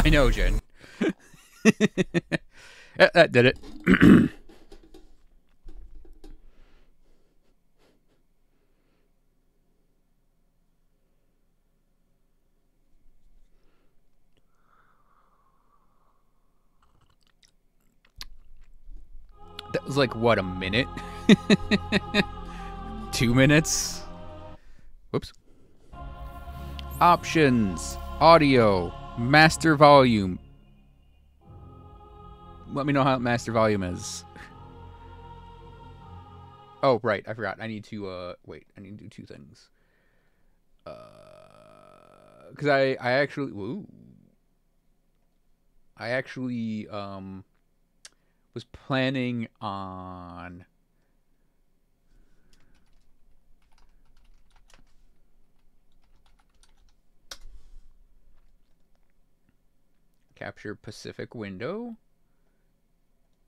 I know, Jen. That did it. That was like, what, a minute? 2 minutes? Whoops. Options. Audio. Master volume. Let me know how master volume is. Oh, right. I forgot. I need to, wait. I need to do 2 things. Because I actually... Ooh. I actually, was planning on... Capture Pacific window.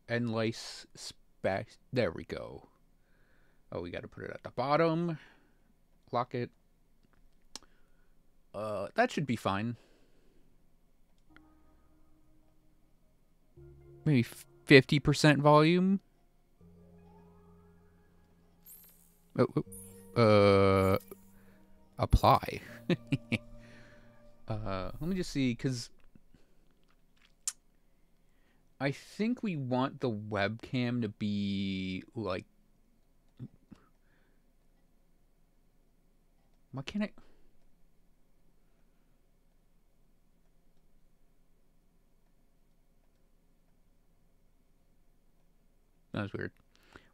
And lice spec. There we go. Oh, we got to put it at the bottom. Lock it. That should be fine. Maybe 50% volume. Apply. Let me just see, because I think we want the webcam to be like... Why can't I... That was weird.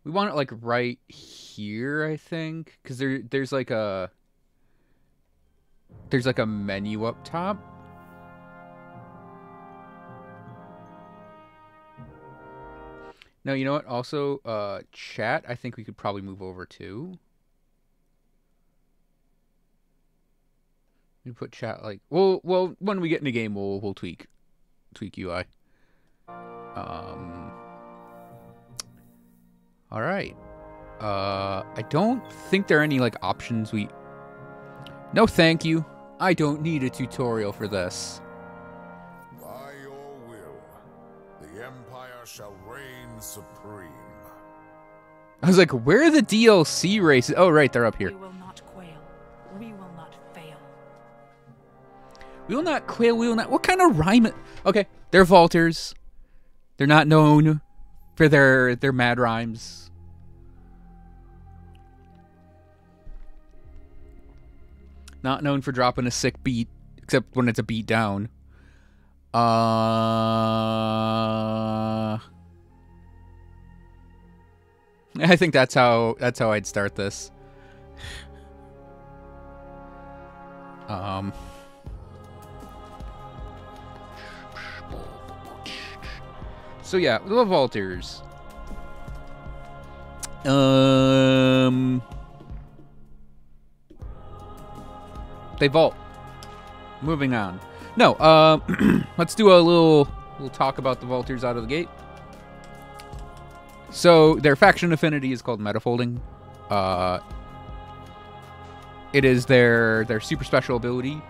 We want it like right here, I think, because there's like a menu up top. No, you know what? Also, chat, I think we could probably move over to. We put chat like well, when we get in the game, we'll tweak UI. All right. I don't think there are any like options we... No, thank you. I don't need a tutorial for this. By your will, the Empire shall reign supreme. I was like, where are the DLC races? Oh, right, they're up here. We will not quail. We will not fail. We will not quail. We will not... What kind of rhyme? Okay, they're vaulters. They're not known for their mad rhymes. Not known for dropping a sick beat, except when it's a beat down. I think that's how I'd start this. So yeah, the vaulters. They vault. Moving on. No, let's do a little talk about the vaulters out of the gate. So their faction affinity is called metafolding. It is their super special ability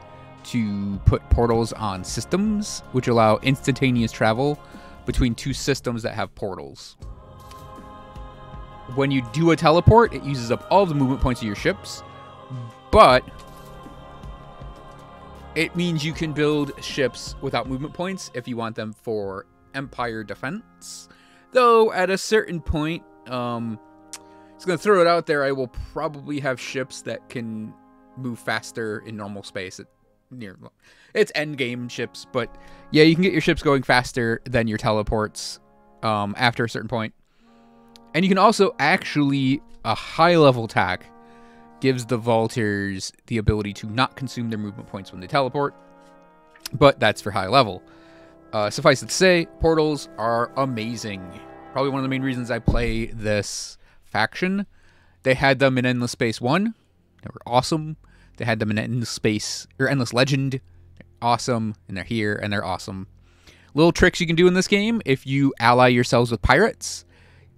to put portals on systems, which allow instantaneous travel between 2 systems that have portals. When you do a teleport, it uses up all the movement points of your ships, but it means you can build ships without movement points if you want them for Empire defense. Though, at a certain point, just going to throw it out there, I will probably have ships that can move faster in normal space. It's endgame ships, but yeah, you can get your ships going faster than your teleports after a certain point. And you can also actually, a high-level attack gives the vaulters the ability to not consume their movement points when they teleport, but that's for high level. Suffice it to say, portals are amazing. Probably one of the main reasons I play this faction. They had them in Endless Space 1. They were awesome. They had them in Endless Space, or Endless Legend. They're awesome, and they're here, and they're awesome. Little tricks you can do in this game: if you ally yourselves with pirates,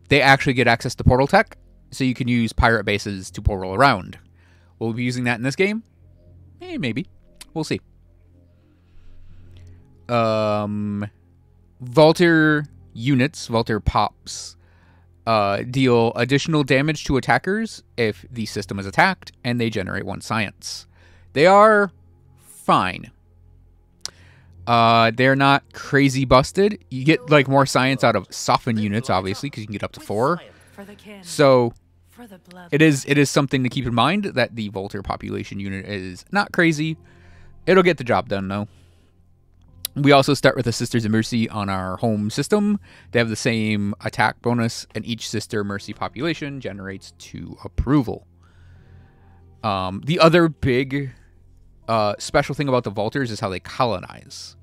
they actually get access to portal tech, so you can use pirate bases to portal around. Will we be using that in this game? Maybe. We'll see. Vaulter units, Vaulter pops, deal additional damage to attackers if the system is attacked, and they generate 1 science. They are fine. They're not crazy busted. You get like more science out of soften units, obviously, because you can get up to 4. So it is something to keep in mind that the Vaulter population unit is not crazy. It'll get the job done, though. We also start with the Sisters of Mercy on our home system. They have the same attack bonus, and each Sister Mercy population generates 2 approval. The other big special thing about the Vaulters is how they colonize.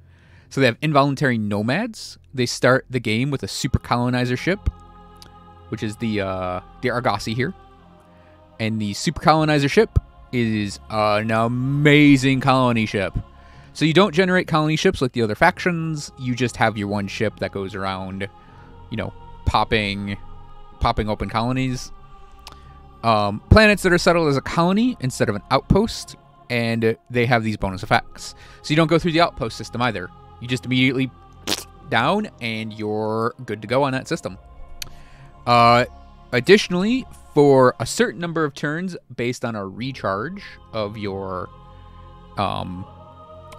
So they have involuntary nomads. They start the game with a super colonizer ship, which is the Argosy here. And the super colonizer ship is an amazing colony ship. So you don't generate colony ships like the other factions. You just have your 1 ship that goes around, you know, popping open colonies. Planets that are settled as a colony instead of an outpost, and they have these bonus effects. So you don't go through the outpost system either. You just immediately down, and you're good to go on that system. Additionally, for a certain number of turns, based on a recharge of your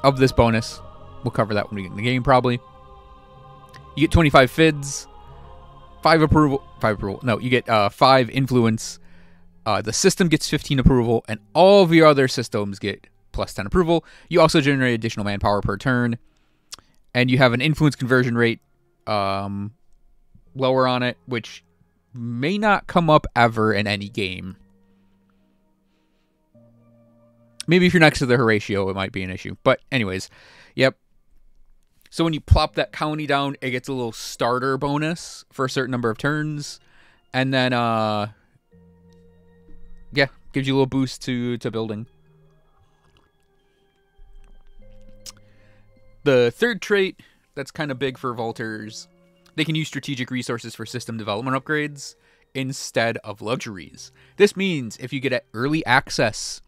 of this bonus, we'll cover that when we get in the game probably. You get 25 fids, 5 approval. No, you get 5 influence. The system gets 15 approval, and all of your other systems get plus 10 approval. You also generate additional manpower per turn, and you have an influence conversion rate lower on it, which may not come up ever in any game. Maybe if you're next to the Horatio, it might be an issue. But anyways, yep. So when you plop that colony down, it gets a little starter bonus for a certain number of turns. And then, yeah, gives you a little boost to building. The third trait that's kind of big for Vaulters, they can use strategic resources for system development upgrades instead of luxuries. This means if you get early access,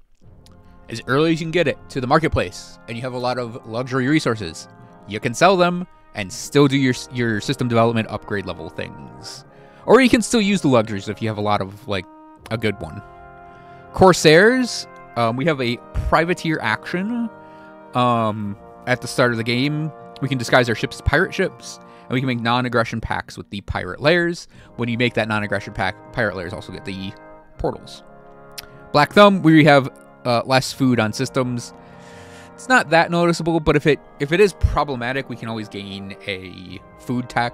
as early as you can get it, to the marketplace, and you have a lot of luxury resources, you can sell them and still do your system development upgrade level things. Or you can still use the luxuries if you have a lot of, like, a good one. Corsairs, we have a privateer action at the start of the game. We can disguise our ships as pirate ships, and we can make non-aggression pacts with the pirate layers. When you make that non-aggression pact, pirate layers also get the portals. Black Thumb, we have less food on systems. It's not that noticeable, but if it is problematic, we can always gain a food tech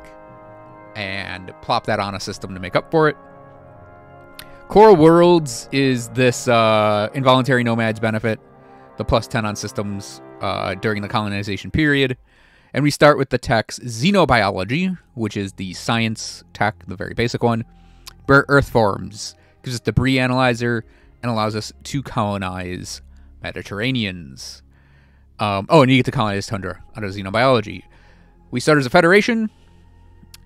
and plop that on a system to make up for it. Coral Worlds is this involuntary nomads benefit, the plus 10 on systems during the colonization period. And we start with the techs Xenobiology, which is the science tech, the very basic one. Earth Forms gives us debris analyzer and allows us to colonize Mediterraneans. And you get to colonize Tundra out of Xenobiology. We start as a federation,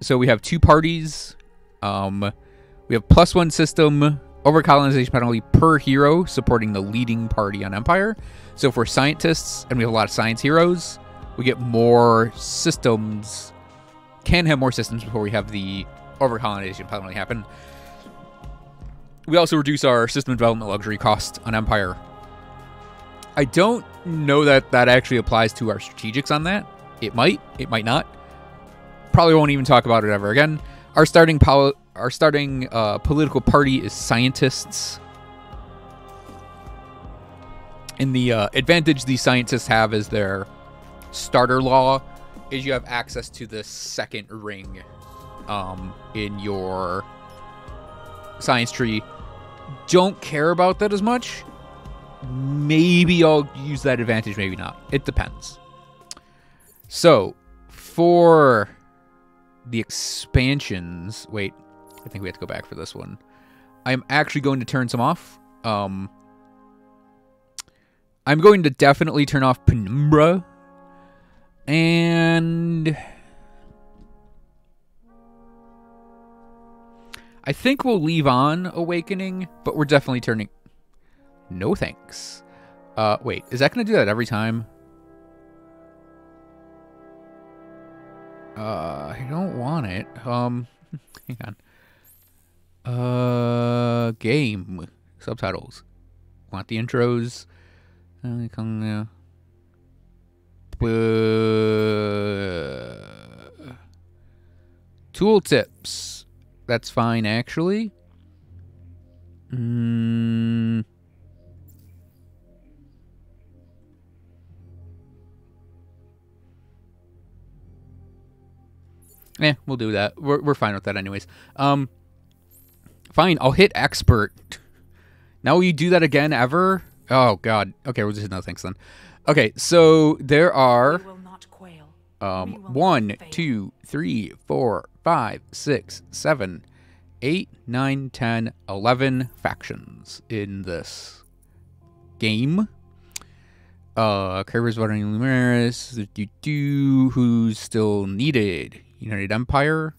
so we have 2 parties. We have +1 system over colonization penalty per hero, supporting the leading party on Empire. So if we're scientists and we have a lot of science heroes, we get more systems, can have more systems before we have the over colonization penalty happen. We also reduce our system development luxury cost on Empire. I don't know that that actually applies to our strategics on that. It might not. Probably won't even talk about it ever again. Our starting political party is scientists. And the advantage these scientists have as their starter law is you have access to the second ring in your science tree. Don't care about that as much. Maybe I'll use that advantage, maybe not. It depends. So, for the expansions... Wait, I think we have to go back for this one. I'm actually going to turn some off. I'm going to definitely turn off Penumbra. And... I think we'll leave on Awakening, but we're definitely turning... No thanks. Wait, is that going to do that every time? I don't want it. Hang on. Game. Subtitles. Want the intros. Tooltips. That's fine, actually. We'll do that. We're fine with that anyways. Fine, I'll hit expert. Now will you do that again ever? Oh god. Okay, we'll just hit no thanks then. Okay, so there are We will not quail. 1, 2, 3, 4, 5, 6, 7, 8, 9, 10, 11 factions in this game. Curvers voting numerous. Who's still needed? United Empire.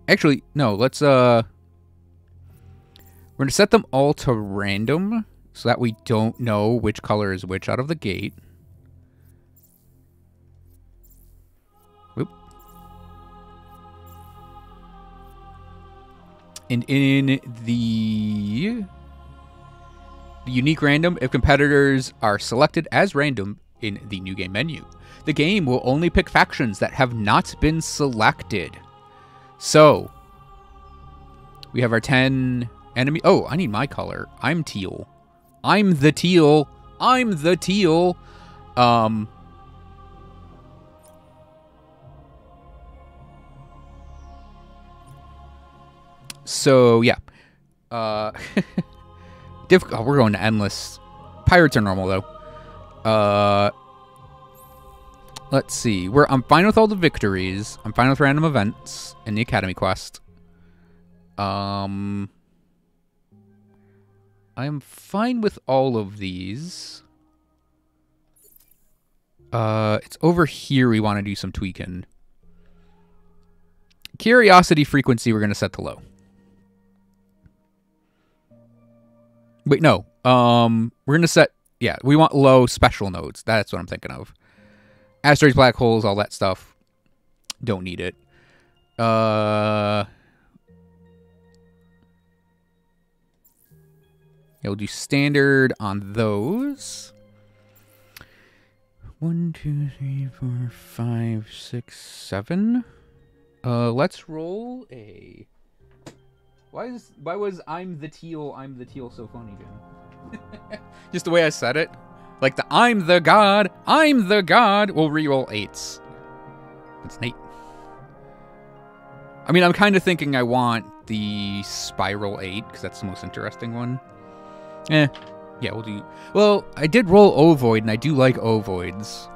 Actually, no, let's we're gonna set them all to random so that we don't know which color is which out of the gate. Whoop. And in the unique random, if competitors are selected as random in the new game menu, the game will only pick factions that have not been selected. So, we have our 10 enemy. Oh, I need my color. I'm teal. I'm the teal. I'm the teal. So, yeah. Difficult. We're going to endless. Pirates are normal, though. Let's see. I'm fine with all the victories. I'm fine with random events and the Academy quest. I'm fine with all of these. It's over here we want to do some tweaking. Curiosity frequency we're going to set to low. Wait, no. We're going to set... Yeah, we want low special nodes. That's what I'm thinking of. Asteroids, black holes, all that stuff. Don't need it. Yeah, we'll do standard on those. 1, 2, 3, 4, 5, 6, 7. Let's roll a... Why was I'm the teal so funny, Jim? Just the way I said it. Like the I'm the god. We'll reroll 8s. That's neat. I mean, I'm kind of thinking I want the spiral 8 because that's the most interesting one. Yeah, we'll do... Well, I did roll ovoid, and I do like ovoids.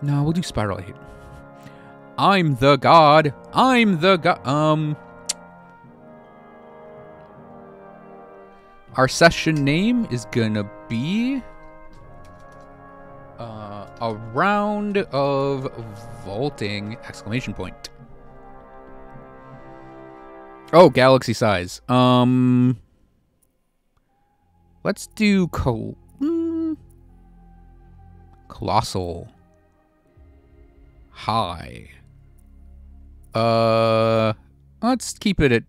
No, we'll do spiral 8. I'm the god. Our session name is gonna be... a round of vaulting! Exclamation point. Oh, galaxy size. Let's do colossal. High. Let's keep it at...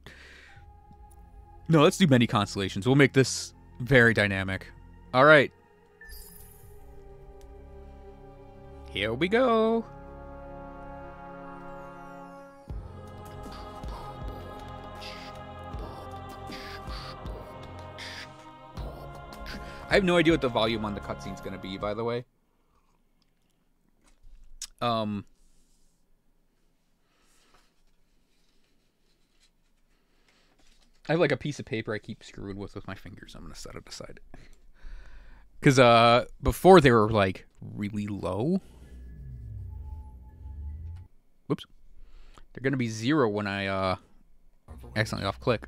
No, let's do many constellations. We'll make this very dynamic. All right. Here we go. I have no idea what the volume on the cutscene's going to be, by the way. I have like a piece of paper I keep screwing with my fingers. I'm going to set it aside. Because before they were like really low. Whoops. They're going to be 0 when I accidentally off click.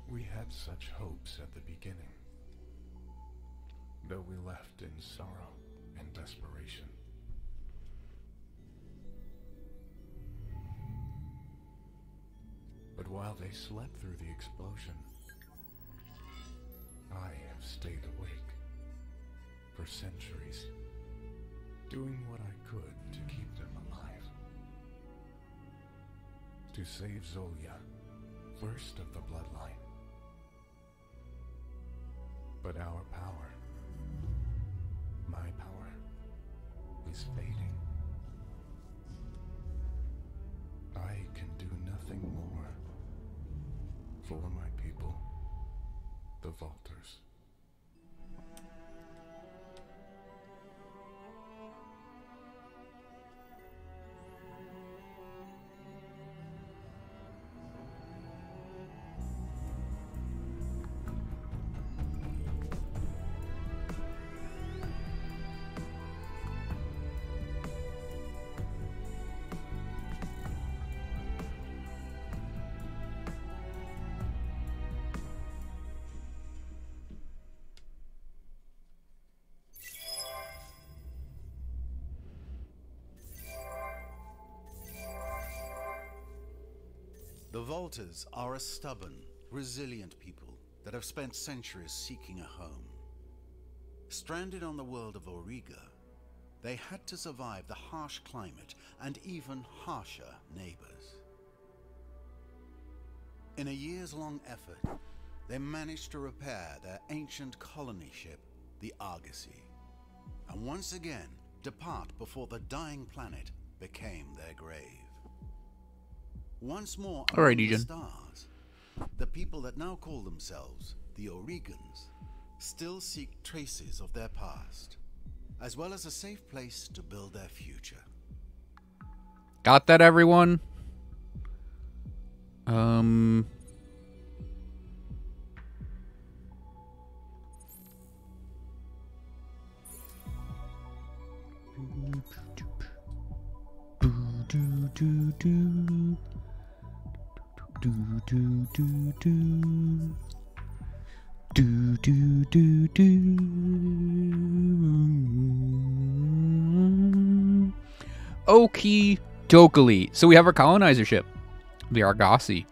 We had such hopes at the beginning, though we left in sorrow and desperation. But while they slept through the explosion, I have stayed awake for centuries, doing what I could to keep them alive. To save Zolia, first of the bloodline. But our power, my power, is fading. I can do nothing more for my people, the Vaulters. The Vaulters are a stubborn, resilient people that have spent centuries seeking a home. Stranded on the world of Auriga, they had to survive the harsh climate and even harsher neighbors. In a years-long effort, they managed to repair their ancient colony ship, the Argosy, and once again depart before the dying planet became their grave. Once more among the stars, the people that now call themselves the Aurigans still seek traces of their past, as well as a safe place to build their future. Got that, everyone? Okie dokie. So we have our colonizer ship, the Argosy.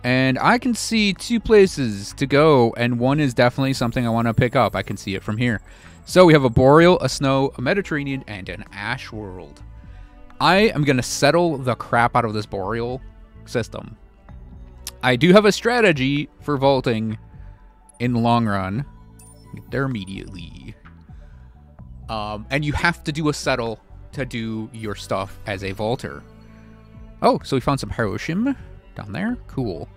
And I can see two places to go, and one is definitely something I want to pick up. I can see it from here. So we have a Boreal, a Snow, a Mediterranean, and an Ash world. I am going to settle the crap out of this Boreal system. I do have a strategy for vaulting in the long run. Get there immediately. And you have to do a settle to do your stuff as a vaulter. Oh, so we found some Hiroshima down there. Cool.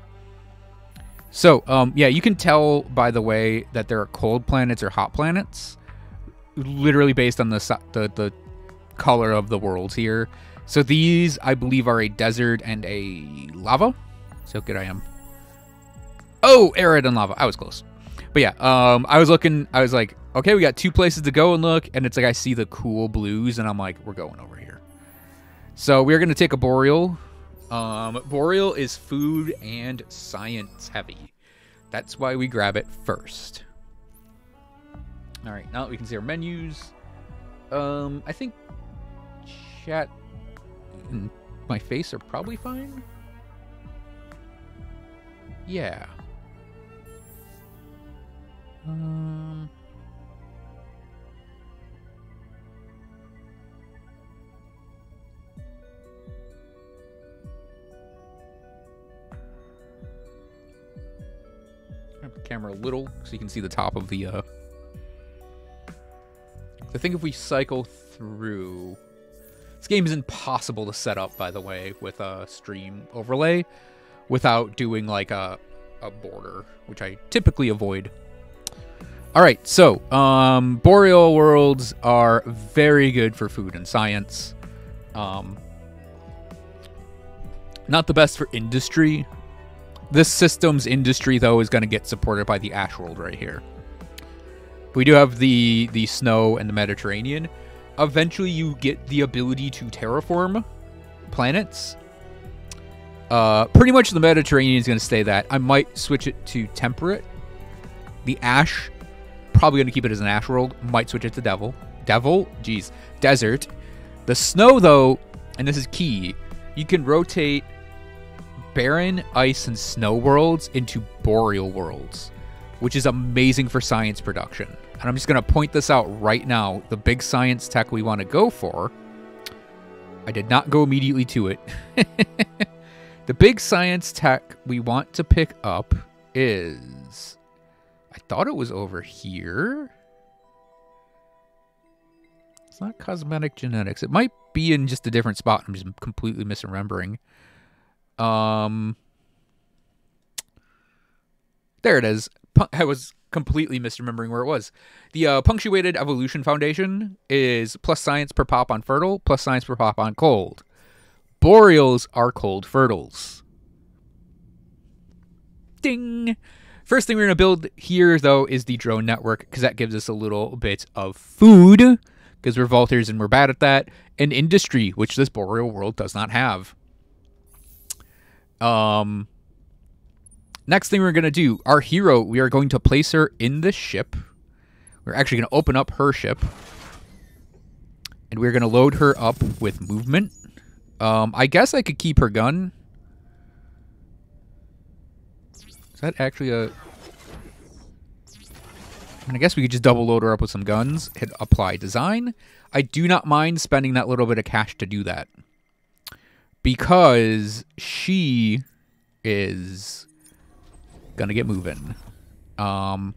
So, yeah, you can tell by the way that there are cold planets or hot planets, literally based on the color of the worlds here. So these, I believe, are a desert and a lava. So good I am. Oh, arid and lava. I was close. But yeah, I was looking, I was like, okay, we got two places to go and look, and it's like I see the cool blues, and I'm like, we're going over here. So we're going to take a Boreal. Boreal is food and science heavy. That's why we grab it first. All right, now that we can see our menus, I think chat and my face are probably fine. Yeah. Have the camera a little so you can see the top of the I think if we cycle through, this game is impossible to set up, by the way, with a stream overlay without doing like a border, which I typically avoid. All right, so Boreal worlds are very good for food and science. Not the best for industry. This system's industry, though, is going to get supported by the Ash world right here. We do have the Snow and the Mediterranean. Eventually, you get the ability to terraform planets. Pretty much the Mediterranean is going to stay that. I might switch it to temperate. The Ash, probably going to keep it as an Ash world. Might switch it to desert. The Snow, though, and this is key, you can rotate barren, ice, and snow worlds into Boreal worlds. which is amazing for science production. And I'm just going to point this out right now. The big science tech we want to go for, I did not go immediately to it. The big science tech we want to pick up is, I thought it was over here. It's not cosmetic genetics. It might be in just a different spot. I'm just completely misremembering. There it is. I was completely misremembering where it was. The Punctuated Evolution Foundation is plus science per pop on fertile, plus science per pop on cold. Boreals are cold fertiles. Ding! First thing we're going to build here, though, is the drone network, because that gives us a little bit of food, because we're Vaulters and we're bad at that, and industry, which this Boreal world does not have. Next thing we're going to do, our hero, we are going to place her in the ship. We're actually going to open up her ship, and we're going to load her up with movement. I guess I could keep her gun. Is that actually a... I guess we could just double load her up with some guns, hit apply design. I do not mind spending that little bit of cash to do that, because she is gonna get moving. We're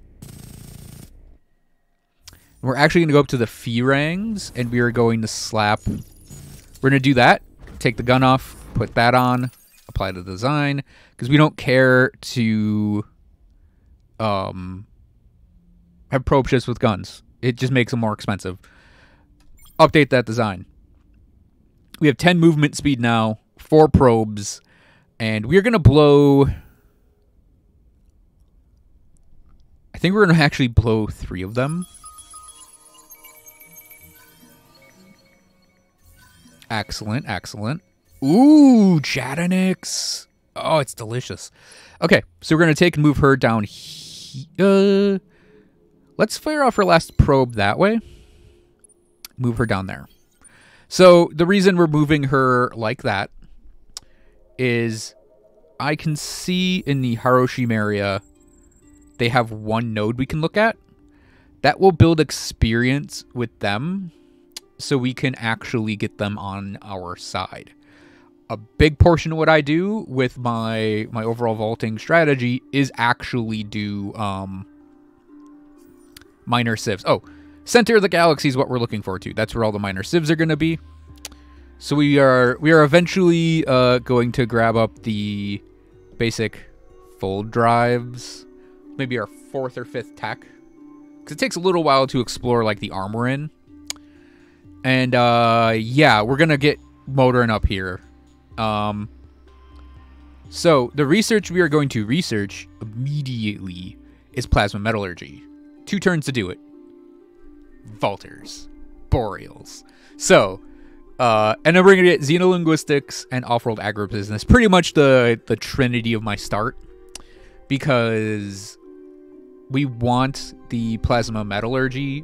actually gonna go up to the Fearangs, and we are going to slap... We're gonna do that, take the gun off, put that on, apply the design, because we don't care to have probe ships with guns. It just makes them more expensive. Update that design. We have 10 movement speed now, 4 probes, and we're going to blow... I think we're going to actually blow 3 of them. Excellent, excellent. Ooh, Chatonix. Oh, it's delicious. Okay, so we're going to take and move her down here. Let's fire off her last probe that way. Move her down there. So the reason we're moving her like that is I can see in the Hiroshima area they have 1 node we can look at. That will build experience with them so we can actually get them on our side. A big portion of what I do with my overall vaulting strategy is actually do minor civs. Oh, center of the galaxy is what we're looking for too. That's where all the minor civs are going to be. So we are eventually going to grab up the basic fold drives, maybe our 4th or 5th tech, because it takes a little while to explore like the arm we're in. And yeah, we're gonna get motoring up here. So the research we are going to research immediately is plasma metallurgy. 2 turns to do it. Vaulters. Boreals. So, and then we're going to get xenolinguistics and off-world agribusiness. Pretty much the trinity of my start. Because we want the plasma metallurgy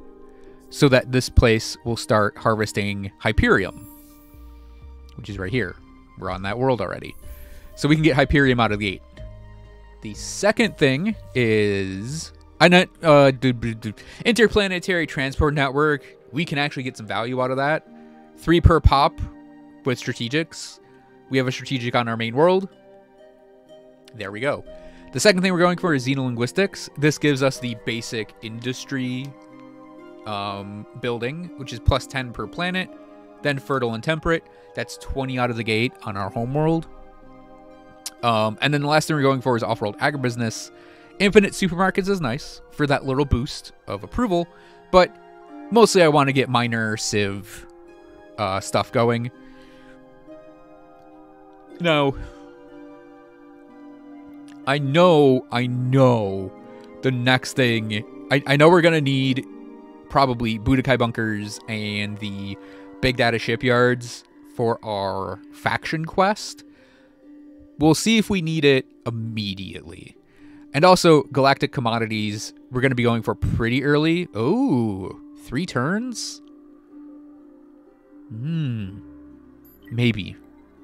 so that this place will start harvesting Hyperium. Which is right here. We're on that world already. So we can get Hyperium out of the gate. The second thing is... interplanetary transport network. We can actually get some value out of that. 3 per pop with strategics. We have a strategic on our main world. There we go. The second thing we're going for is xenolinguistics. This gives us the basic industry building, which is plus 10 per planet. Then fertile and temperate. That's 20 out of the gate on our home world. And then the last thing we're going for is off-world agribusiness. Infinite supermarkets is nice for that little boost of approval, but mostly I want to get minor civ stuff going. Now, I know the next thing, I know we're going to need probably Budokai bunkers and the big data shipyards for our faction quest. We'll see if we need it immediately. And also, galactic commodities, we're going to be going for pretty early. Oh, 3 turns? Maybe.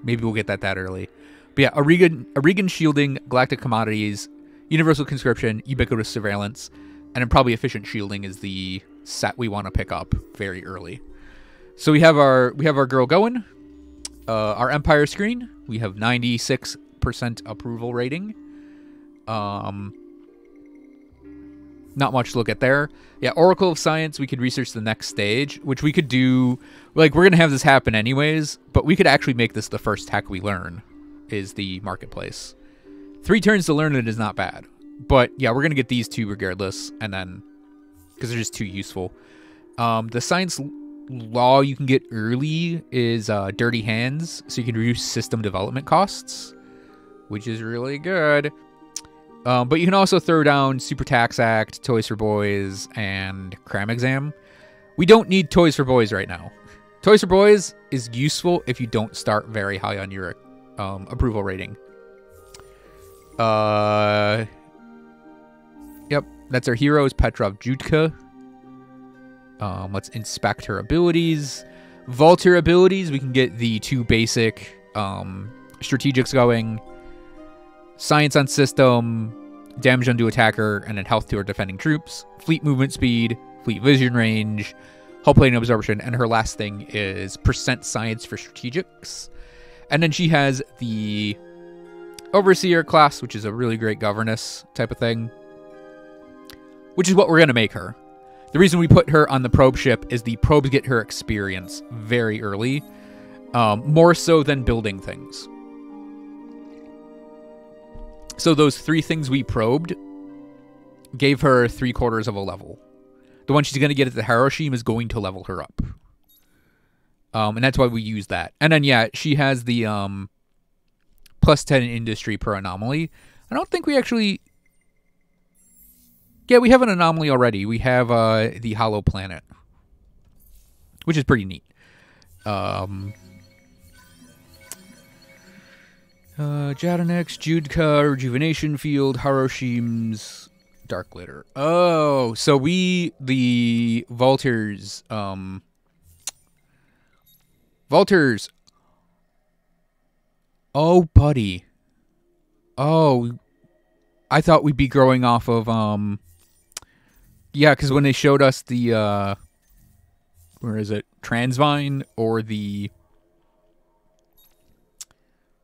Maybe we'll get that early. But yeah, Aurigan shielding, galactic commodities. Universal Conscription, Ubiquitous Surveillance, and then probably Efficient Shielding is the set we want to pick up very early. So we have our girl going. Our Empire screen, we have 96% approval rating. Not much to look at there. Yeah, Oracle of Science, we could research the next stage, which we could do. Like, we're going to have this happen anyways, but we could actually make this the first tech we learn, is the Marketplace. 3 turns to learn it is not bad. But, yeah, we're going to get these 2 regardless, and then, because they're just too useful. The Science Law you can get early is Dirty Hands, so you can reduce system development costs, which is really good. But you can also throw down Super Tax Act, Toys for Boys, and Cram Exam. We don't need Toys for Boys right now. Toys for Boys is useful if you don't start very high on your approval rating. Yep, that's our heroes, Petrov Judka. Let's inspect her abilities. Vault her abilities. We can get the 2 basic strategics going. Science on system, damage undo attacker, and then health to our defending troops. Fleet movement speed, fleet vision range, hull plane absorption, and her last thing is % science for strategics. And then she has the Overseer class, which is a really great governess type of thing, which is what we're going to make her. The reason we put her on the probe ship is the probes get her experience very early, more so than building things. So those 3 things we probed gave her 3/4 of a level. The one she's going to get at the Hiroshima is going to level her up. And that's why we use that. And then, yeah, she has the +10 industry per anomaly. I don't think we actually... Yeah, we have an anomaly already. We have the Hollow Planet, which is pretty neat. Jadanex, Judka, Rejuvenation Field, Haroshims, Dark Glitter. Oh, so the Vaulters, Vaulters. Oh, buddy. Oh, I thought we'd be growing off of, yeah, because when they showed us the, where is it? Transvine or the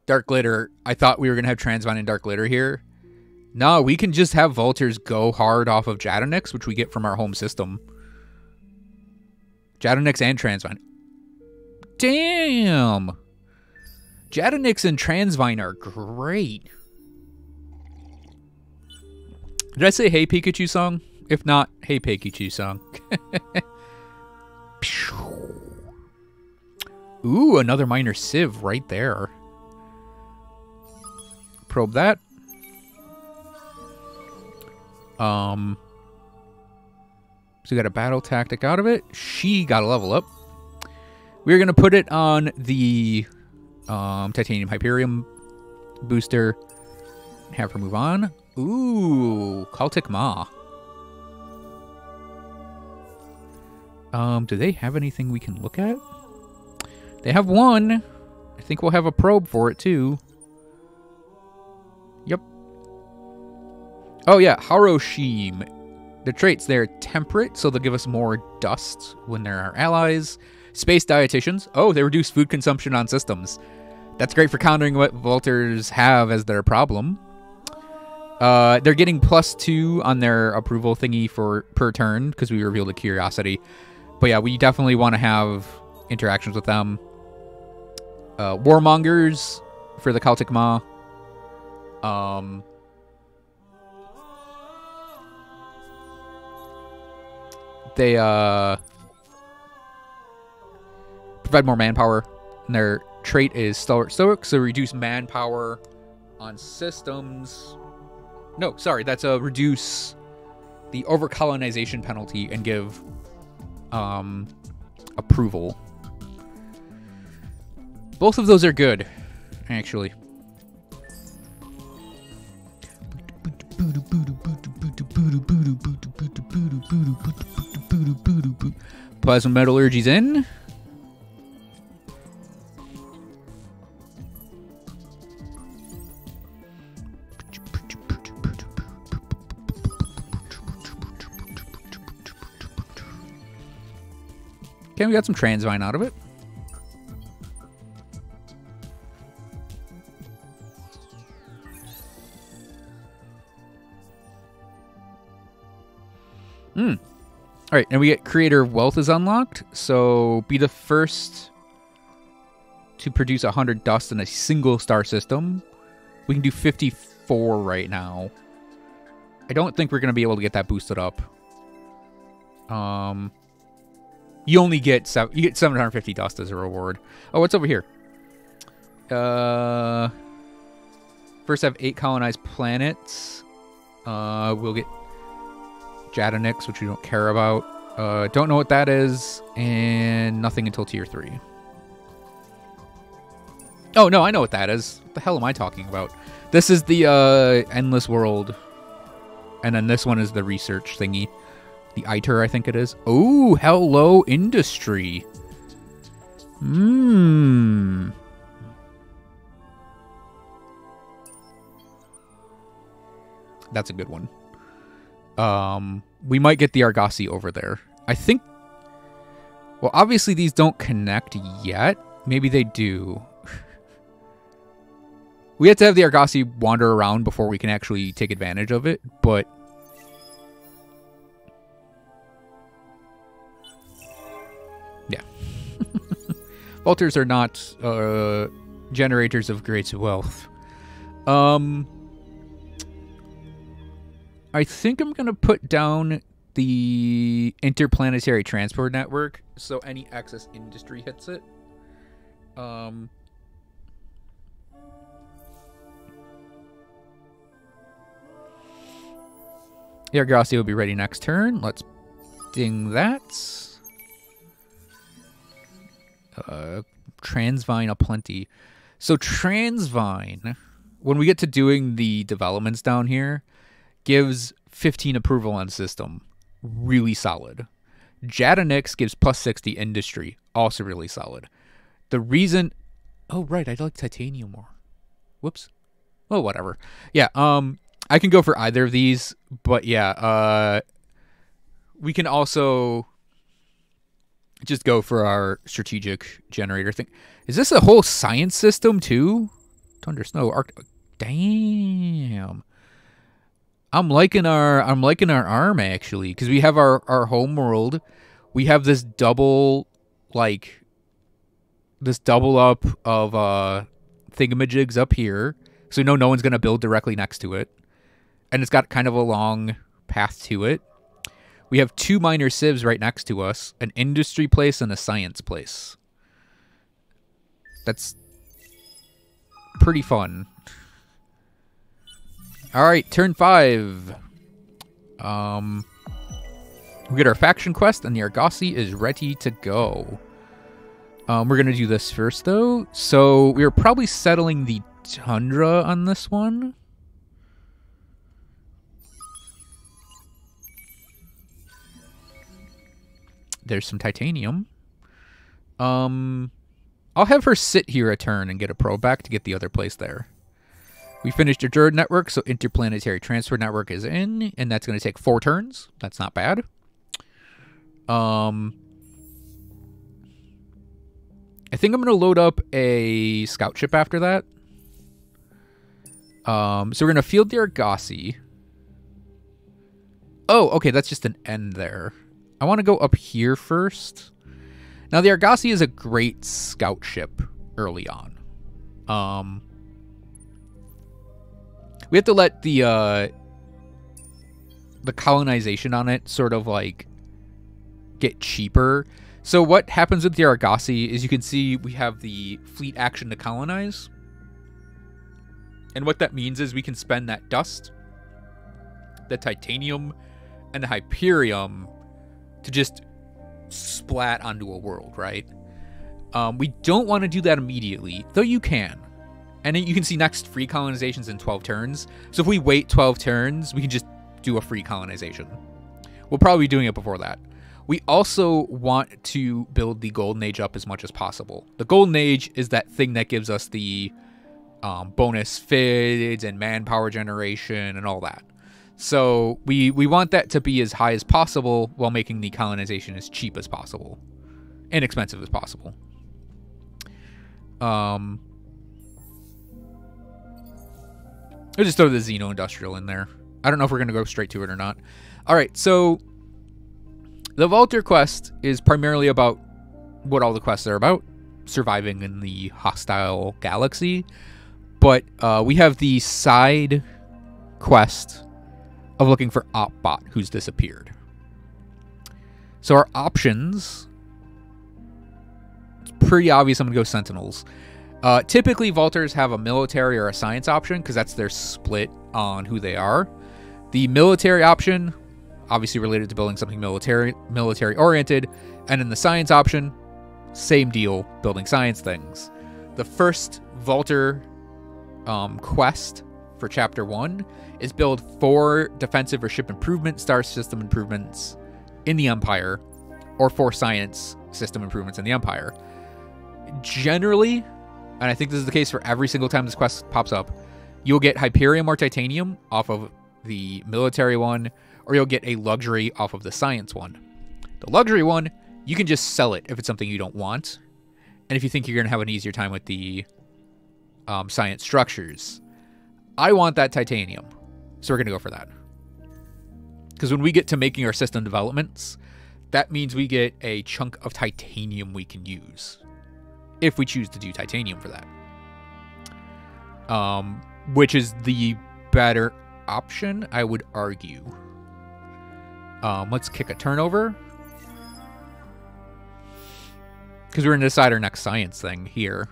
Dark Glitter, I thought we were going to have Transvine and Dark Glitter here. No, we can just have Vultures go hard off of Jadanex, which we get from our home system. Jadanex and Transvine. Damn! Jadanex and Transvine are great. Did I say Hey Pikachu song? If not, Hey Pikachu song. Ooh, another minor sieve right there. Probe that. So we got a battle tactic out of it. She got a level up. We're going to put it on the Titanium Hyperium booster. Have her move on. Ooh, Cultic Maw. Do they have anything we can look at? They have one. I think we'll have a probe for it too. Yep. Oh yeah, Haroshim. The traits, they're temperate, so they'll give us more dust when they're our allies. Space dietitians. Oh, they reduce food consumption on systems. That's great for countering what Vultures have as their problem. They're getting +2 on their approval thingy for per turn because we revealed a curiosity. But yeah, we definitely want to have interactions with them. Warmongers for the Celtic Maw. They provide more manpower, and their trait is Stalwart Stoic, so reduce manpower on systems. No, sorry, that's a reduce the overcolonization penalty and give approval. Both of those are good, actually. Plasma Metallurgy's in. Okay, we got some transvine out of it. All right, and we get creator wealth is unlocked. So be the first to produce 100 dust in a single star system. We can do 54 right now. I don't think we're going to be able to get that boosted up. You only get 750 dust as a reward. Oh, what's over here? First have 8 colonized planets. We'll get Jadanix, which we don't care about. Don't know what that is, and nothing until tier 3. Oh, no, I know what that is. What the hell am I talking about? This is the Endless World, and then this one is the research thingy. The ITER, I think it is. Oh, hello, industry. That's a good one. We might get the Argosy over there. I think... Well, obviously these don't connect yet. Maybe they do. We have to have the Argosy wander around before we can actually take advantage of it, but... Yeah. Vultures are not generators of great wealth. I think I'm going to put down the interplanetary transport network so any excess industry hits it. The Argosy will be ready next turn. Let's ding that. Transvine aplenty. So Transvine, when we get to doing the developments down here, gives 15 approval on system. Really solid. Jadanix gives plus 60 industry. Also really solid. The reason... Oh, right. I like titanium more. Whoops. Oh, whatever. Yeah, I can go for either of these, but yeah, we can also just go for our strategic generator thing. Is this a whole science system too? Thunder, snow, damn. I'm liking our arm actually, because we have our home world. We have this double up of thingamajigs up here, so we know no one's gonna build directly next to it, and it's got kind of a long path to it. We have 2 minor civs right next to us, an industry place and a science place. That's pretty fun. Alright, turn 5. We get our faction quest, and the Argosy is ready to go. We're going to do this first, though. So, we are probably settling the Tundra on this one. There's some titanium. I'll have her sit here a turn and get a probe back to get the other place there. We finished your Druid network, so interplanetary transfer network is in, and that's going to take 4 turns. That's not bad. I think I'm going to load up a scout ship after that. So we're going to field the Argosy. Oh, okay, that's just an end there. I want to go up here first. Now, the Argosy is a great scout ship early on. We have to let the colonization on it sort of like get cheaper. So what happens with the Argosy is you can see we have the fleet action to colonize. And what that means is we can spend that dust, the titanium, and the Hyperium to just splat onto a world, right? We don't want to do that immediately, though you can. And then you can see next free colonizations in 12 turns. So if we wait 12 turns, we can just do a free colonization. We'll probably be doing it before that. We also want to build the Golden Age up as much as possible. The Golden Age is that thing that gives us the bonus FIDs and manpower generation and all that. So we want that to be as high as possible while making the colonization as cheap as possible. inexpensive as possible. I'll just throw the Xeno Industrial in there. I don't know if we're going to go straight to it or not. All right, so the Vaulter quest is primarily about what all the quests are about, surviving in the hostile galaxy. But we have the side quest of looking for Opbot, who's disappeared. So our options, it's pretty obvious I'm going to go Sentinels. Typically, Vaulters have a military or a science option because that's their split on who they are. The military option, obviously related to building something military-oriented. And in the science option, same deal, building science things. The first Vaulter quest for Chapter 1 is build 4 defensive or ship improvement star system improvements in the Empire, or 4 science system improvements in the Empire. Generally, and I think this is the case for every single time this quest pops up, you'll get Hyperium or Titanium off of the military one, or you'll get a luxury off of the science one. The luxury one, you can just sell it if it's something you don't want, and if you think you're going to have an easier time with the science structures. I want that Titanium, so we're going to go for that. Because when we get to making our system developments, that means we get a chunk of Titanium we can use, if we choose to do Titanium for that. Which is the better option, I would argue. Let's kick a turnover. Because we're going to decide our next science thing here.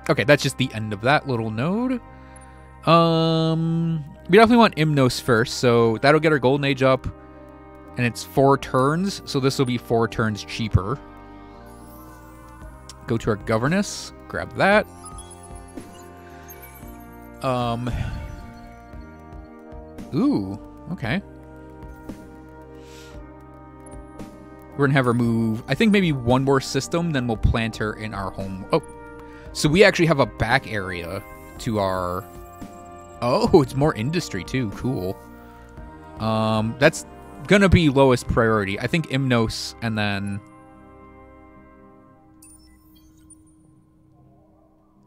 Okay, that's just the end of that little node. We definitely want Imnos first, so that'll get our Golden Age up. And it's 4 turns, so this will be 4 turns cheaper. Go to our Governess, grab that. Ooh, okay. We're going to have her move, I think maybe 1 more system, then we'll plant her in our home. Oh, so we actually have a back area to our... Oh, it's more industry too. Cool. That's going to be lowest priority. I think Imnos and then...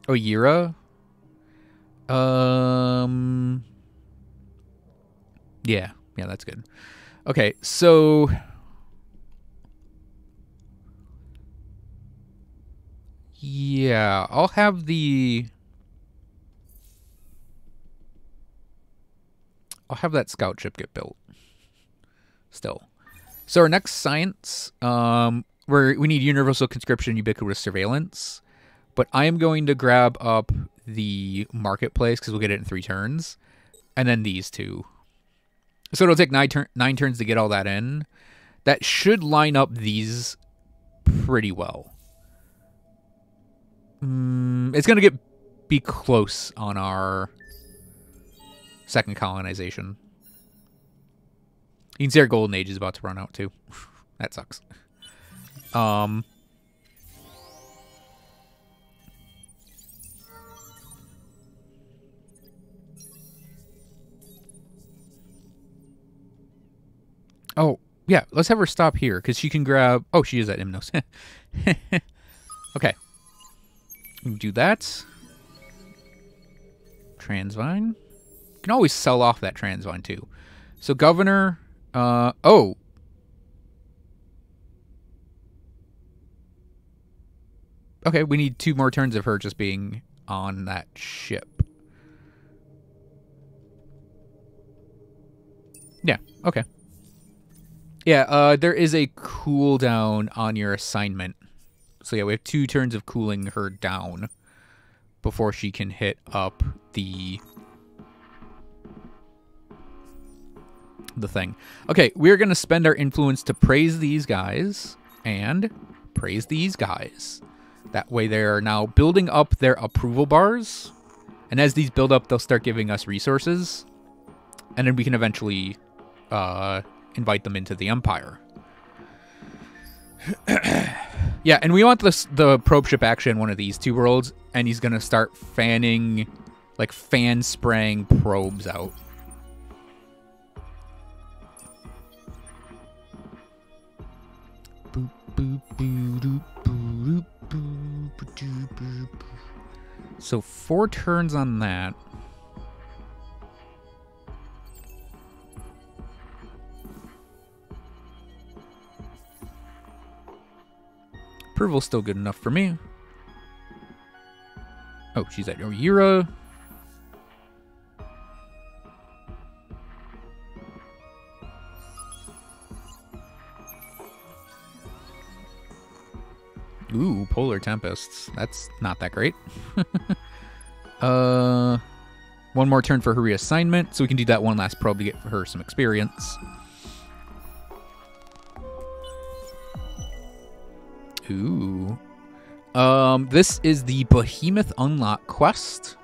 Oira? Yeah, that's good. Okay, so... Yeah, I'll have that scout ship get built. Still. So our next science, we need universal conscription, ubiquitous surveillance. But I am going to grab up the marketplace because we'll get it in 3 turns. And then these 2. So it'll take 9 turns to get all that in. That should line up these pretty well. It's going to be close on our second colonization. You can see our Golden Age is about to run out too. That sucks. Oh, yeah, let's have her stop here because she can grab... Oh, she is at Imnos. Okay. Do that. Transvine. You can always sell off that Transvine too. So Governor, oh. Okay, we need 2 more turns of her just being on that ship. Yeah, okay. Yeah, there is a cooldown on your assignment. So yeah, we have 2 turns of cooling her down before she can hit up the thing. Okay, we're going to spend our influence to praise these guys and praise these guys. That way they're now building up their approval bars. And as these build up, they'll start giving us resources. And then we can eventually invite them into the Empire. Yeah, and we want the probe ship actually in one of these 2 worlds, and he's going to start fanning, like fan-spraying probes out. So 4 turns on that. Approval's still good enough for me. Oh, she's at Oira. Ooh, Polar Tempests. That's not that great. One more turn for her reassignment, so we can do that one last probe to get her some experience. Ooh. This is the Behemoth Unlock quest.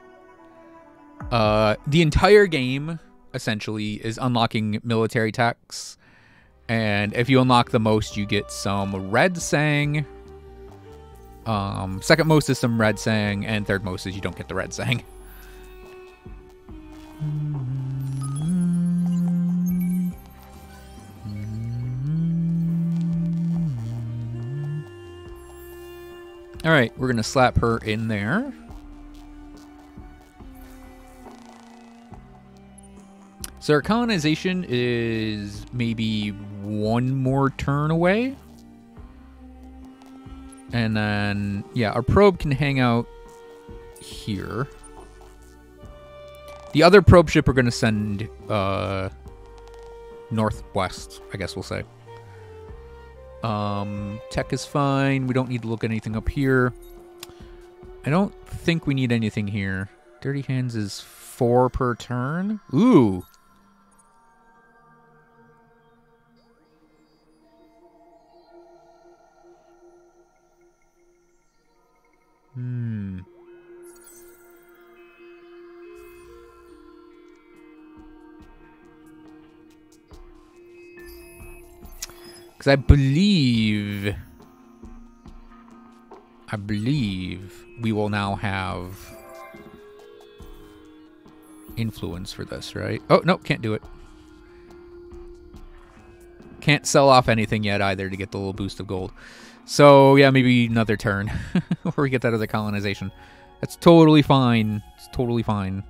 The entire game, essentially, is unlocking military techs. And if you unlock the most, you get some Red Sang. Second most is some Red Sang, and third most is you don't get the Red Sang. Alright, we're going to slap her in there. So our colonization is maybe 1 more turn away. And then, yeah, our probe can hang out here. The other probe ship we're going to send northwest, I guess we'll say. Tech is fine. We don't need to look at anything up here. I don't think we need anything here. Dirty Hands is 4 per turn. Ooh. Because I believe we will now have influence for this, right? Oh, no, can't do it. Can't sell off anything yet either to get the little boost of gold. So, yeah, maybe another turn where we get that other colonization. That's totally fine. It's totally fine.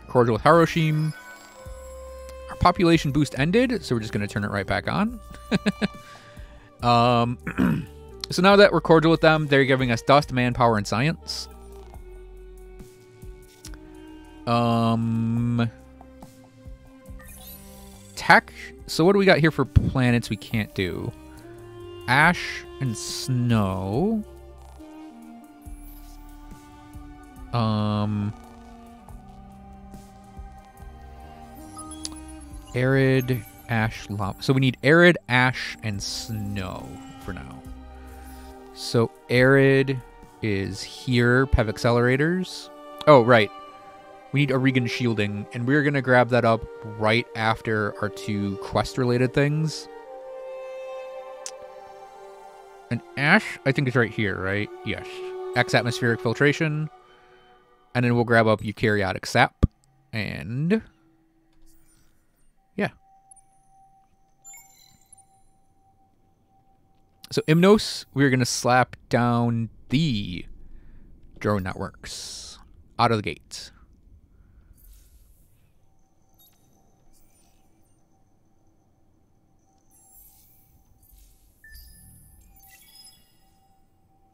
Cordial with Hiroshima. Our population boost ended, so we're just going to turn it right back on. So now that we're cordial with them, they're giving us dust, manpower, and science. Tech. So what do we got here for planets we can't do? Ash and snow. Arid, ash, lava. So we need arid, ash, and snow for now. So arid is here. PEV accelerators. Oh, right. We need Oregon shielding, and we're going to grab that up right after our 2 quest-related things. And ash, I think it's right here, right? Yes. X atmospheric filtration. And then we'll grab up eukaryotic sap. And yeah. So Imnos, we're going to slap down the drone networks out of the gate.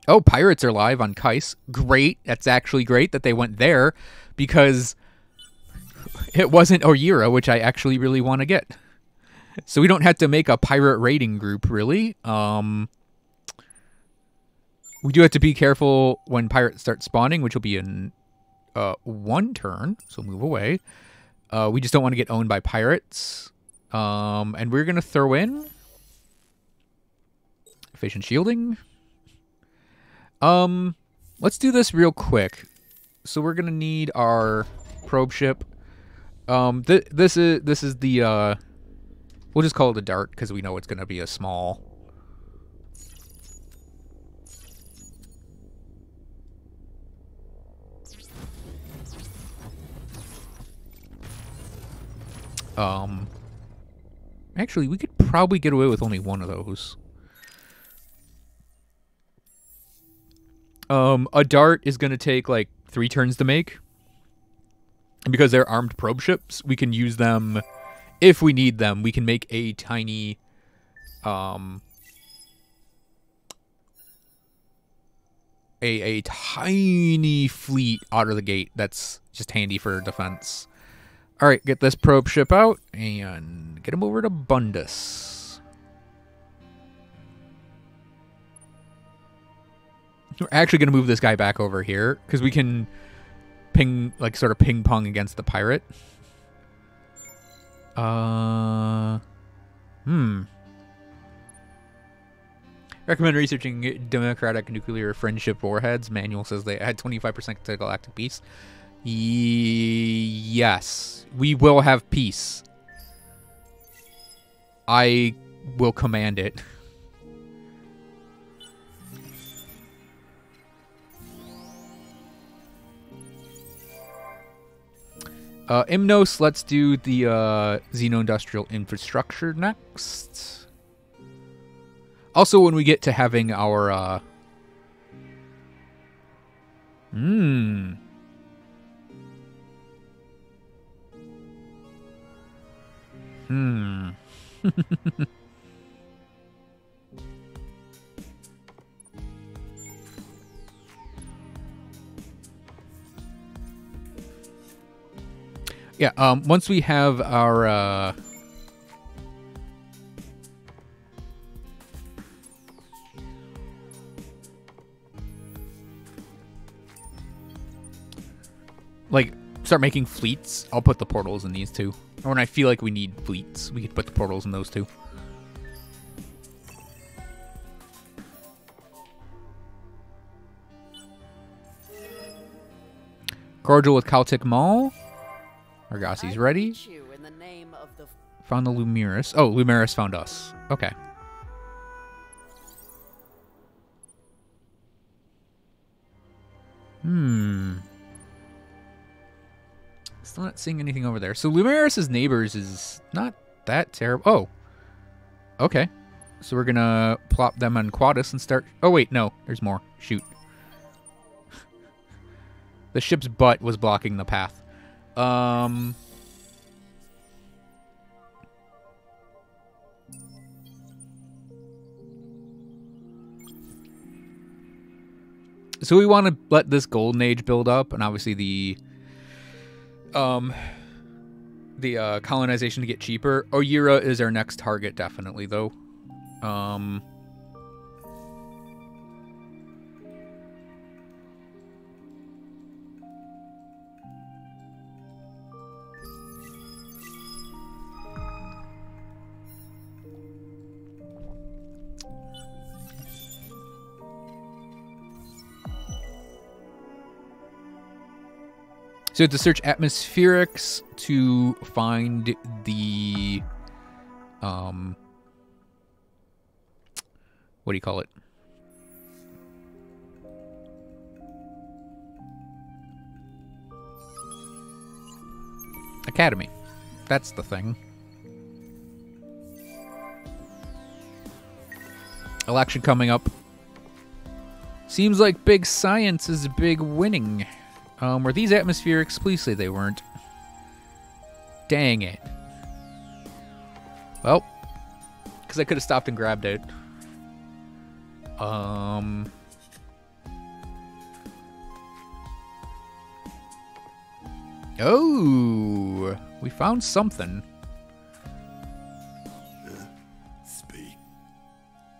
Oh, pirates are live on Kais. Great. That's actually great that they went there because it wasn't Oira, which I actually really want to get. So we don't have to make a pirate raiding group, really. We do have to be careful when pirates start spawning, which will be in 1 turn. So move away. We just don't want to get owned by pirates. And we're going to throw in efficient shielding. Let's do this real quick. So we're going to need our probe ship. This is the we'll just call it a dart because we know it's gonna be a small. Actually, we could probably get away with only one of those. A dart is going to take like 3 turns to make. And because they're armed probe ships, we can use them if we need them. We can make a tiny, a tiny fleet out of the gate. That's just handy for defense. All right, get this probe ship out and get him over to Bundus. We're actually going to move this guy back over here because we can ping, like, sort of ping pong against the pirate. Recommend researching democratic nuclear friendship warheads. Manual says they had 25% to galactic peace. Yes, we will have peace. I will command it. Imnos, let's do the Xeno-Industrial Infrastructure next. Also, when we get to having our... Yeah, once we have our, like, start making fleets, I'll put the portals in these two. Or when I feel like we need fleets, we could put the portals in those two. Cordial with Caltic Mall. Argosi's ready. Found the Lumeris. Oh, Lumeris found us. Okay. Still not seeing anything over there. So Lumeris' neighbors is not that terrible. Oh. Okay. So we're gonna plop them on Quadus and start... Oh, wait. No. There's more. Shoot. The ship's butt was blocking the path. So we want to let this Golden Age build up, and obviously the colonization to get cheaper. Oyera is our next target, definitely, though. So you have to search atmospherics to find the, what do you call it? Academy. That's the thing. Election coming up. Seems like big science is big winning. Were these atmospherics? Please say they weren't. Dang it. Well, because I could have stopped and grabbed it. Oh, we found something. Speak.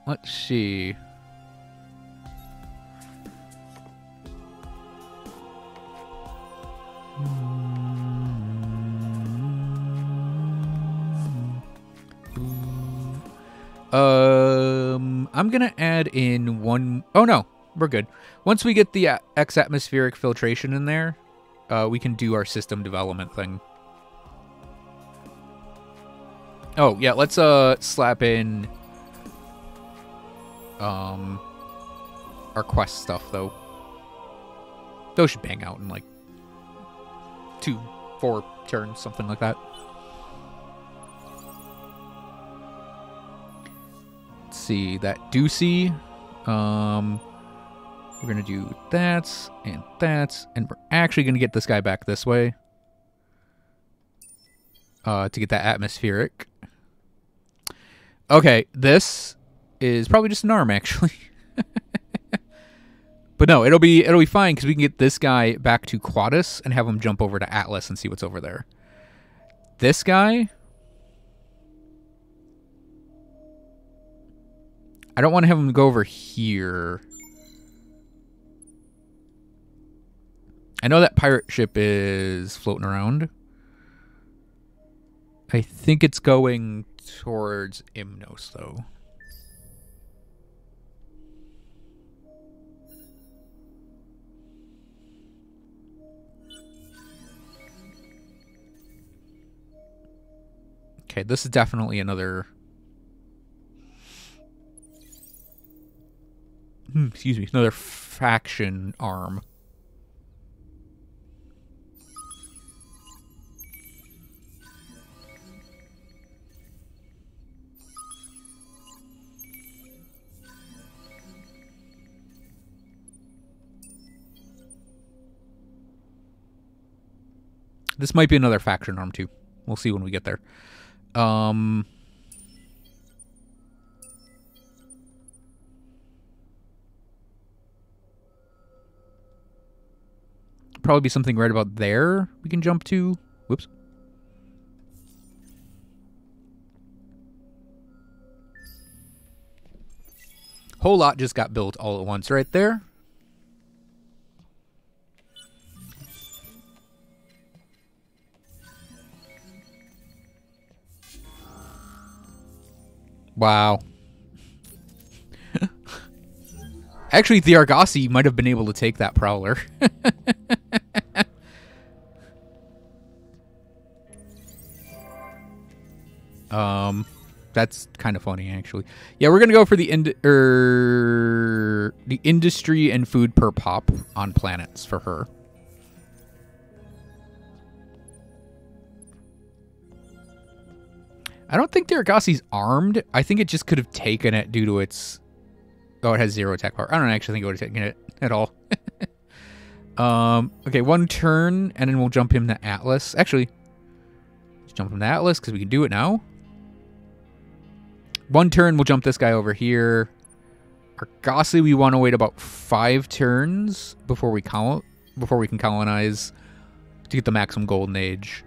Let's see. I'm gonna add in one... Oh, no. We're good. Once we get the X-atmospheric filtration in there, we can do our system development thing. Oh, yeah, let's slap in our quest stuff, though. Those should bang out in, like, 2-4 turns, something like that. Let's see, that Doocy. We're going to do that, and we're actually going to get this guy back this way. To get that atmospheric. Okay, this is probably just an arm, actually. But no, it'll be fine because we can get this guy back to Quadus and have him jump over to Atlas and see what's over there. This guy, I don't want to have him go over here. I know that pirate ship is floating around. I think it's going towards Imnos, though. Okay, this is definitely another... excuse me, another faction arm. This might be another faction arm, too. We'll see when we get there. Probably be something right about there we can jump to. Whoops. Whole lot just got built all at once right there. Wow. Actually, the Argosy might have been able to take that Prowler. That's kind of funny, actually. Yeah, we're going to go for the industry and food per pop on planets for her. I don't think the Argosy's armed. I think it just could have taken it due to its... Oh, it has 0 attack power. I don't actually think it would have taken it at all. Okay, 1 turn, and then we'll jump him to Atlas. Actually, let's jump him to Atlas, because we can do it now. 1 turn, we'll jump this guy over here. Argosy, we want to wait about 5 turns before we can colonize to get the maximum golden age.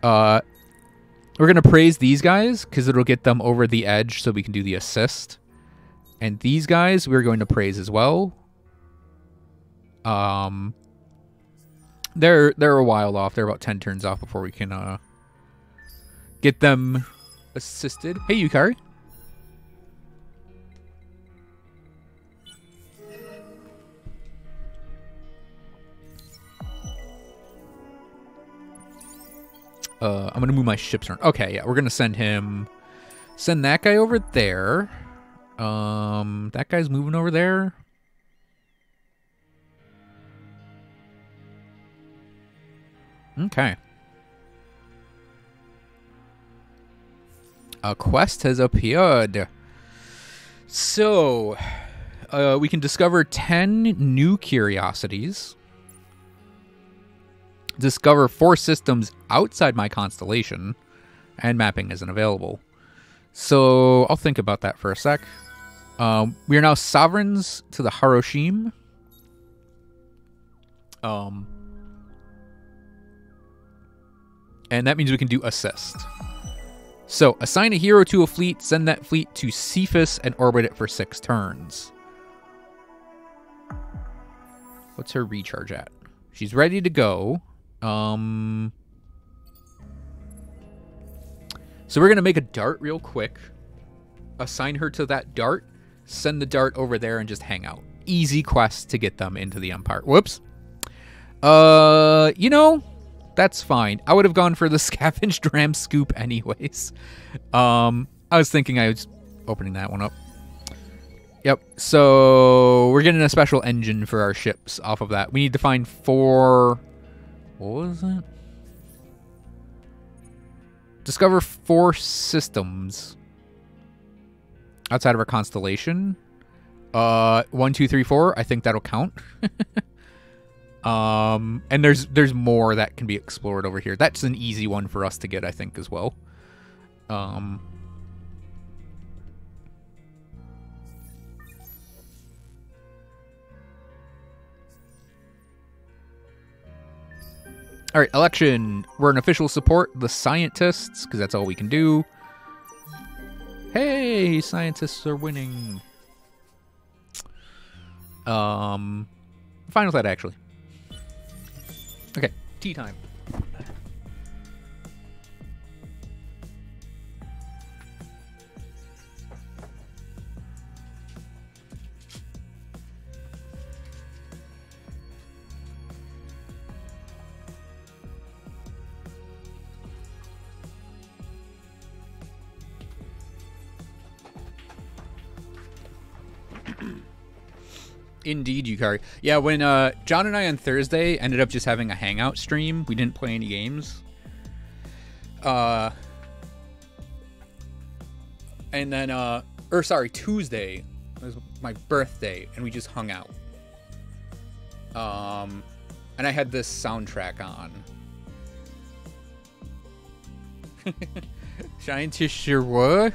We're going to praise these guys because it'll get them over the edge so we can do the assist. And these guys we're going to praise as well. They're a while off. They're about 10 turns off before we can get them assisted. Hey, Yukari. I'm going to move my ships around. Okay, yeah, we're going to send that guy over there. That guy's moving over there. Okay. A quest has appeared. So, we can discover 10 new curiosities. Discover 4 systems outside my constellation, and mapping isn't available. So I'll think about that for a sec. We are now sovereigns to the Hiroshima. And that means we can do assist. So assign a hero to a fleet, send that fleet to Cephas, and orbit it for 6 turns. What's her recharge at? She's ready to go. So we're going to make a dart real quick. Assign her to that dart. Send the dart over there and just hang out. Easy quest to get them into the Empire. Whoops. You know, That's fine. I would have gone for the scavenged ram scoop anyways. I was thinking I was opening that one up. Yep. So we're getting a special engine for our ships off of that. We need to find 4... What was it? Discover 4 systems outside of our constellation. 1, 2, 3, 4. I think that'll count. And there's more that can be explored over here. That's an easy one for us to get, I think, as well. All right, election. We're an official support. The scientists, because that's all we can do. Hey, scientists are winning. Fine with that, actually. Okay, tea time. Indeed, Yukari. Yeah, when John and I on Thursday ended up just having a hangout stream, we didn't play any games. And then, Tuesday was my birthday, and we just hung out. And I had this soundtrack on. Scientist your what?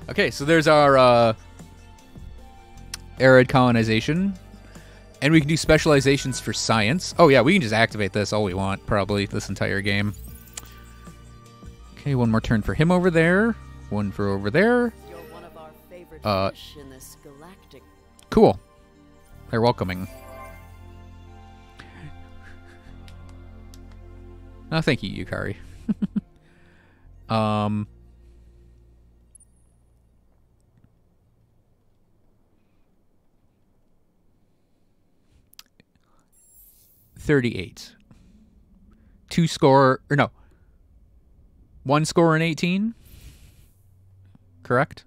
Okay, so there's our arid colonization, and we can do specializations for science. Oh yeah, we can just activate this all we want, probably this entire game. Okay, one more turn for him over there, one for over there. You're one of our favorite fish in this galactic. Cool. They're welcoming. Oh, thank you, Yukari. 38. 2 score, or no. 1 score in 18? Correct?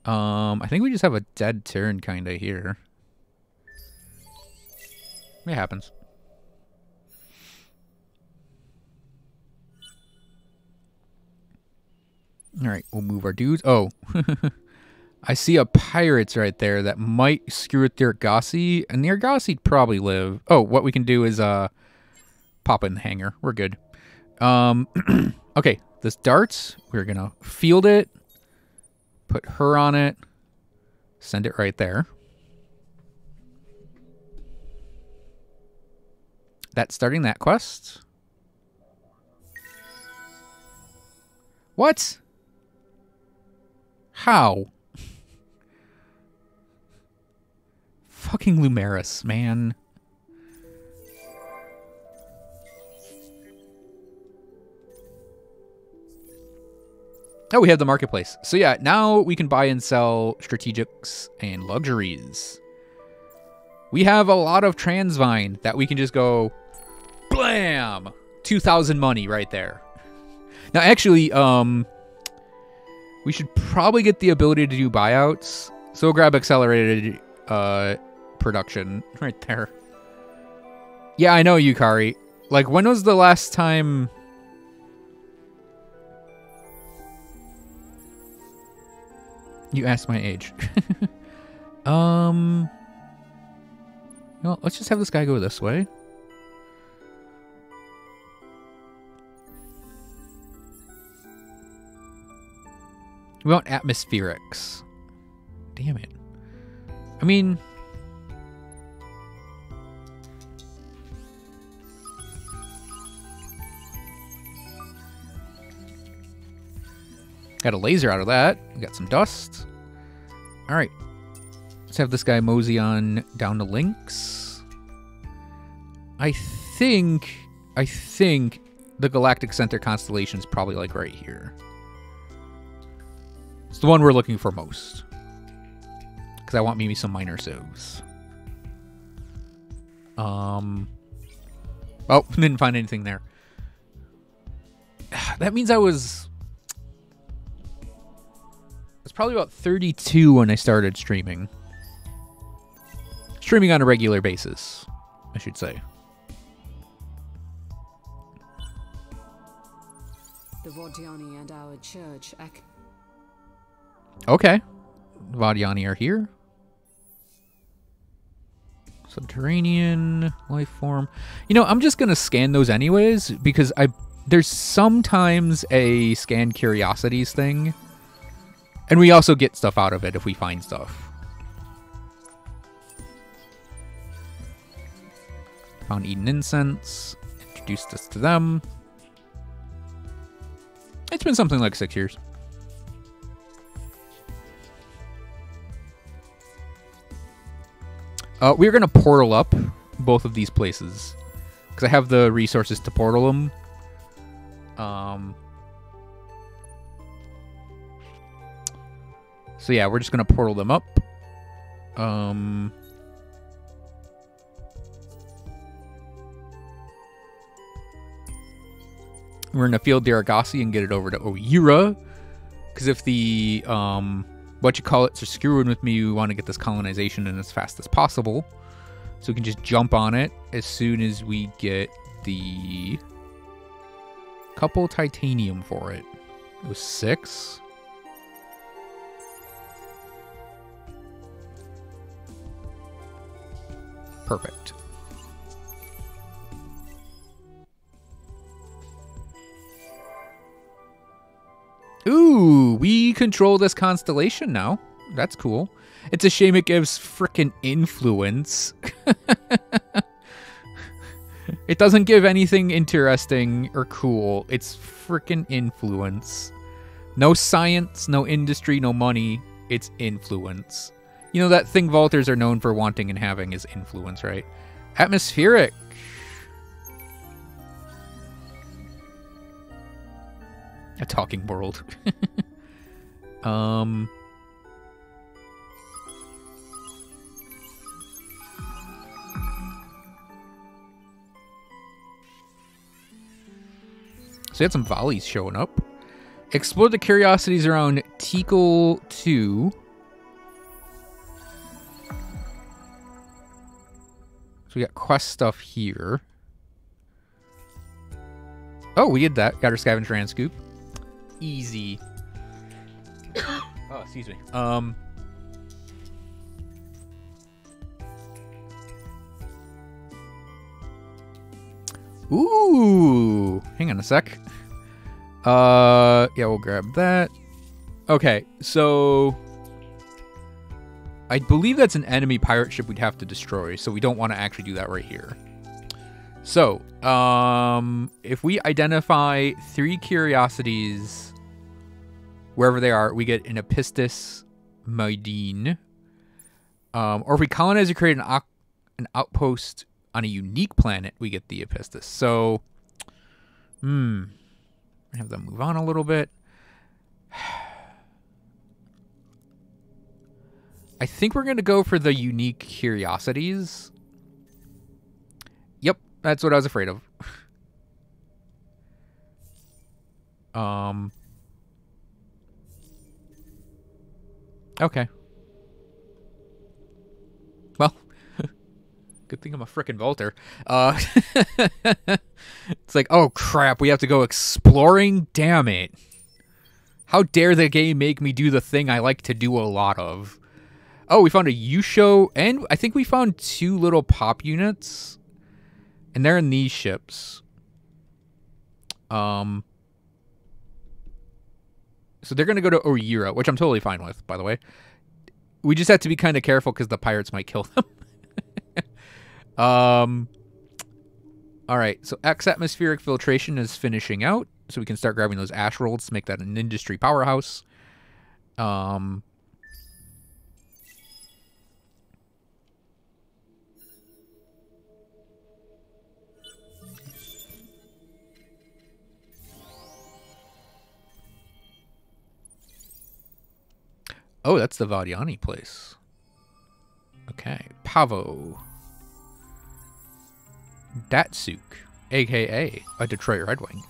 I think we just have a dead turn kind of here. It happens. Alright, we'll move our dudes. Oh. I see a pirates right there that might screw with the Argosy, and the Argosy'd probably live. Oh, what we can do is pop in the hangar. We're good. Okay, this darts, we're gonna field it, put her on it, send it right there. That's starting that quest. What? How? Fucking Lumeris, man. Oh, we have the marketplace. So yeah, now we can buy and sell strategics and luxuries. We have a lot of Transvine that we can just go blam! 2,000 money right there. Now actually, we should probably get the ability to do buyouts. So we'll grab accelerated production right there. Yeah, I know, Yukari. Like, when was the last time... You asked my age. Well, let's just have this guy go this way. We want atmospherics. Damn it. I mean... Got a laser out of that. We got some dust. All right. Let's have this guy mosey on down to Lynx. I think the Galactic Center constellation is probably like right here. It's the one we're looking for most. Because I want maybe some minor civs. Oh, didn't find anything there. That means it's probably about 32 when I started streaming. Streaming on a regular basis, I should say. The Vodiani and our church. Okay. Vadiani are here. Subterranean life form. You know, I'm just going to scan those anyways because there's sometimes a scan curiosities thing. And we also get stuff out of it if we find stuff. Found Eden Incense. Introduced us to them. It's been something like 6 years. We're going to portal up both of these places. Because I have the resources to portal them. So yeah, we're just going to portal them up. We're going to field Deragasi and get it over to Oira. Because if the, are screwing with me, we want to get this colonization in as fast as possible. So we can just jump on it as soon as we get the couple titanium for it. It was 6. Perfect. Ooh, we control this constellation now. That's cool. It's a shame it gives frickin' influence. It doesn't give anything interesting or cool. It's frickin' influence. No science, no industry, no money. It's influence. You know that thing Vaulters are known for wanting and having is influence, right? Atmospheric. A talking world. So we had some volleys showing up. Explore the curiosities around Tikal 2. So we got quest stuff here. Oh, we did that. Got our scavenge ran scoop. Easy. Oh, excuse me. Ooh, hang on a sec. Yeah, we'll grab that. Okay, so I believe that's an enemy pirate ship we'd have to destroy, so we don't want to actually do that right here. So, if we identify 3 curiosities wherever they are, we get an Epistis Maidine. Or if we colonize or create an outpost on a unique planet, we get the Epistis. So, have them move on a little bit. I think we're going to go for the unique curiosities. Yep, that's what I was afraid of. Okay. Well, good thing I'm a frickin' Vaulter. It's like, oh crap, we have to go exploring? Damn it. How dare the game make me do the thing I like to do a lot of? Oh, we found a Yusho, and I think we found 2 little pop units. And they're in these ships. So they're going to go to Oira, which I'm totally fine with, by the way. We just have to be kind of careful because the pirates might kill them. All right, so X atmospheric filtration is finishing out, so we can start grabbing those ash rolls to make that an industry powerhouse. Oh, that's the Vadiani place. Okay, Pavo. Datsuk, aka a Detroit Red Wing.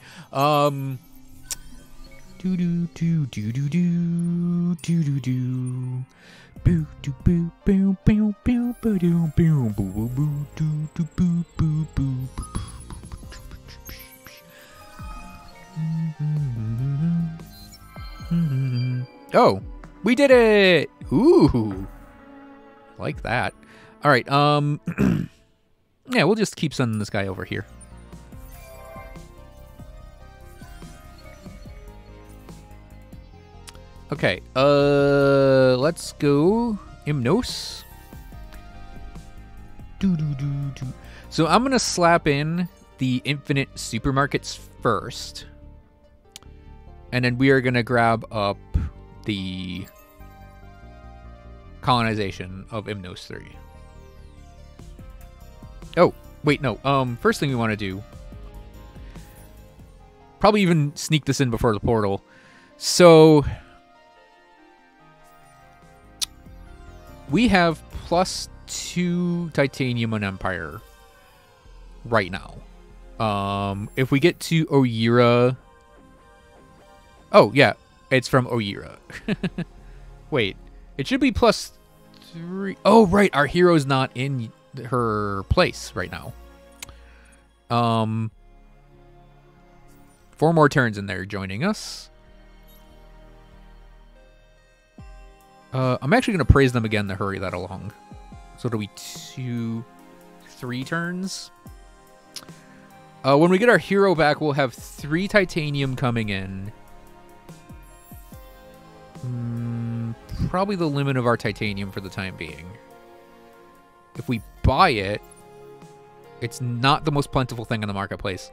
Do do do do do do do do do. Boo do boo boo boo boo boo do boo boo boo boo do do boo boo boo. Oh, we did it! Ooh, like that. All right. Yeah, we'll just keep sending this guy over here. Okay, let's go Imnos. So I'm gonna slap in the infinite supermarkets first. And then we are gonna grab up the colonization of Imnos 3. Oh, wait, no. First thing we want to do, probably even sneak this in before the portal. So we have +2 titanium on Empire right now. If we get to Oira, oh yeah, it's from Oira. Wait, it should be +3. Oh right, our hero's not in her place right now. 4 more turns in there joining us. I'm actually going to praise them again to hurry that along. So it'll be 3 turns. When we get our hero back, we'll have 3 titanium coming in. Probably the limit of our titanium for the time being. If we buy it, it's not the most plentiful thing in the marketplace.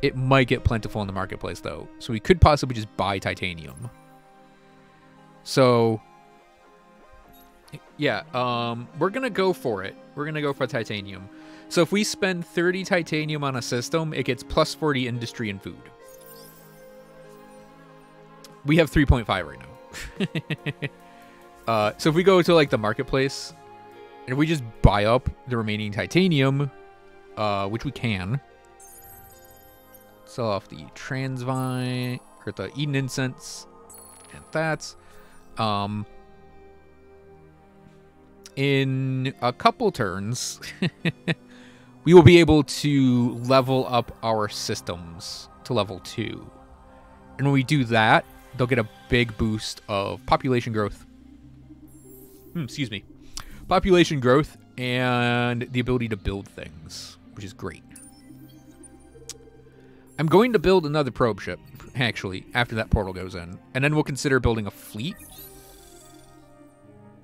It might get plentiful in the marketplace, though. So we could possibly just buy titanium. So yeah, we're going to go for it. We're going to go for titanium. So if we spend 30 titanium on a system, it gets +40 industry and food. We have 3.5 right now. So if we go to like the marketplace, and if we just buy up the remaining titanium, which we can, sell off the Transvine, or the Eden Incense, and that's, in a couple turns, we will be able to level up our systems to level 2. And when we do that, they'll get a big boost of population growth. Excuse me. Population growth and the ability to build things, which is great. I'm going to build another probe ship, actually, after that portal goes in. And then we'll consider building a fleet.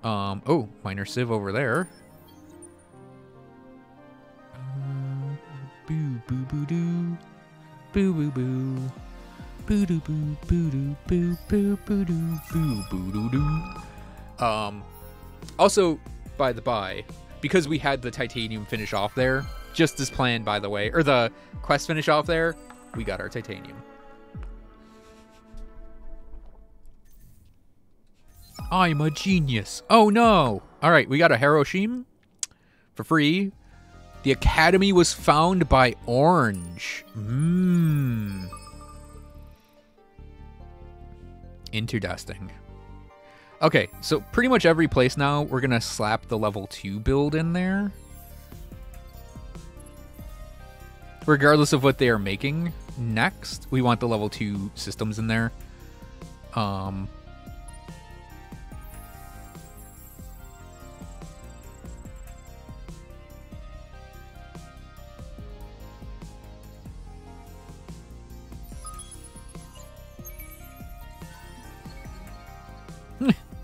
Oh, minor civ over there. Boo boo boo doo. Boo boo boo. Boo doo boo boo doo boo boo boo doo boo boo doo doo. Also, by the by, because we had the titanium finish off there, just as planned, by the way, or the quest finish off there, we got our titanium. I'm a genius. Oh no! Alright, we got a Hiroshima for free. The Academy was found by Orange. Interdusting. Okay, so pretty much every place now, we're going to slap the level 2 build in there. Regardless of what they are making next, we want the level 2 systems in there.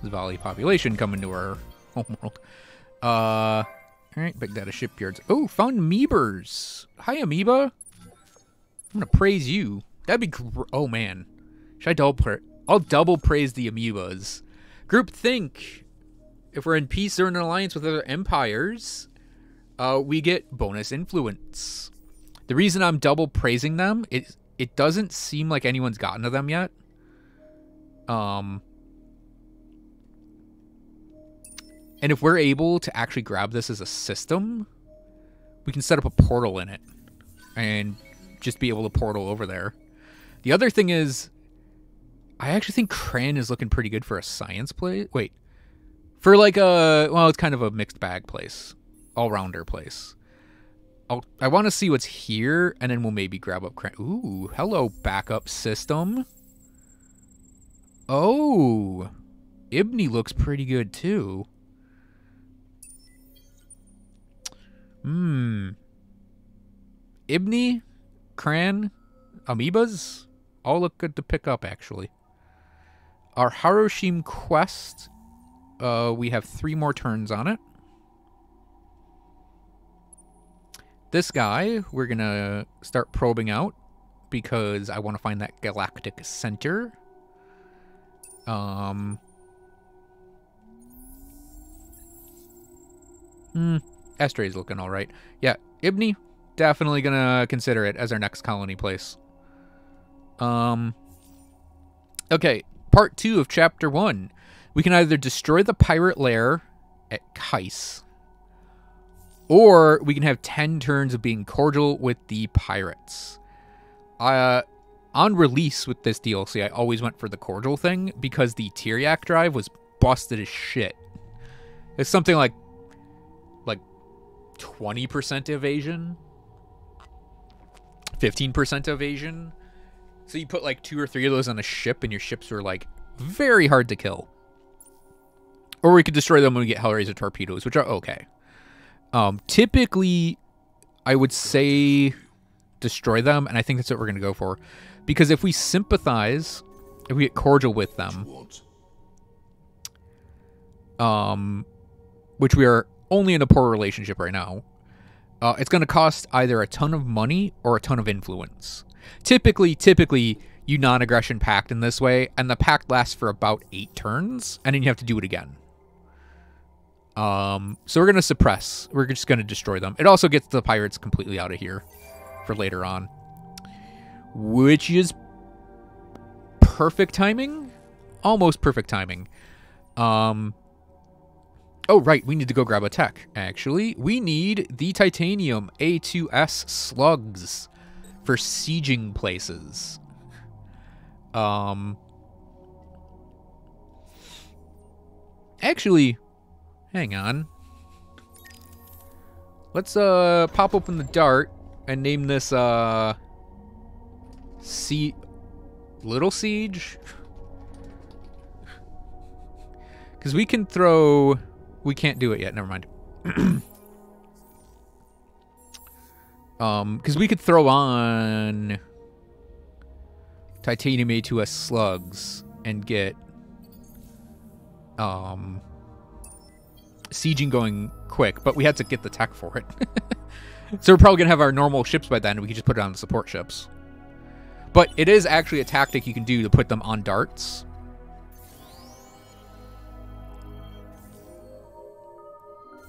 Valley population coming to our homeworld. Alright, big data shipyards. Oh, found amoebers. Hi, amoeba. I'm gonna praise you. That'd be oh man. Should I double I'll double praise the amoebas. Groupthink. If we're in peace or in an alliance with other empires, we get bonus influence. The reason I'm double praising them, it doesn't seem like anyone's gotten to them yet. And if we're able to actually grab this as a system, we can set up a portal in it. and just be able to portal over there. The other thing is, I actually think Cran is looking pretty good for a science place. Wait. For like a... Well, it's kind of a mixed bag place. All-rounder place. I want to see what's here, and then we'll maybe grab up Cran. Ooh, hello, backup system. Oh. Ibni looks pretty good, too. Ibni, Cran, Amoebas, all look good to pick up, actually. Our Haroshim quest, we have 3 more turns on it. This guy, we're going to start probing out because I want to find that galactic center. Astray's looking all right. Yeah, Ibni, definitely going to consider it as our next colony place. Okay, part 2 of chapter 1. We can either destroy the pirate lair at Kais, or we can have 10 turns of being cordial with the pirates. On release with this DLC, I always went for the cordial thing because the Tyriak drive was busted as shit. It's something like 20% evasion, 15% evasion. So you put like 2 or 3 of those on a ship, and your ships were like very hard to kill. Or we could destroy them when we get Hellraiser torpedoes, which are okay. Typically, I would say destroy them, and I think that's what we're going to go for. Because if we sympathize, if we get cordial with them, which we are only in a poor relationship right now, it's going to cost either a ton of money or a ton of influence. Typically, you non-aggression pact in this way, and the pact lasts for about 8 turns, and then you have to do it again. So we're going to suppress. We're just going to destroy them. It also gets the pirates completely out of here for later on, which is perfect timing. Almost perfect timing. Oh, right. We need to go grab a tech, actually. We need the titanium A2S slugs for sieging places. Actually, hang on. Let's pop open the dart and name this Little Siege. Because we can throw... We can't do it yet. Never mind. Because we could throw on titanium A2S slugs and get sieging going quick, but we had to get the tech for it. So we're probably gonna have our normal ships by then, and we can just put it on the support ships. But it is actually a tactic you can do to put them on darts.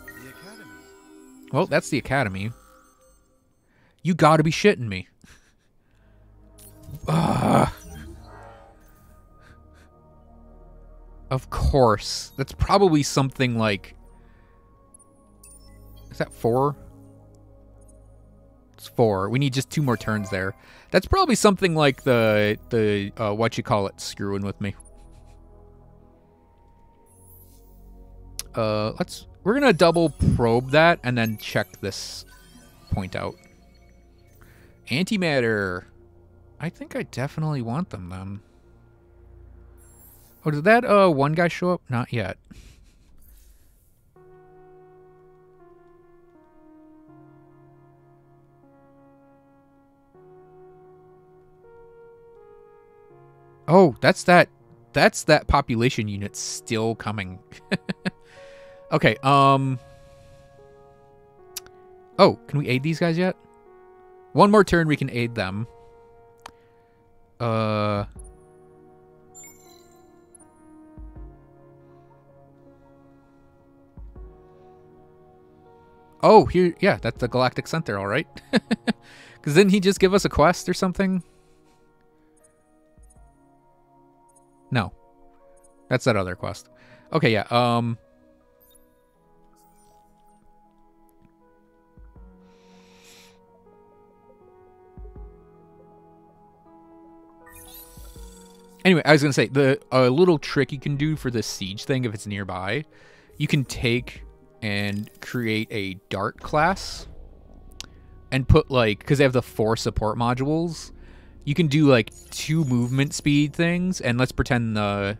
The Academy. Well, that's the Academy. You gotta be shitting me. Ugh. Of course. That's probably something like... Is that 4? It's 4. We need just 2 more turns there. That's probably something like the screwing with me. We're gonna double probe that and then check this point out. Antimatter. I think I definitely want them then. Oh, did that one guy show up? Not yet. Oh, that's that population unit still coming. Okay, oh, can we aid these guys yet? One more turn, we can aid them. Oh, here, yeah, that's the Galactic Center, all right. Because didn't he just give us a quest or something? No. That's that other quest. Okay, yeah, Anyway, I was going to say, a little trick you can do for this siege thing, if it's nearby, you can take and create a dart class and put, like, because they have the 4 support modules, you can do, like, 2 movement speed things, and let's pretend the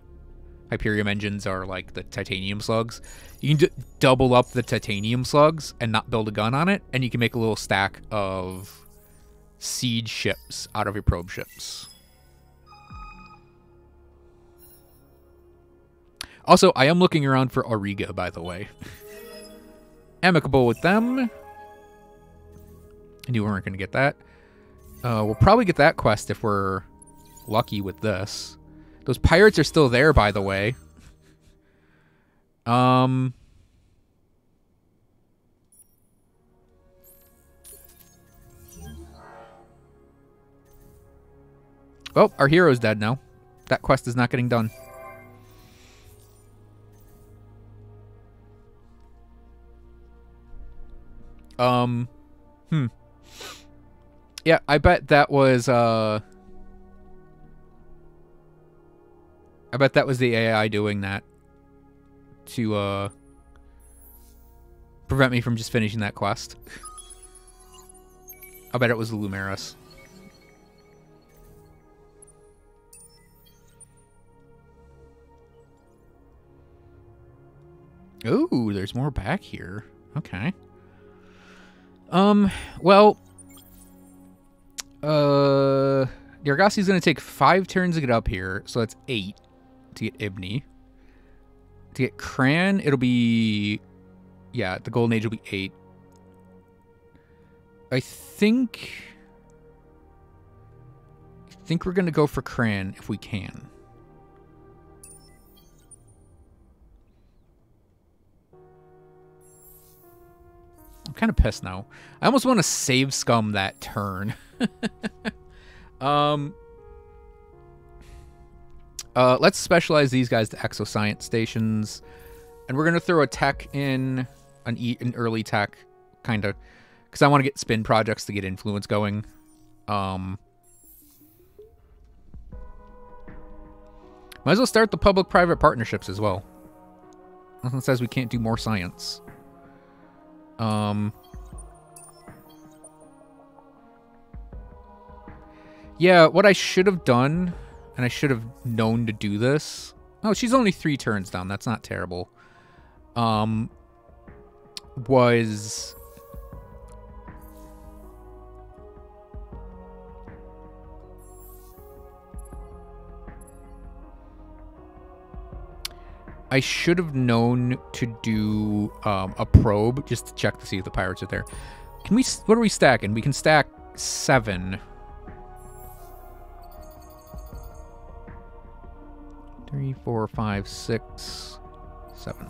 Hyperium engines are, like, the titanium slugs. You can double up the titanium slugs and not build a gun on it, and you can make a little stack of siege ships out of your probe ships. Also, I am looking around for Auriga, by the way. Amicable with them. I knew we weren't going to get that. We'll probably get that quest if we're lucky with this. Those pirates are still there, by the way. Oh, our hero's dead now. That quest is not getting done. Yeah, I bet that was, I bet that was the AI doing that to, prevent me from just finishing that quest. I bet it was the Lumeris. Ooh, there's more back here. Okay. Well, Yargassi's gonna take 5 turns to get up here, so that's 8 to get Ibni. To get Cran, it'll be, yeah, the Golden Age will be 8. I think we're gonna go for Cran if we can. I'm kind of pissed now. I almost want to save scum that turn. Let's specialize these guys to exoscience stations. And we're going to throw a tech in, an early tech, kind of. Because I want to get spin projects to get influence going. Might as well start the public-private partnerships as well. Nothing says we can't do more science. Yeah, what I should have done, and I should have known to do this. Oh, she's only 3 turns down. That's not terrible. Was I should have known to do a probe just to check to see if the pirates are there. Can we? What are we stacking? We can stack 7. 3, 4, 5, 6, 7.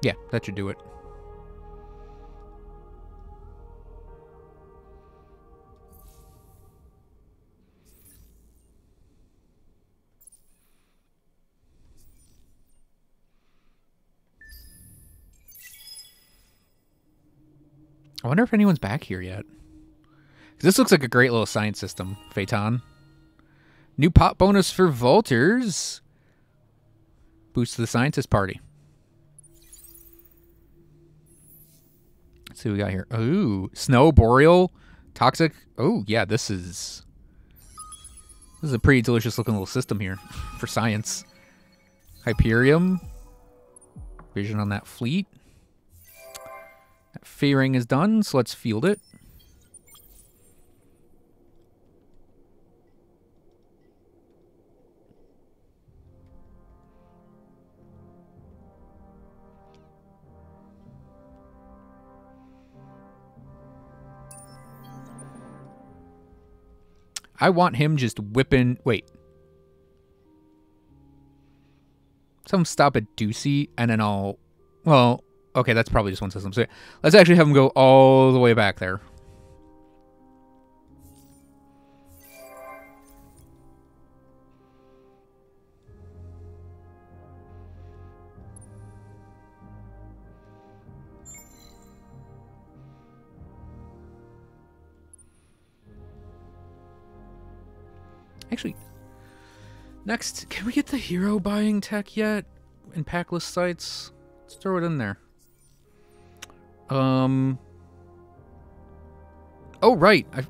Yeah, that should do it. I wonder if anyone's back here yet. This looks like a great little science system, Phaeton. New pop bonus for Volters. Boost to the scientist party. Let's see what we got here. Ooh, snow, boreal, toxic. Oh, yeah, this is a pretty delicious looking little system here for science. Hyperium. Vision on that fleet. That Fey-ring is done, so let's field it. I want him just whipping... Wait. Let's have him stop at Ducey, and then I'll... Well, okay, that's probably just one system. So let's actually have him go all the way back there. Actually, next, can we get the hero buying tech yet in packlist sites? Let's throw it in there. Oh, right. I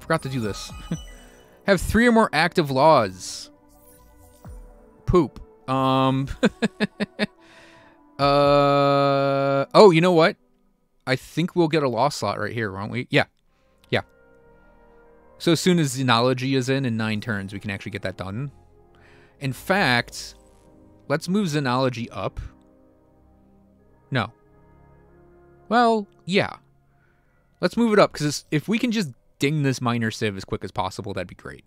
forgot to do this. Have 3 or more active laws. Poop. Oh, you know what? I think we'll get a law slot right here, won't we? Yeah. Yeah. So as soon as Xenology is in 9 turns, we can actually get that done. In fact, let's move Xenology up. No. Well, yeah. Let's move it up, because if we can just ding this Minor Civ as quick as possible, that'd be great.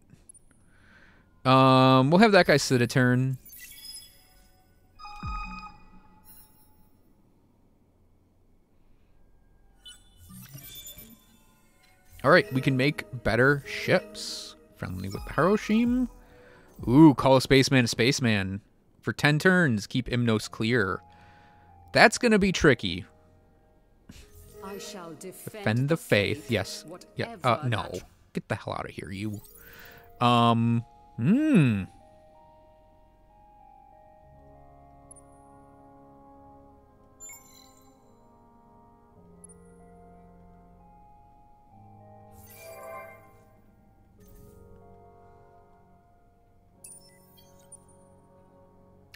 We'll have that guy sit a turn. Alright, we can make better ships. Friendly with the Hiroshima. Ooh, call a spaceman. For 10 turns, keep Imnos clear. That's going to be tricky. I shall Defend the faith. Yes. Yeah. No. Get the hell out of here, you. I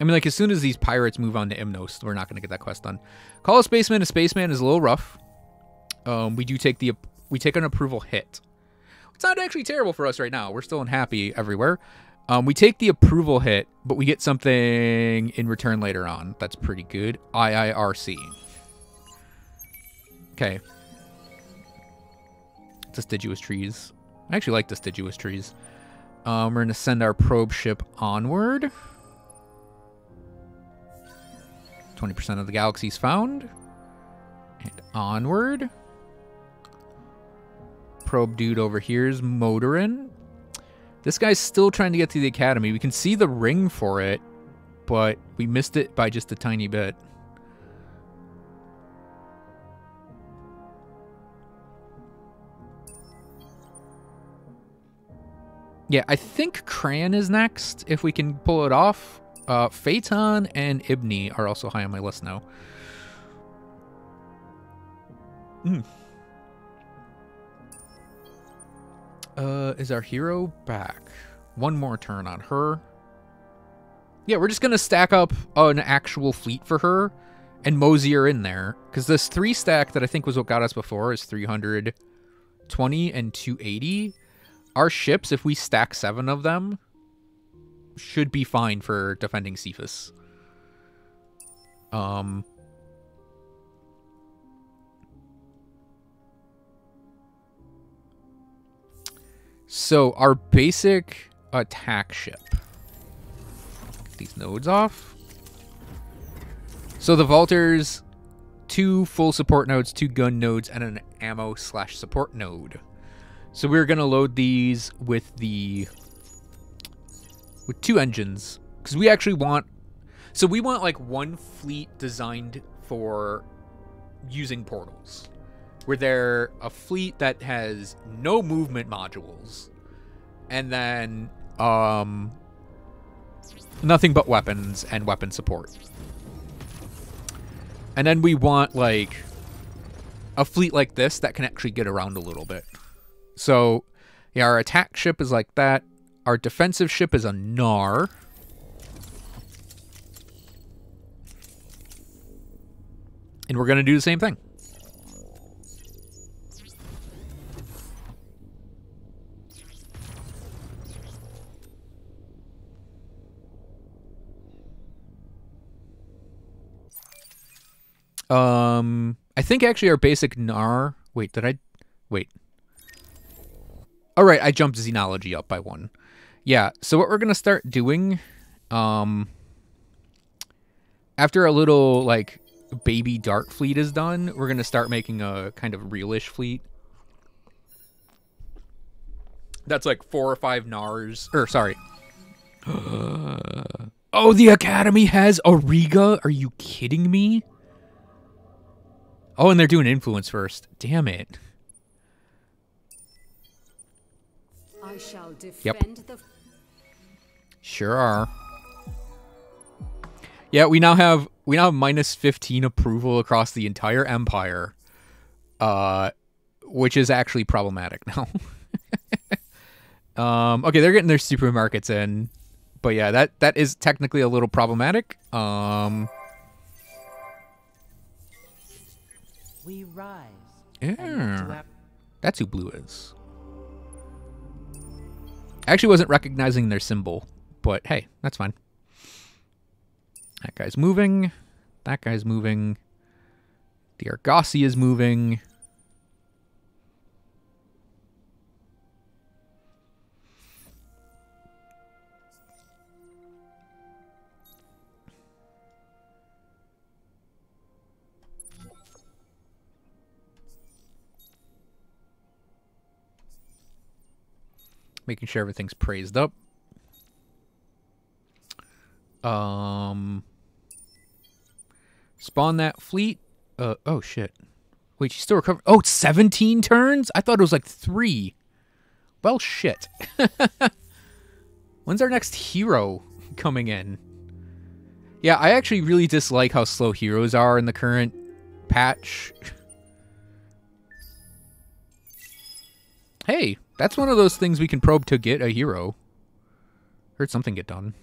mean, like, as soon as these pirates move on to Imnos, we're not going to get that quest done. Call a spaceman is a little rough. We take an approval hit. It's not actually terrible for us right now. We're still unhappy everywhere. We take the approval hit, but we get something in return later on. That's pretty good. IIRC. Okay. Deciduous trees. I actually like deciduous trees. We're going to send our probe ship onward. 20% of the galaxies found. And onward. Probe dude over here is motoring. This guy's still trying to get to the academy. We can see the ring for it, but we missed it by just a tiny bit. Yeah, I think Cran is next, if we can pull it off. Phaeton and Ibni are also high on my list now. Is our hero back? One more turn on her. Yeah, we're just going to stack up an actual fleet for her and mosey her in there. Because this 3 stack that I think was what got us before is 320 and 280. Our ships, if we stack 7 of them, should be fine for defending Cephas. So our basic attack ship. Get these nodes off. So the Vaulters, 2 full support nodes, 2 gun nodes, and an ammo/support node. So we're gonna load these with 2 engines, because we actually want... So we want, like, 1 fleet designed for using portals. Where they're a fleet that has no movement modules. And then, nothing but weapons and weapon support. And then we want, like, a fleet like this that can actually get around a little bit. So, yeah, our attack ship is like that. Our defensive ship is a Nar. And we're going to do the same thing. I think actually our basic Nar... Wait, did I... Wait. Alright, I jumped Xenology up by 1. Yeah, so what we're going to start doing... after a little, like, baby dart fleet is done, we're going to start making a kind of realish fleet. That's like 4 or 5 Nars. Or, sorry. Oh, the Academy has Auriga? Are you kidding me? Oh, and they're doing influence first. Damn it. I shall defend the... Sure are. Yeah, we now have minus 15 approval across the entire empire, which is actually problematic now. Okay, they're getting their supermarkets in, but yeah, that is technically a little problematic. We rise. Yeah, that's who blue is. I actually wasn't recognizing their symbol, but hey, that's fine. That guy's moving. That guy's moving. The Argossi is moving. Making sure everything's praised up. Spawn that fleet. Oh shit. Wait, she's still recovering. Oh, it's 17 turns? I thought it was like 3. Well, shit. When's our next hero coming in? Yeah, I actually really dislike how slow heroes are in the current patch. Hey, that's one of those things we can probe to get a hero. Heard something get done.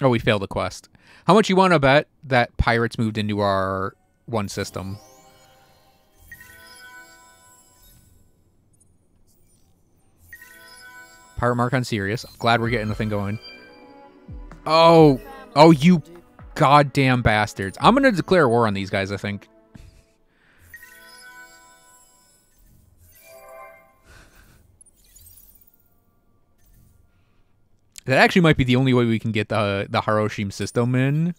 Oh, we failed the quest. How much you want to bet that pirates moved into our one system? Pirate mark on Sirius. I'm glad we're getting the thing going. Oh, you goddamn bastards. I'm going to declare war on these guys, I think. That actually might be the only way we can get the Hiroshima system in.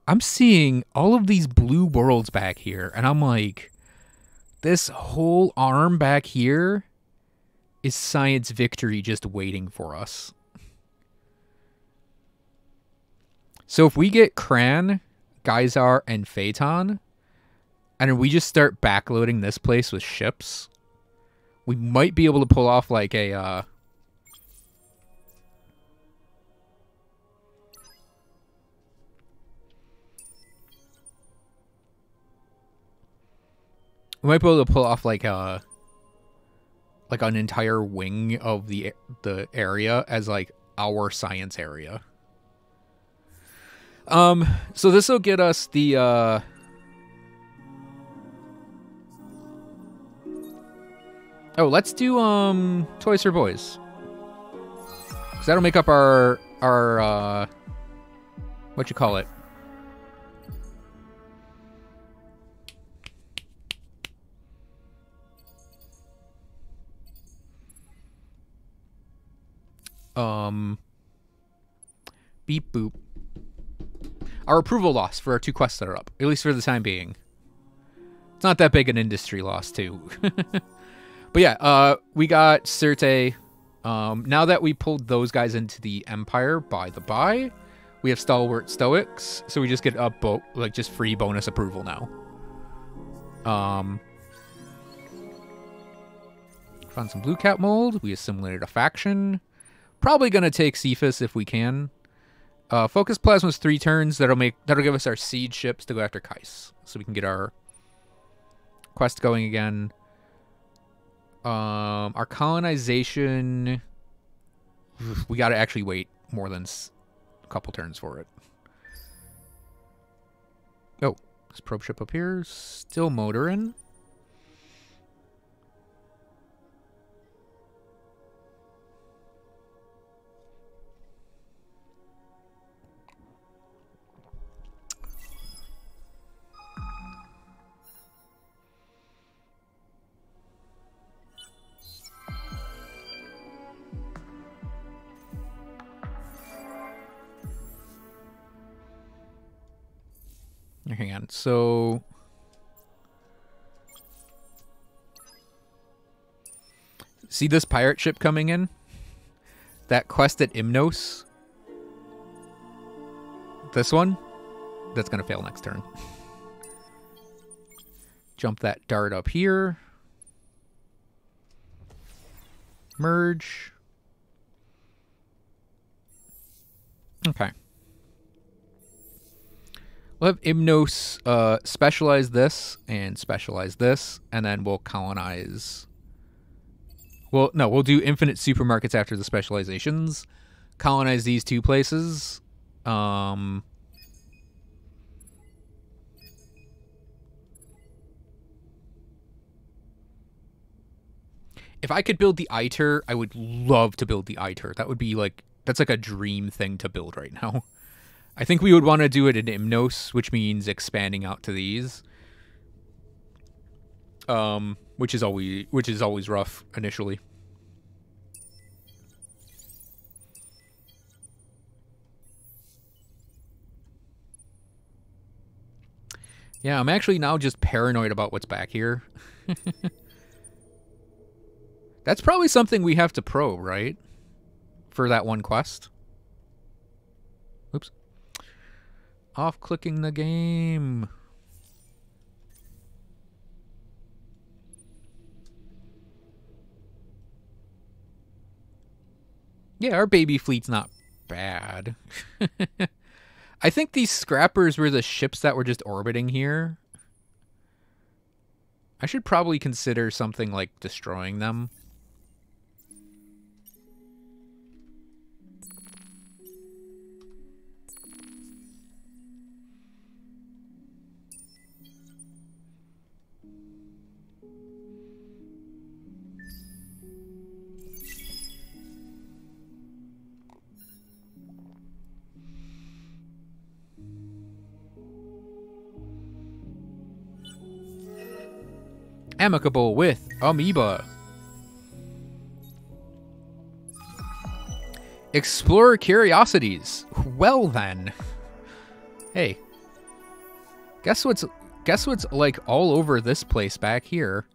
I'm seeing all of these blue worlds back here, and I'm like, this whole arm back here is science victory just waiting for us. So if we get Kran, Geysar, and Phaeton, and we just start backloading this place with ships, we might be able to pull off like a we might be able to pull off like an entire wing of the area as like our science area. So this will get us the oh, let's do Toys for Boys. Cause that'll make up our what you call it? Beep boop. Our approval loss for our 2 quests that are up, at least for the time being. It's not that big an industry loss too. But yeah, we got Cirte. Now that we pulled those guys into the Empire, by the by, we have Stalwart Stoics, so we just get a just free bonus approval now. Found some blue cap mold. We assimilated a faction. Probably gonna take Cephas if we can. Focus Plasma's 3 turns. That'll give us our siege ships to go after Kais, so we can get our quest going again. Our colonization, we gotta actually wait more than a couple turns for it. Oh, this probe ship up here, still motoring. hand. So see this pirate ship coming in? That quest at Imnos? This one? That's going to fail next turn. Jump that dart up here. Merge. Okay. We'll have Imnos specialize this and specialize this, and then we'll colonize... Well, no, we'll do infinite supermarkets after the specializations. Colonize these two places. If I could build the ITER, I would love to build the ITER. That would be like... That's like a dream thing to build right now. I think we would want to do it in Imnos, which means expanding out to these. Which is always rough initially. Yeah, I'm actually now just paranoid about what's back here. That's probably something we have to probe, right? For that one quest. Oops. Off-clicking the game. Yeah, our baby fleet's not bad. I think these scrappers were the ships that were just orbiting here. I should probably consider something like destroying them. Amicable with Amoeba. Explore curiosities. Well then. Hey. Guess what's like all over this place back here?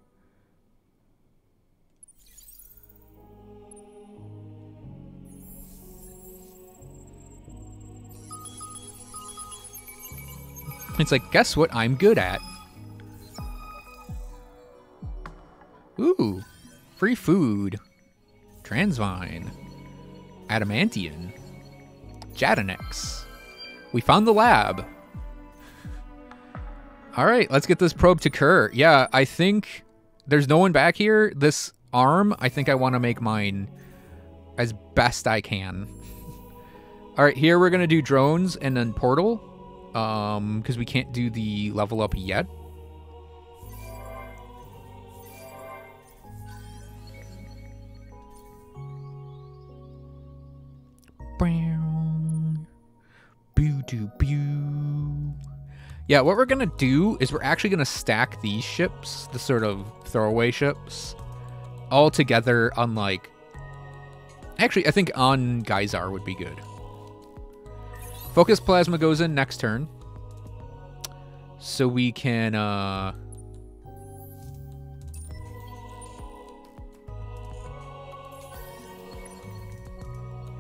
It's like, guess what I'm good at? Ooh, free food, Transvine, Adamantian, Jadanex. We found the lab. All right, let's get this probe to Kerr. Yeah, I think there's no one back here. This arm, I think I want to make mine as best I can. All right, here we're going to do drones and then portal because we can't do the level up yet. Yeah, what we're going to do is we're actually going to stack these ships, the sort of throwaway ships, all together on, like... Actually, I think on Geysar would be good. Focus Plasma goes in next turn. So we can... Yeah,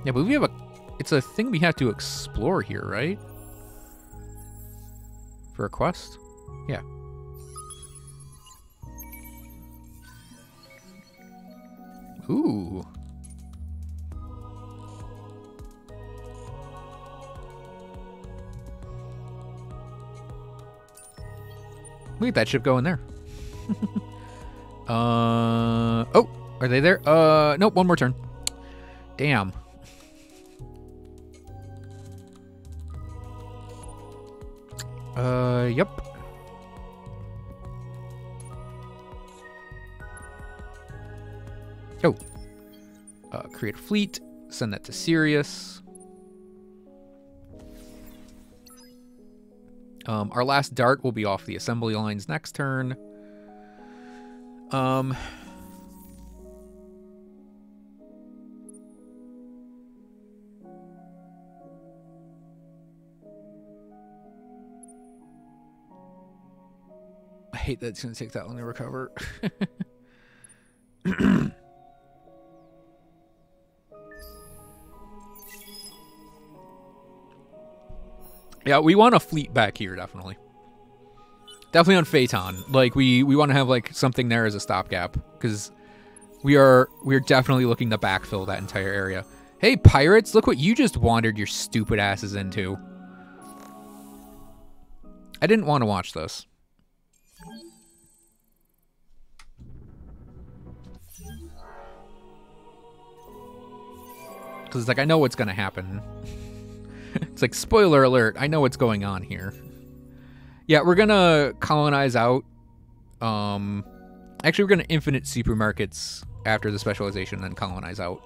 but we have a... It's a thing we have to explore here, right? For a quest? Yeah. Ooh. Look at that ship going there. Oh, are they there? Nope, one more turn. Damn. Yep. Oh. Create a fleet. Send that to Sirius. Our last dart will be off the assembly lines next turn. hate that it's going to take that long to recover. Yeah, we want a fleet back here, definitely. Definitely on Phaeton. Like, we want to have, like, something there as a stopgap. Because we're definitely looking to backfill that entire area. Hey, pirates, look what you just wandered your stupid asses into. I didn't want to watch this. Because it's like, I know what's going to happen. It's like, spoiler alert, I know what's going on here. Yeah, we're going to colonize out. Actually, we're going to infinite supermarkets after the specialization, then colonize out.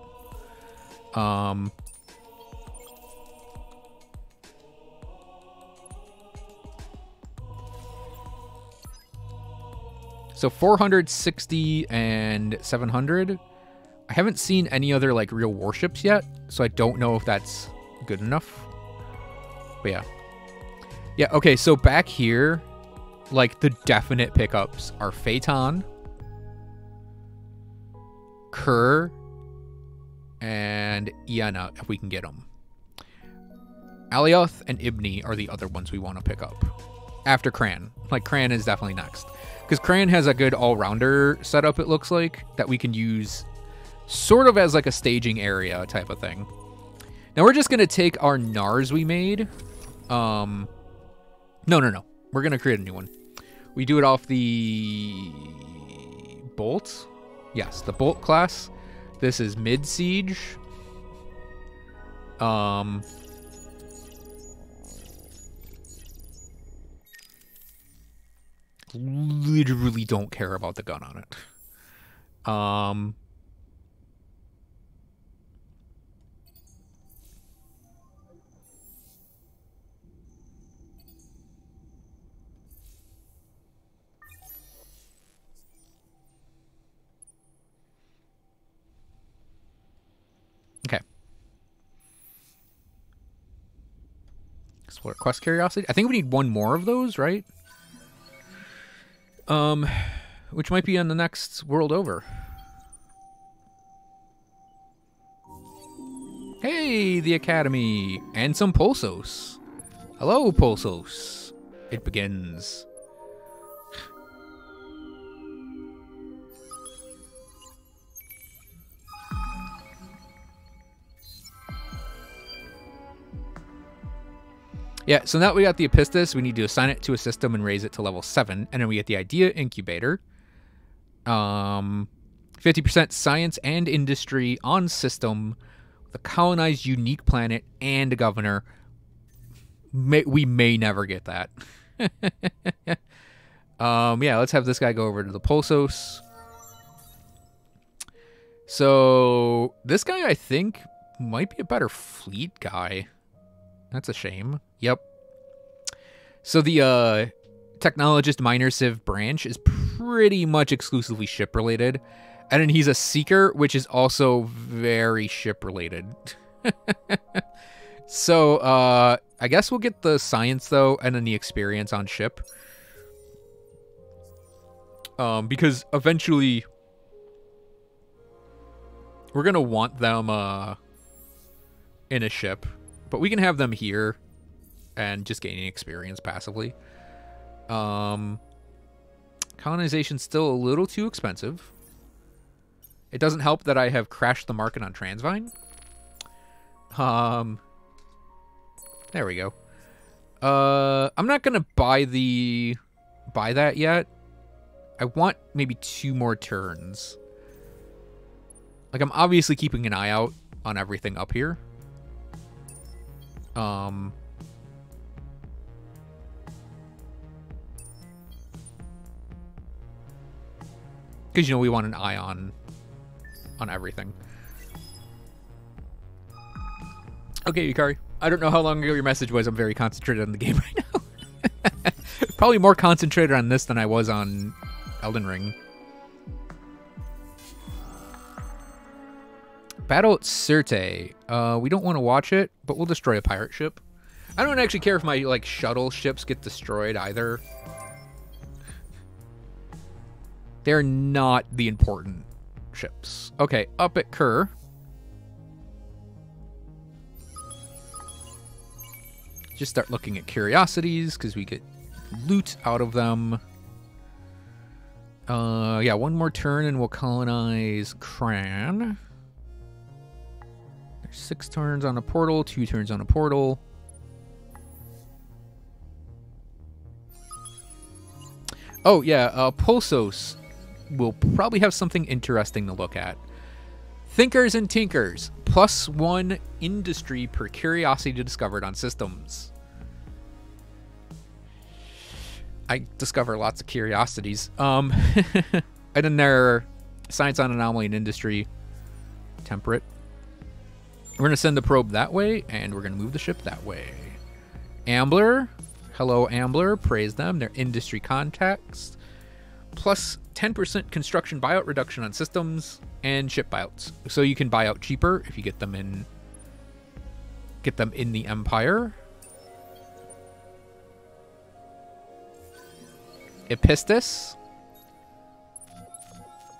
So 460 and 700. I haven't seen any other like real warships yet, so I don't know if that's good enough. But yeah. Yeah, okay, so back here, like the definite pickups are Phaeton, Kerr, and Iena, if we can get them. Alioth and Ibni are the other ones we want to pick up. After Cran. Like, Cran is definitely next. Because Cran has a good all-rounder setup, it looks like, that we can use sort of as like a staging area type of thing. Now we're just going to take our Nars we made. No. We're going to create a new one. We do it off the Bolt. Yes, the Bolt class. This is mid-siege. Literally don't care about the gun on it. Okay. Explore quest curiosity. I think we need one more of those, right? Which might be on the next world over. Hey, the Academy! And some Pulsos. Hello, Pulsos. It begins. Yeah, so now we got the Epistis, we need to assign it to a system and raise it to level 7, and then we get the Idea Incubator. 50% science and industry on system, the colonized unique planet, and a governor. We may never get that. Yeah, let's have this guy go over to the Pulsos. So, this guy, I think, might be a better fleet guy. That's a shame. Yep. So the Technologist Minor Civ branch is pretty much exclusively ship-related. And then he's a Seeker, which is also very ship-related. So, I guess we'll get the science, though, and then the experience on ship. Because eventually we're going to want them in a ship. But we can have them here and just gaining experience passively. Colonization's still a little too expensive. It doesn't help that I have crashed the market on Transvine. There we go. I'm not gonna buy that yet. I want maybe 2 more turns. Like, I'm obviously keeping an eye out on everything up here. Because, you know, we want an eye on everything. Okay, Yukari. I don't know how long ago your message was. I'm very concentrated on the game right now. Probably more concentrated on this than I was on Elden Ring. Battle at Sirte. We don't want to watch it, but we'll destroy a pirate ship. I don't actually care if my, like, shuttle ships get destroyed either. They're not the important ships. Okay, up at Kerr. Just start looking at curiosities, because we get loot out of them. Yeah, one more turn and we'll colonize Cran. There's 6 turns on a portal, 2 turns on a portal. Oh, yeah, Pulsos will probably have something interesting to look at. Thinkers and Tinkers, +1 industry per curiosity discovered on systems. I discover lots of curiosities. And then there, science on anomaly and industry, temperate. We're going to send the probe that way, and we're going to move the ship that way. Ambler, hello Ambler, praise them. They're industry context. Plus 10% construction buyout reduction on systems and ship buyouts. So you can buy out cheaper if you get them in the Empire. Epistis,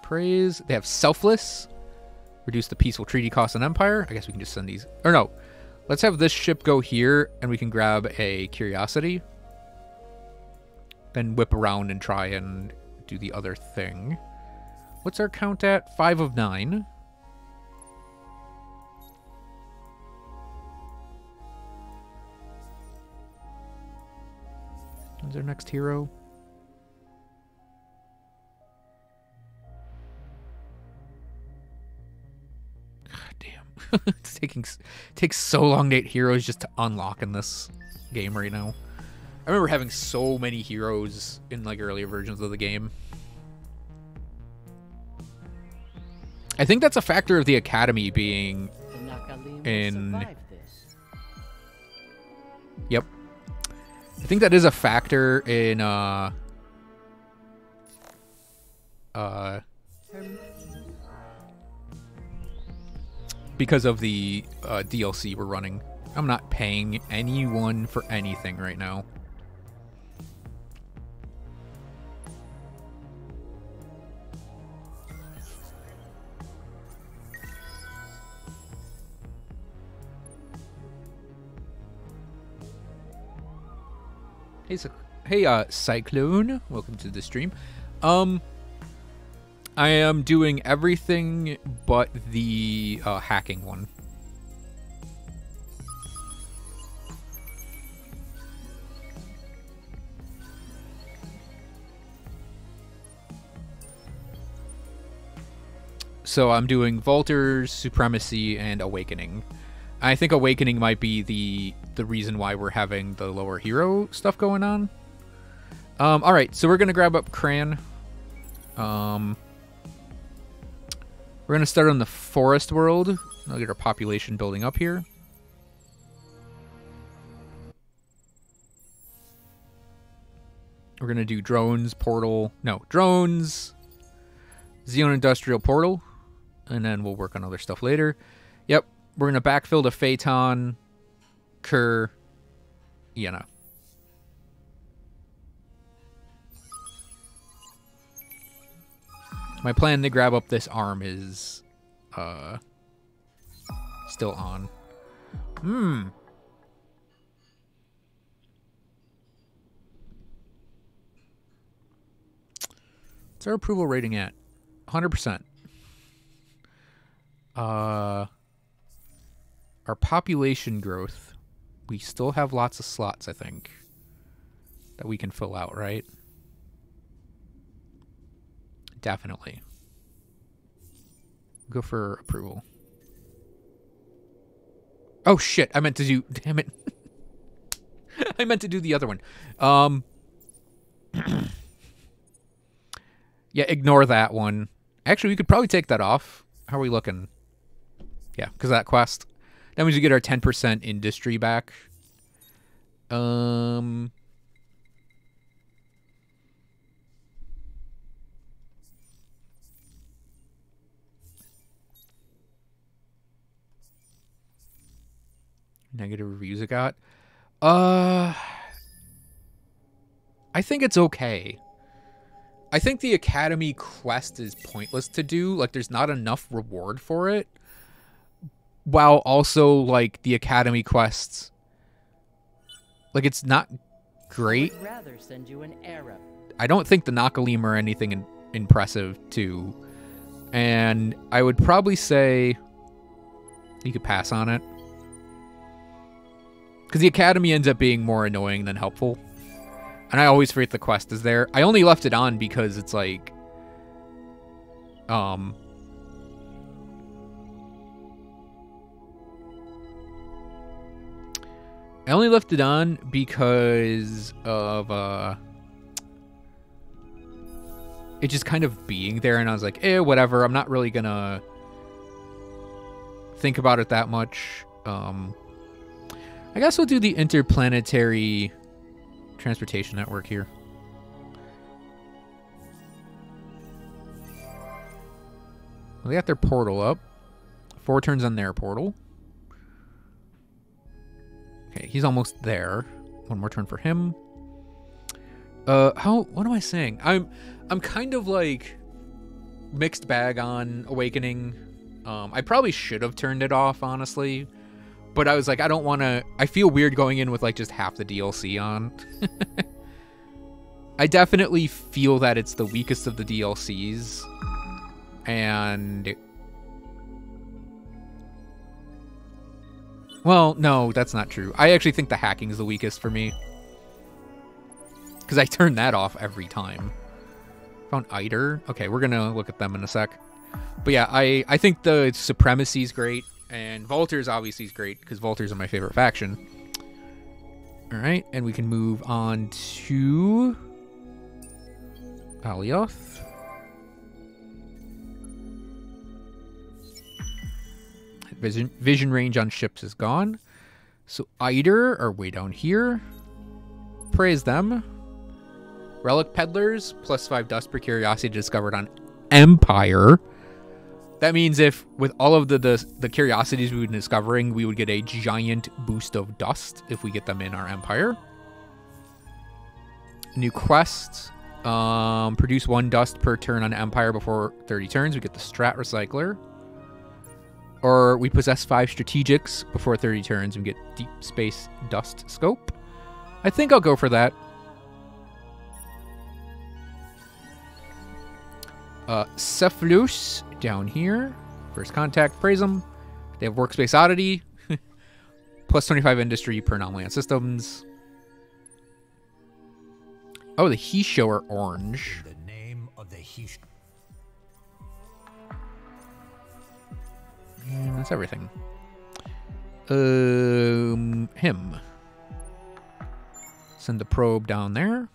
praise. They have selfless, reduce the peaceful treaty cost on Empire. I guess we can just send these, or no, let's have this ship go here and we can grab a curiosity, then whip around and try and do the other thing. What's our count at? 5 of 9. When's our next hero? It's takes so long to get heroes just to unlock in this game right now. I remember having so many heroes in like earlier versions of the game. I think that's a factor of the Academy being in. Yep. I think that is a factor in because of the DLC we're running. I'm not paying anyone for anything right now. Hey, Cyclone, welcome to the stream. I am doing everything but the hacking one. So I'm doing Vaulters, Supremacy, and Awakening. I think Awakening might be the reason why we're having the lower hero stuff going on. Alright, so we're going to grab up Cran. We're going to start on the forest world. I'll get our population building up here. We're going to do drones, portal. No, drones, Xeon Industrial Portal. And then we'll work on other stuff later. Yep, we're going to backfill to Phaeton, Kerr, Iena. My plan to grab up this arm is still on. What's our approval rating at? 100%. Our population growth, we still have lots of slots, I think, that we can fill out, right? Definitely. Go for approval. Oh shit, I meant to do, damn it. I meant to do the other one. Yeah, ignore that one. Actually, we could probably take that off. How are we looking? Yeah, because of that quest. That means we get our 10% industry back. Negative reviews it got. I think it's okay. I think the Academy quest is pointless to do. Like, there's not enough reward for it. While also, like, the Academy quests, like, it's not great. I'd rather send you an Arab. I don't think the Nakalim are anything impressive, too. And I would probably say you could pass on it. Because the Academy ends up being more annoying than helpful. And I always forget the quest is there. I only left it on because it's like... I only left it on because of... it just kind of being there, and I was like, whatever. I'm not really gonna think about it that much. I guess we'll do the interplanetary transportation network here. Well, they got their portal up. 4 turns on their portal. Okay, he's almost there. 1 more turn for him. What am I saying? I'm kind of like mixed bag on Awakening. I probably should have turned it off, honestly. But I was like, I don't want to... I feel weird going in with, like, just half the DLC on. I definitely feel that it's the weakest of the DLCs. And... well, no, that's not true. I actually think the hacking is the weakest for me. Because I turn that off every time. Found Eider. Okay, we're going to look at them in a sec. But yeah, I think the Supremacy is great. And Volters obviously is great, because Volters are my favorite faction. Alright, and we can move on to... Alioth. Vision range on ships is gone. So Eider are way down here. Praise them. Relic Peddlers, +5 dust per curiosity discovered on Empire. That means if, with all of the curiosities we've been discovering, we would get a giant boost of dust if we get them in our Empire. New quest. Produce 1 dust per turn on Empire before 30 turns. We get the Strat Recycler. Or we possess 5 strategics before 30 turns and get Deep Space Dust Scope. I think I'll go for that. Cephalus down here. First contact, praise them. They have Workspace Oddity. +25 industry per non-land systems. Oh, the Hisho are orange. The name of the Hisho. And that's everything. Him. Send the probe down there.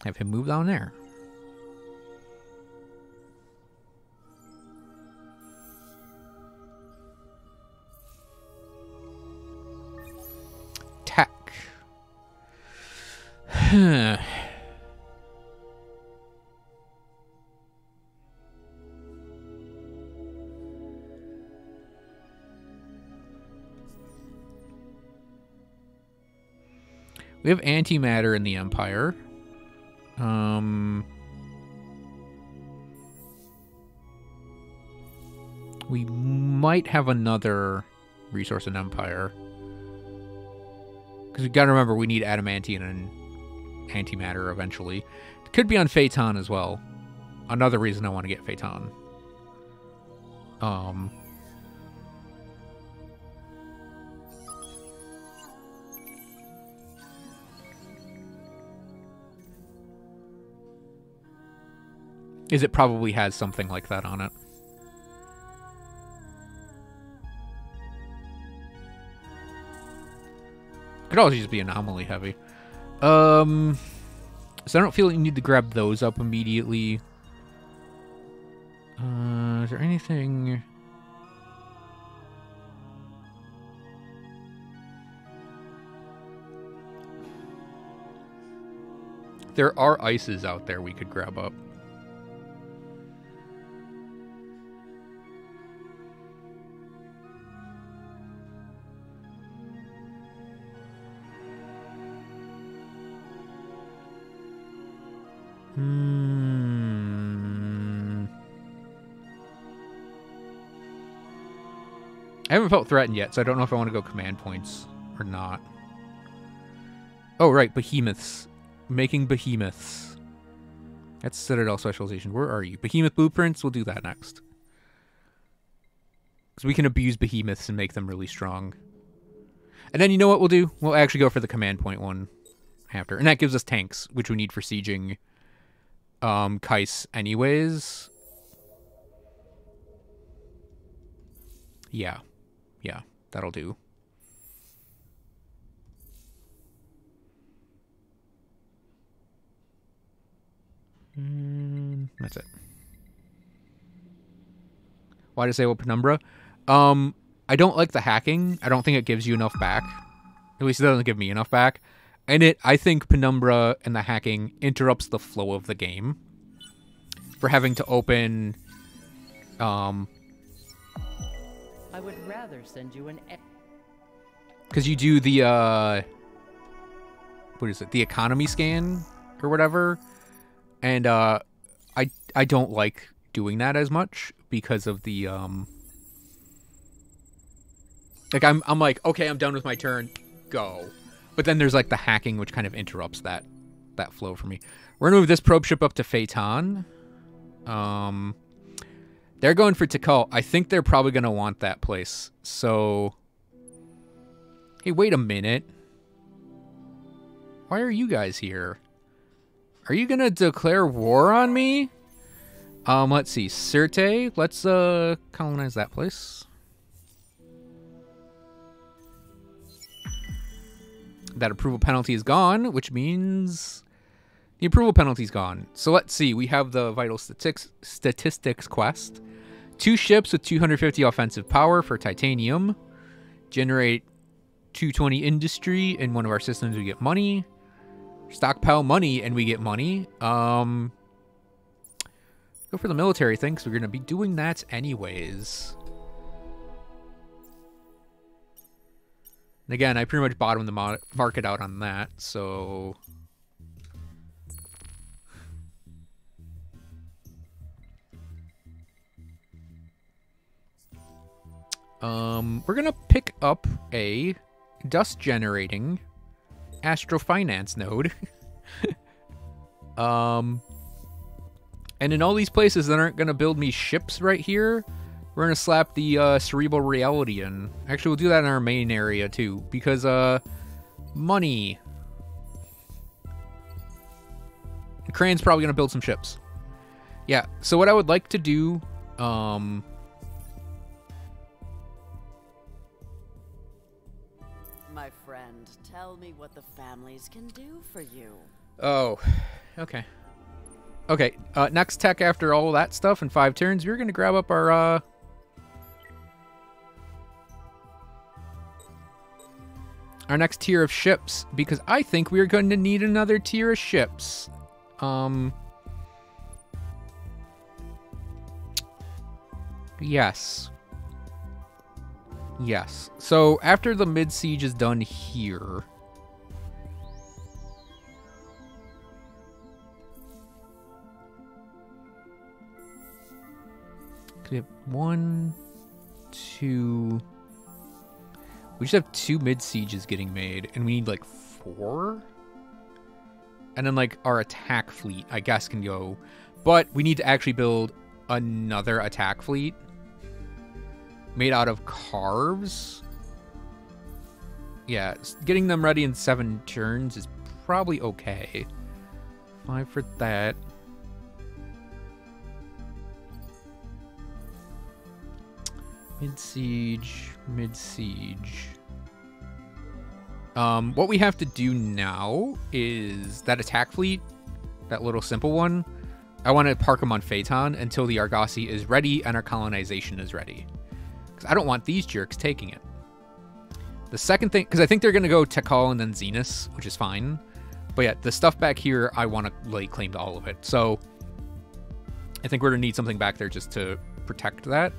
Have him move down there. Tech. We have antimatter in the Empire. We might have another resource in Empire. Because we gotta remember we need adamantine and antimatter eventually. It could be on Phaeton as well. Another reason I want to get Phaeton. Is it probably has something like that on it. Could also just be anomaly heavy. So I don't feel like you need to grab those up immediately. Is there anything... There are ices out there we could grab up. I haven't felt threatened yet, so I don't know if I want to go command points or not. Oh, right, behemoths. Making behemoths. That's Citadel specialization. Where are you? Behemoth blueprints? We'll do that next. Because we can abuse behemoths and make them really strong. And then you know what we'll do? We'll actually go for the command point one after. And that gives us tanks, which we need for sieging Kais anyways. Yeah. Yeah, that'll do. That's it. Why disable Penumbra? I don't like the hacking. I don't think it gives you enough back. At least it doesn't give me enough back. And I think Penumbra and the hacking interrupts the flow of the game. For having to open... I would rather send you an... Because you do the, what is it? The economy scan or whatever. And, I don't like doing that as much because of the, like, I'm like, okay, I'm done with my turn. Go. But then there's, like, the hacking, which kind of interrupts that flow for me. We're going to move this probe ship up to Phaeton. They're going for Tikal. I think they're probably going to want that place. So... Hey, wait a minute. Why are you guys here? Are you gonna declare war on me? Let's see. Sirte, let's colonize that place. That approval penalty is gone, which means the approval penalty is gone. So let's see. We have the vital statistics quest. 2 ships with 250 offensive power for titanium. Generate 220 industry. In one of our systems, we get money. Stockpile money, and we get money. Go for the military thing, because we're going to be doing that anyways. And again, I pretty much bottomed the market out on that, so... we're going to pick up a dust-generating astrofinance node. And in all these places that aren't going to build me ships right here, we're going to slap the cerebral reality in. Actually, we'll do that in our main area too, because money. Crane's probably going to build some ships. Yeah, so what I would like to do, My friend, tell me what the families can do for you. Oh, okay. Okay, next tech after all that stuff in 5 turns, we're going to grab up our next tier of ships, because I think we're going to need another tier of ships. Yes. Yes. So, after the mid-siege is done here... We have 1, 2... We just have 2 mid-sieges getting made, and we need, like, 4? And then, like, our attack fleet, I guess, can go. But we need to actually build another attack fleet made out of carves. Yeah, getting them ready in 7 turns is probably okay. 5 for that. Mid-siege, mid-siege. What we have to do now is that attack fleet, that little simple one, I want to park them on Phaeton until the Argosy is ready and our colonization is ready. Because I don't want these jerks taking it. The second thing, because I think they're going to go Tekal and then Zenus, which is fine. But yeah, the stuff back here, I want to lay claim to all of it. So I think we're going to need something back there just to protect that.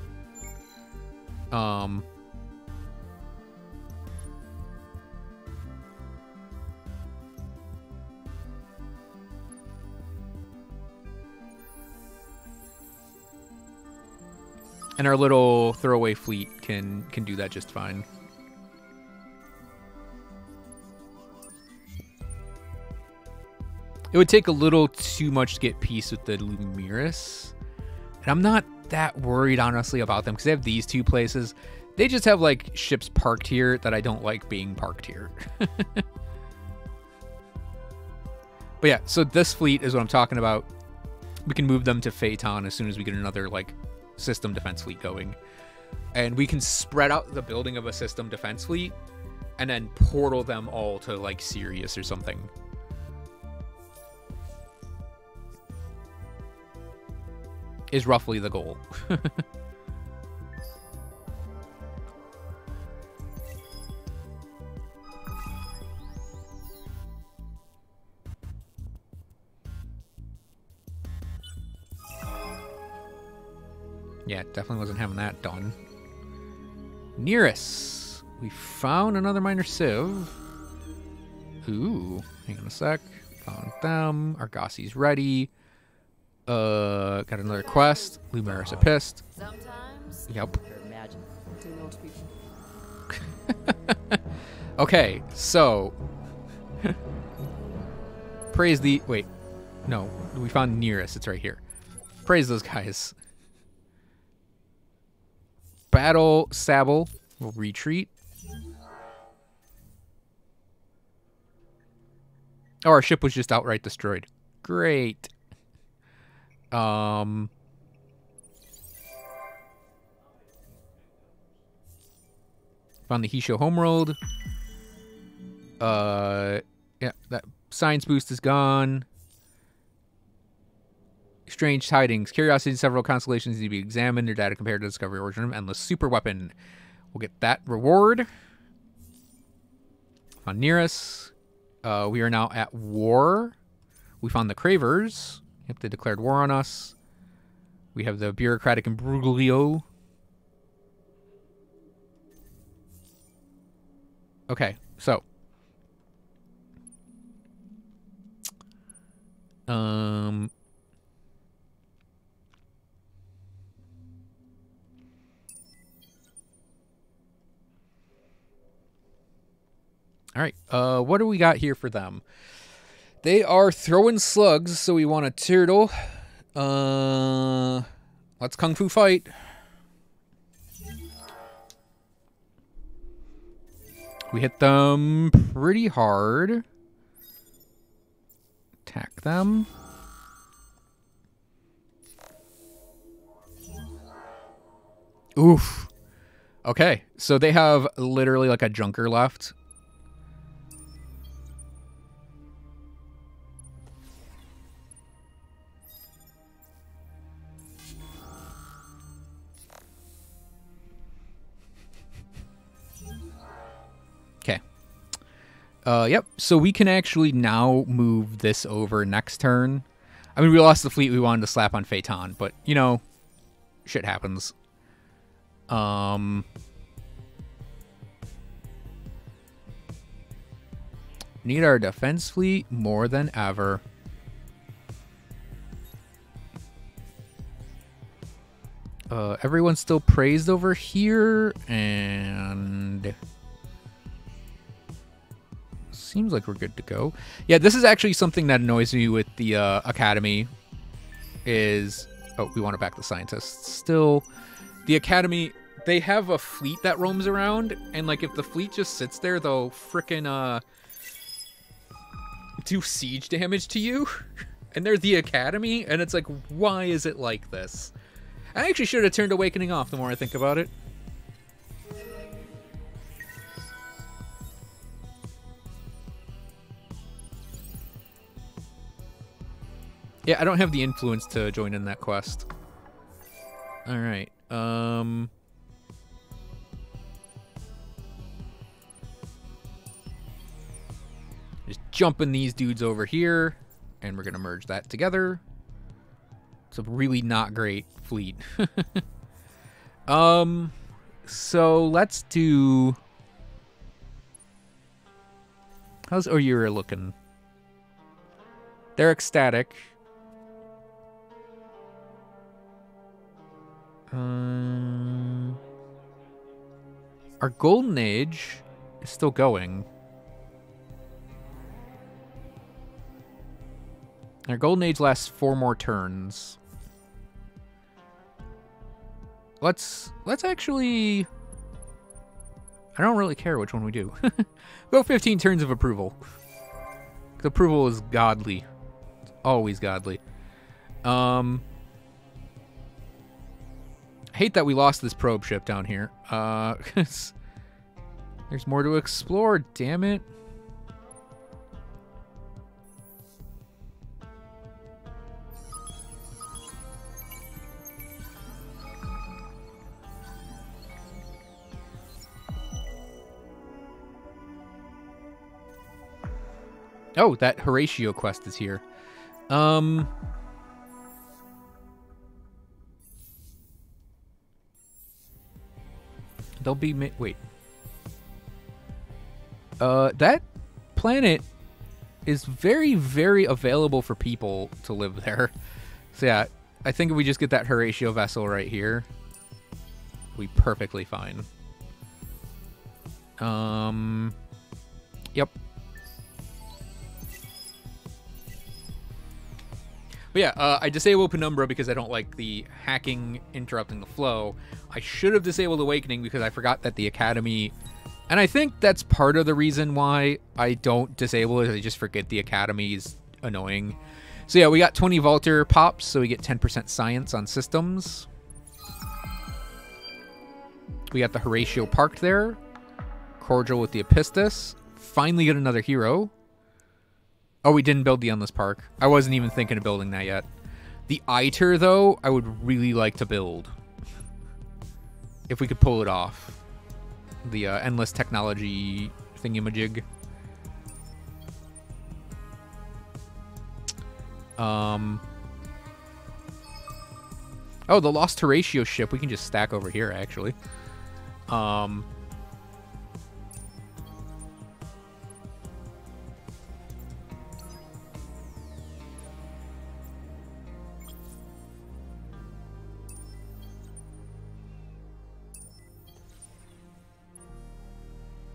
And our little throwaway fleet can do that just fine. It would take a little too much to get peace with the Lumiris. And I'm not that worried, honestly, about them, because they have these two places. They just have, like, ships parked here that I don't like being parked here. But yeah, so this fleet is what I'm talking about. We can move them to Phaeton as soon as we get another, like, system defense fleet going. And we can spread out the building of a system defense fleet and then portal them all to, like, Sirius or something. Is roughly the goal. Yeah, definitely wasn't having that done. Nearest. We found another minor civ. Ooh, hang on a sec. Found them. Argosi's ready. Got another quest. Lumiris are pissed. Sometimes. Yep. Imagine. Do not be. Okay, so praise the wait. No, we found Nearest. It's right here. Praise those guys. Battle Sable will retreat. Oh, our ship was just outright destroyed. Great. Found the Hisho homeworld. Yeah, that science boost is gone. Strange tidings. Curiosity, several constellations need to be examined. Their data compared to discovery origin of endless super weapon. We'll get that reward. Found Nearest. We are now at war. We found the Cravers. Yep, they declared war on us. We have the bureaucratic imbroglio. Okay, so. All right, what do we got here for them? They are throwing slugs, so we want a turtle. Let's kung fu fight. We hit them pretty hard. Attack them. Oof. Okay, so they have literally like a junker left. Okay. Yep. So we can actually now move this over next turn. I mean, we lost the fleet we wanted to slap on Phaeton, but, you know, shit happens. Need our defense fleet more than ever. Everyone's still praised over here, and seems like we're good to go. Yeah, this is actually something that annoys me with the Academy is... Oh, we want to back the scientists. Still, the Academy, they have a fleet that roams around, and, like, if the fleet just sits there, they'll frickin', do siege damage to you. And they're the Academy, and it's like, why is it like this? I actually should have turned Awakening off the more I think about it. Yeah, I don't have the influence to join in that quest. Alright, just jumping these dudes over here, and we're gonna merge that together. It's a really not great fleet. So let's do... How's Oyura looking? They're ecstatic. Our Golden Age is still going. Our Golden Age lasts 4 more turns. Let's actually... I don't really care which one we do. Go 15 turns of approval. Approval is godly. It's always godly. I hate that we lost this probe ship down here. 'Cause there's more to explore, damn it. Oh, that Horatio quest is here. They'll be... Wait. That planet is very, very available for people to live there. So yeah, I think if we just get that Horatio vessel right here, we'll be perfectly fine. Yep. But yeah, I disable Penumbra because I don't like the hacking interrupting the flow. I should have disabled Awakening because I forgot that the Academy... And I think that's part of the reason why I don't disable it. I just forget the Academy is annoying. So yeah, we got 20 Vaulter pops, so we get 10% science on systems. We got the Horatio parked there. Cordial with the Epistus. Finally get another hero. Oh, we didn't build the Endless Park. I wasn't even thinking of building that yet. The ITER, though, I would really like to build. If we could pull it off. The Endless Technology thingamajig. Oh, the Lost Horatio ship. We can just stack over here, actually.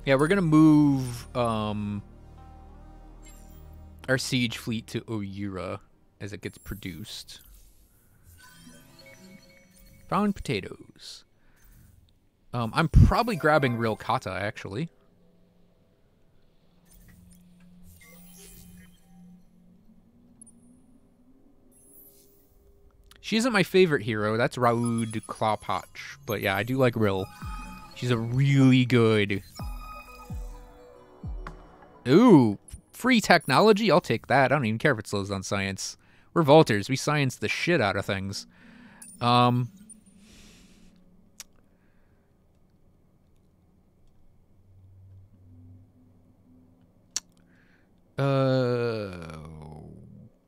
Yeah, we're gonna move our siege fleet to Oyura as it gets produced. Found potatoes. I'm probably grabbing real Kata, actually. She isn't my favorite hero. That's Raoud Klawpach. But yeah, I do like Rill. She's a really good... Ooh, free technology? I'll take that. I don't even care if it slows down science. We're Vaulters. We science the shit out of things.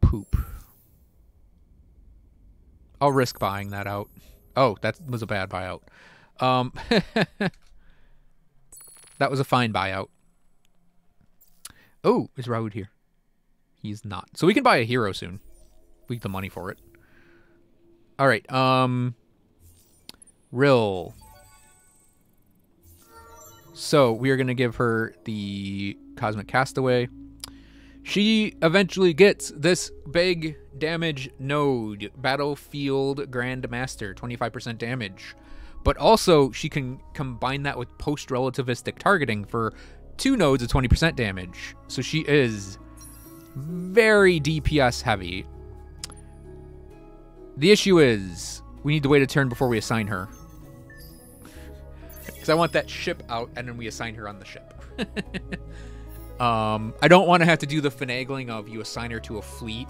Poop. I'll risk buying that out. Oh, that was a bad buyout. That was a fine buyout. Oh, is Raoud here? He's not. So we can buy a hero soon. We get the money for it. All right. Rill. So we are going to give her the Cosmic Castaway. She eventually gets this big damage node. Battlefield Grandmaster. 25% damage. But also, she can combine that with post-relativistic targeting for 2 nodes of 20% damage. So she is very DPS heavy. The issue is we need to wait a turn before we assign her. Because I want that ship out and then we assign her on the ship. I don't want to have to do the finagling of you assign her to a fleet,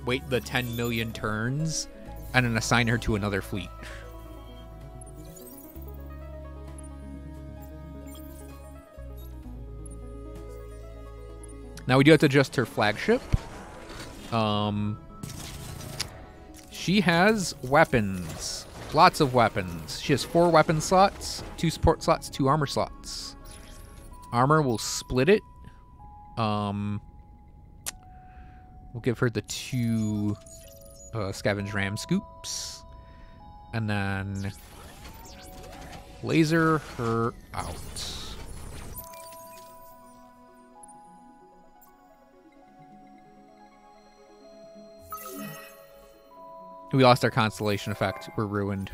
wait the 10 million turns, and then assign her to another fleet. Now we do have to adjust her flagship. She has weapons. Lots of weapons. She has 4 weapon slots, 2 support slots, 2 armor slots. Armor, will split it. We'll give her the 2 scavenge ram scoops. And then laser her out. We lost our constellation effect. We're ruined.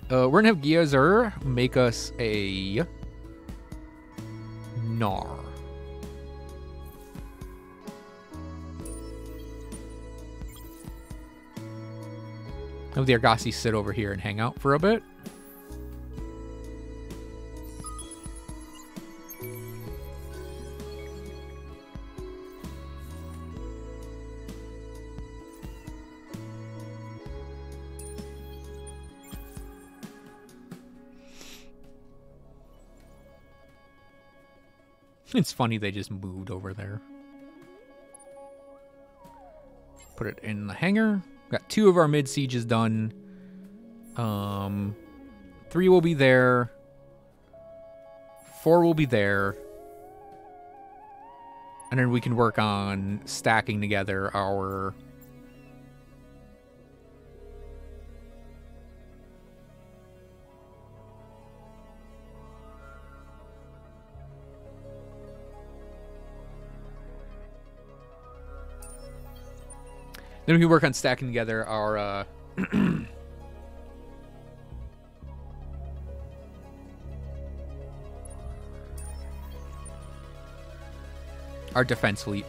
We're gonna have Giazer make us a Gnar. Have the Argosy sit over here and hang out for a bit. It's funny they just moved over there. Put it in the hangar. Got 2 of our mid sieges done. 3 will be there. 4 will be there. And then we can work on stacking together our... Then we can work on stacking together our our defense fleet.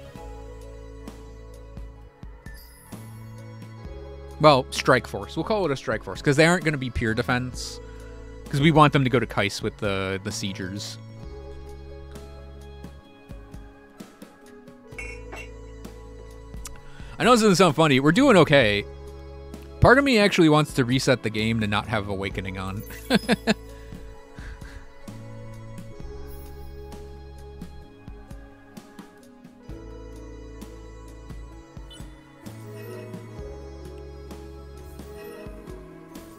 Well, strike force. We'll call it a strike force because they aren't going to be pure defense. Because we want them to go to Kais with the siegers. I know this doesn't sound funny. We're doing okay. Part of me actually wants to reset the game to not have Awakening on.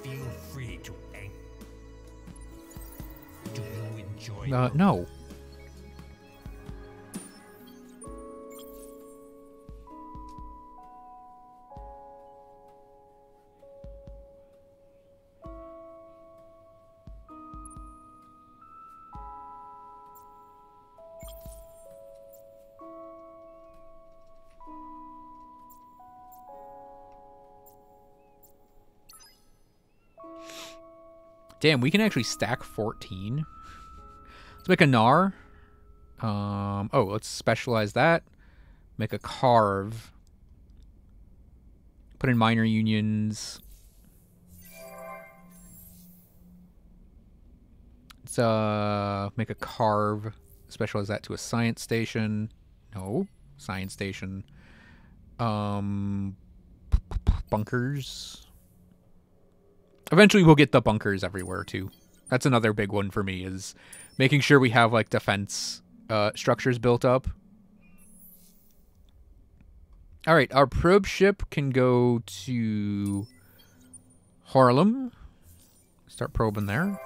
Feel free to aim. Do you enjoy No. Damn, we can actually stack 14. Let's make a Gnar. Oh, let's specialize that. Make a Carve. Put in minor unions. Let's make a Carve. Specialize that to a science station. No, science station. Bunkers. Eventually we'll get the bunkers everywhere too. That's another big one for me, is making sure we have like defense structures built up. All right, our probe ship can go to Harlem. Start probing there.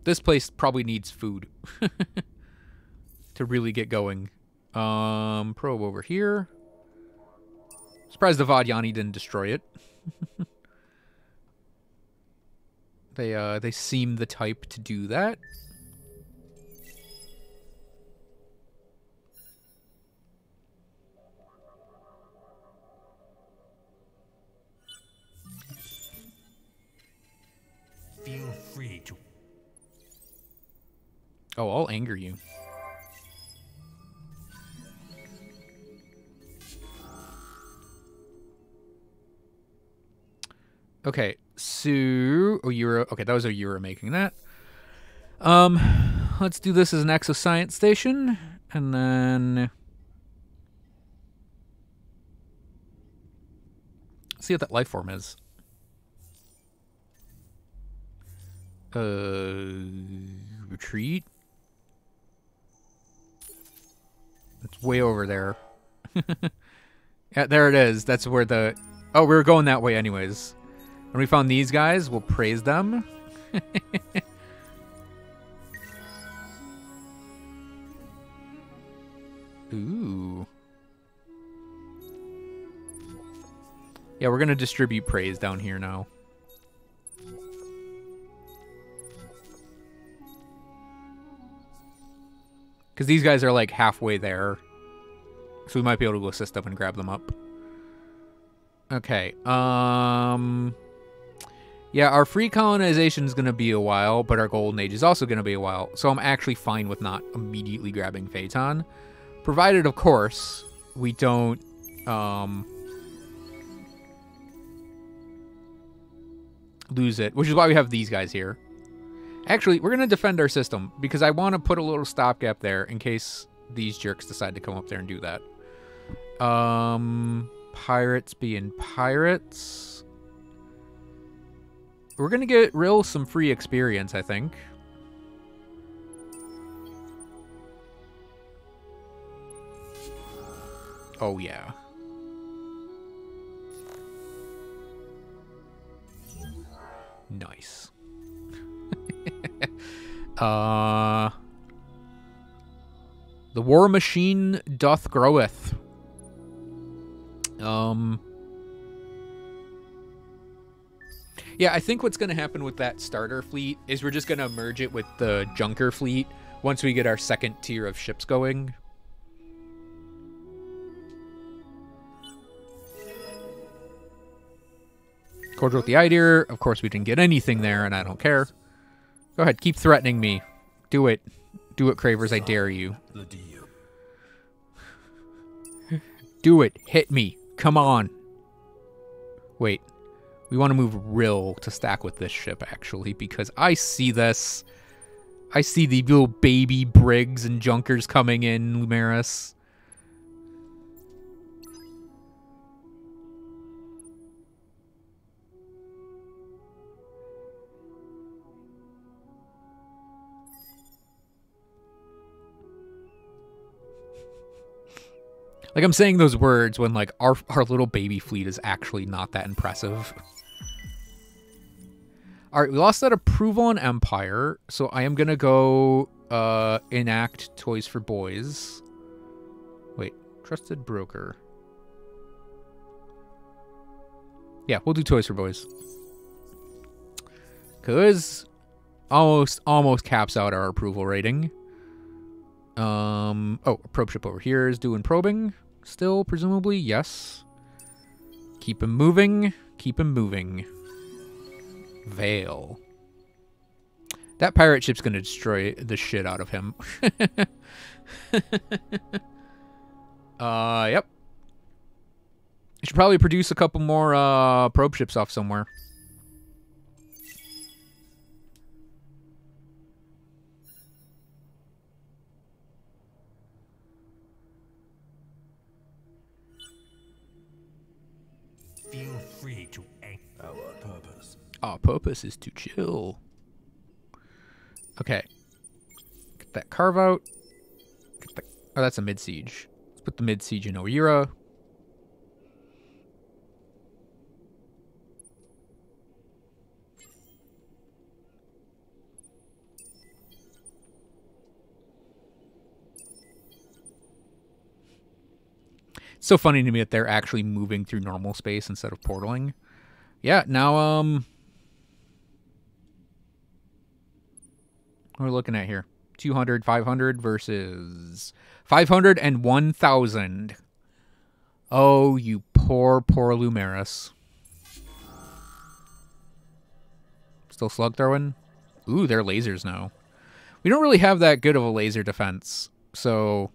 This place probably needs food to really get going. Probe over here. Surprised the Vadyani didn't destroy it. They seem the type to do that. Feel free to. Oh, I'll anger you. Okay, so okay, that was a Euro making that. Let's do this as an exoscience station, and then see what that life form is. Retreat. It's way over there. Yeah, there it is. That's where the... Oh, we were going that way anyways. When we found these guys, we'll praise them. Ooh. Yeah, we're going to distribute praise down here now. Because these guys are like halfway there. So we might be able to go assist them and grab them up. Okay. Yeah, our free colonization is going to be a while, but our golden age is also going to be a while. So I'm actually fine with not immediately grabbing Phaeton. Provided, of course, we don't... lose it, which is why we have these guys here. Actually, we're going to defend our system because I want to put a little stopgap there in case these jerks decide to come up there and do that. Pirates being pirates. We're going to get some free experience, I think. Oh, yeah. Nice. The war machine doth groweth. Yeah, I think what's going to happen with that starter fleet is we're just going to merge it with the junker fleet once we get our second tier of ships going. Cordial with the idea. Of course, we didn't get anything there, and I don't care. Go ahead, keep threatening me. Do it. Do it, Cravers, I dare you. Do it. Hit me. Come on. Wait. We want to move Rill to stack with this ship, actually, because I see this. I see the little baby brigs and junkers coming in, Lumeris. Like, I'm saying those words when, like, our little baby fleet is actually not that impressive. Alright, we lost that approval on Empire, so I am gonna go, enact Toys for Boys. Wait, Trusted Broker. Yeah, we'll do Toys for Boys. Because almost caps out our approval rating. Oh, a probe ship over here is doing probing. Still, presumably, yes. Keep him moving. Keep him moving. Veil. That pirate ship's gonna destroy the shit out of him. Yep. I should probably produce a couple more probe ships off somewhere. Feel free to act. Our purpose. Our purpose is to chill. Okay. Get that carve out. Oh, that's a mid-siege. Let's put the mid-siege in Oira. It's so funny to me that they're actually moving through normal space instead of portaling. Yeah, now, what are we looking at here? 200, 500 versus 500 and 1,000. Oh, you poor, poor Lumeris. Still slug throwing? Ooh, they're lasers now. We don't really have that good of a laser defense, so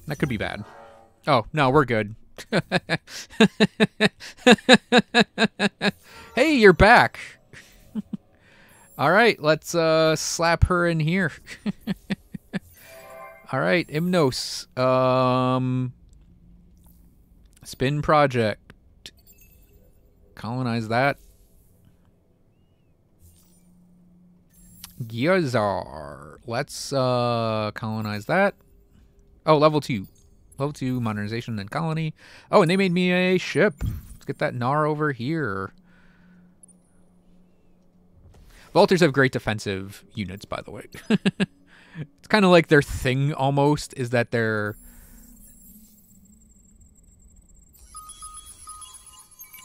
that could be bad. Oh, no, we're good. Hey, you're back. All right, let's slap her in here. All right, Imnos. Spin project. Colonize that. Gyazar. Let's colonize that. Oh, level 2. Level 2 modernization and colony. Oh, and they made me a ship. Let's get that Gnar over here. Vultures have great defensive units, by the way. It's kind of like their thing, almost, is that they're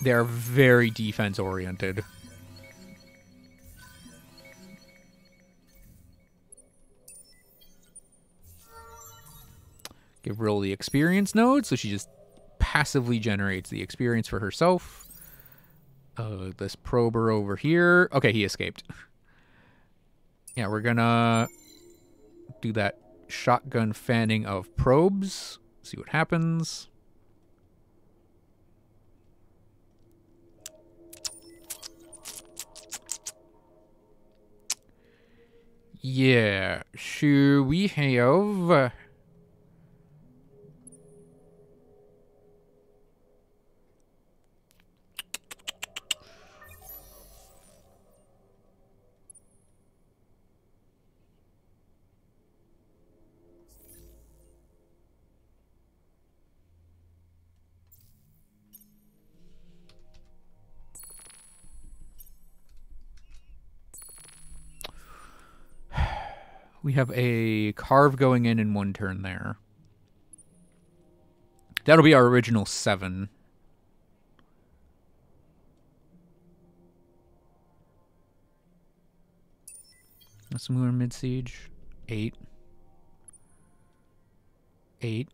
very defense-oriented. Give Rill the experience node, so she just passively generates the experience for herself. This prober over here. Okay, he escaped. Yeah, we're gonna do that shotgun fanning of probes. See what happens. Yeah, should we have... We have a carve going in 1 turn there. That'll be our original 7. Let's move in mid-siege. 8. 8.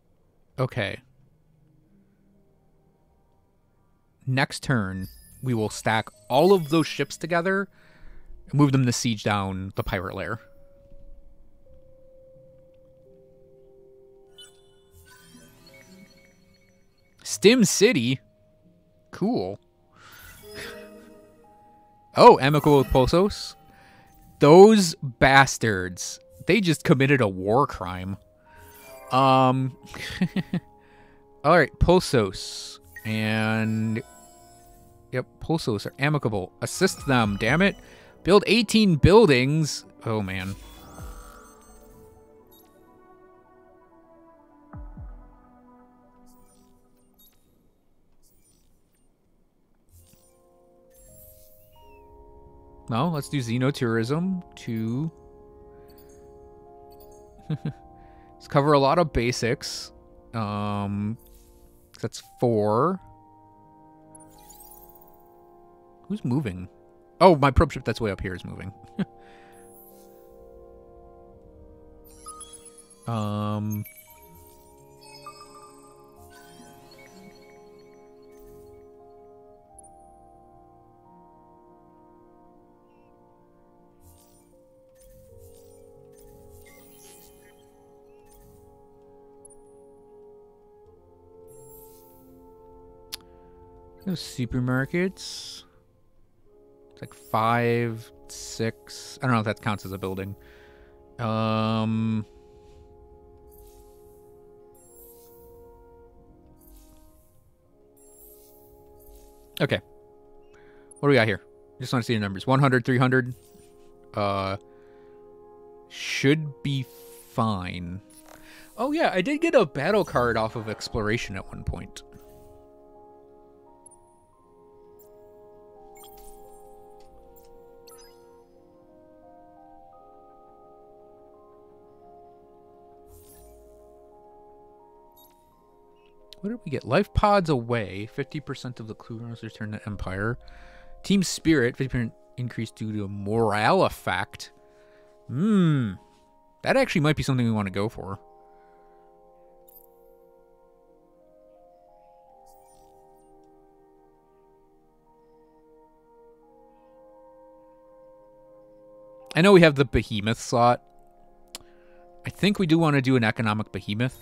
Okay. Next turn, we will stack all of those ships together and move them to siege down the pirate lair. Stim City? Cool. Oh, amicable with Posos? Those bastards. They just committed a war crime. Alright, Posos. And... Yep, Posos are amicable. Assist them, damn it. Build 18 buildings. Oh, man. No, let's do Xenotourism to... Let's cover a lot of basics. That's 4. Who's moving? Oh, my probe ship that's way up here is moving. Those supermarkets. It's like 5, 6. I don't know if that counts as a building. Okay. What do we got here? Just want to see the numbers. 100, 300. Should be fine. Oh yeah, I did get a battle card off of exploration at one point. What did we get? Life pods away. 50% of the Clurons return to Empire. Team Spirit. 50% increase due to a morale effect. That actually might be something we want to go for. I know we have the Behemoth slot. I think we do want to do an economic Behemoth.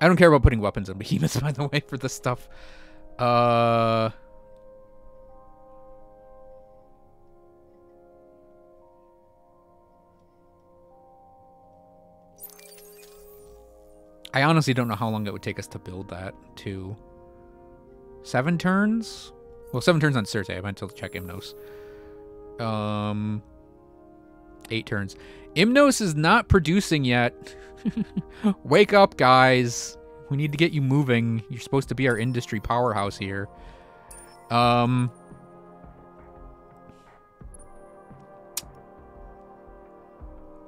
I don't care about putting weapons on behemoths, by the way, for this stuff. I honestly don't know how long it would take us to build that, too. 7 turns? Well, 7 turns on Circe. I meant to check Imnos. 8 turns. Imnos is not producing yet. Wake up, guys. We need to get you moving. You're supposed to be our industry powerhouse here.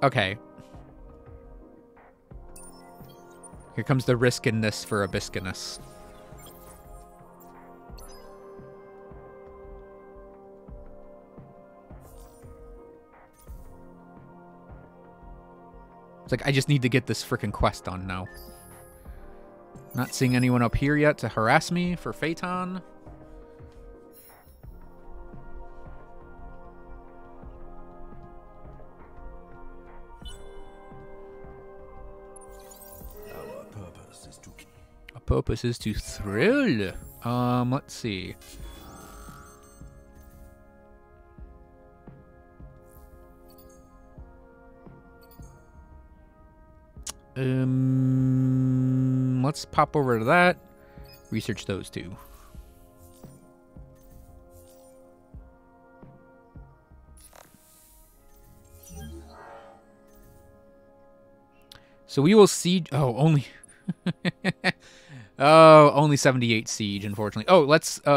Okay. Here comes the risk in this for Abyssinus. It's like, I just need to get this freaking quest done now. Not seeing anyone up here yet to harass me for Phaeton. Our purpose is to thrill. Let's see. Let's pop over to that. Research those two. So we will siege. Oh, only. Oh, only 78 siege, unfortunately. Oh, let's. We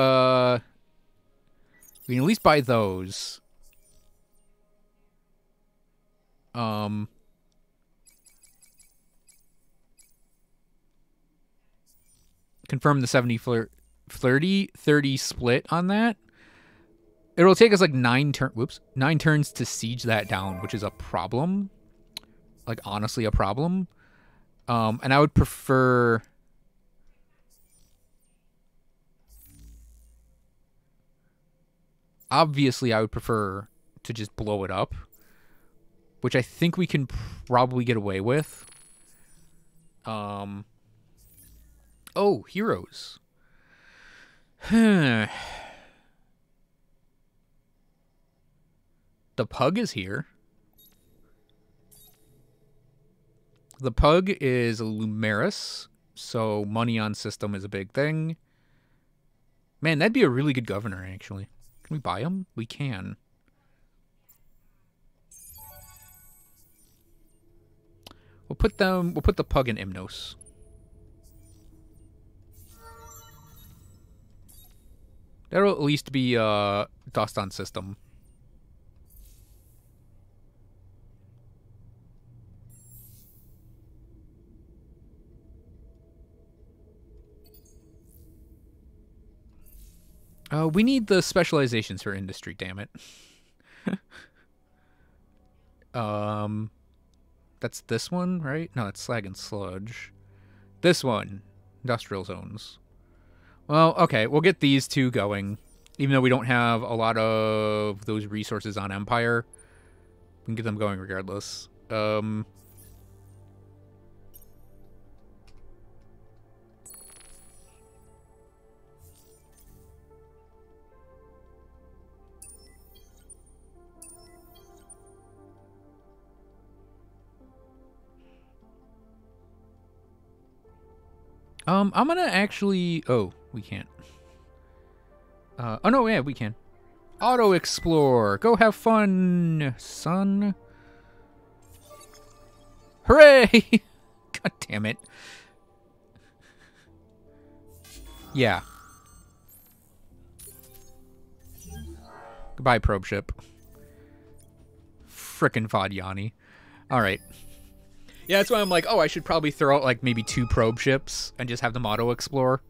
can at least buy those. Confirm the 70 30 split on that. It'll take us like 9 turns to siege that down, which is a problem. Like, honestly, a problem. And I would prefer... Obviously, I would prefer to just blow it up, which I think we can probably get away with. Oh, heroes. The pug is here. The pug is Lumeris, so money on system is a big thing. Man, that'd be a really good governor, actually. Can we buy him? We can. We'll put the pug in Imnos. That'll at least be dust on system. We need the specializations for industry, damn it. That's this one, right? No, it's slag and sludge. This one, industrial zones. Well, okay, we'll get these two going. Even though we don't have a lot of those resources on Empire, we can get them going regardless. I'm gonna actually... Oh, we can't. Oh, no, yeah, we can. Auto-explore. Go have fun, son. Hooray! God damn it. Yeah. Goodbye, probe ship. Frickin' Vadiani. Alright. Yeah, that's why I'm like, oh, I should probably throw out, like, maybe 2 probe ships and just have them auto-explore.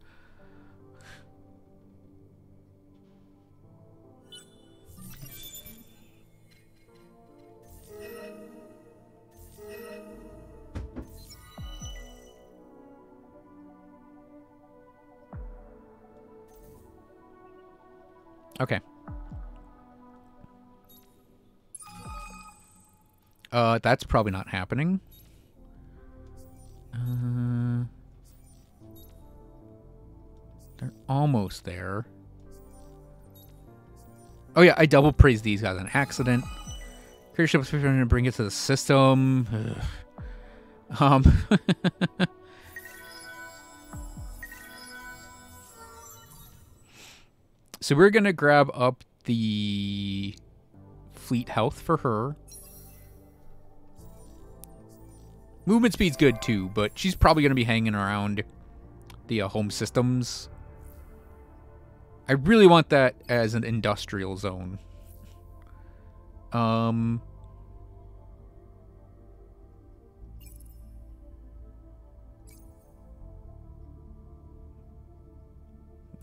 Okay. That's probably not happening. They're almost there. Oh yeah, I double praised these guys on accident. Creature ships trying to bring it to the system. So we're going to grab up the fleet health for her. Movement speed's good too, but she's probably going to be hanging around the home systems. I really want that as an industrial zone.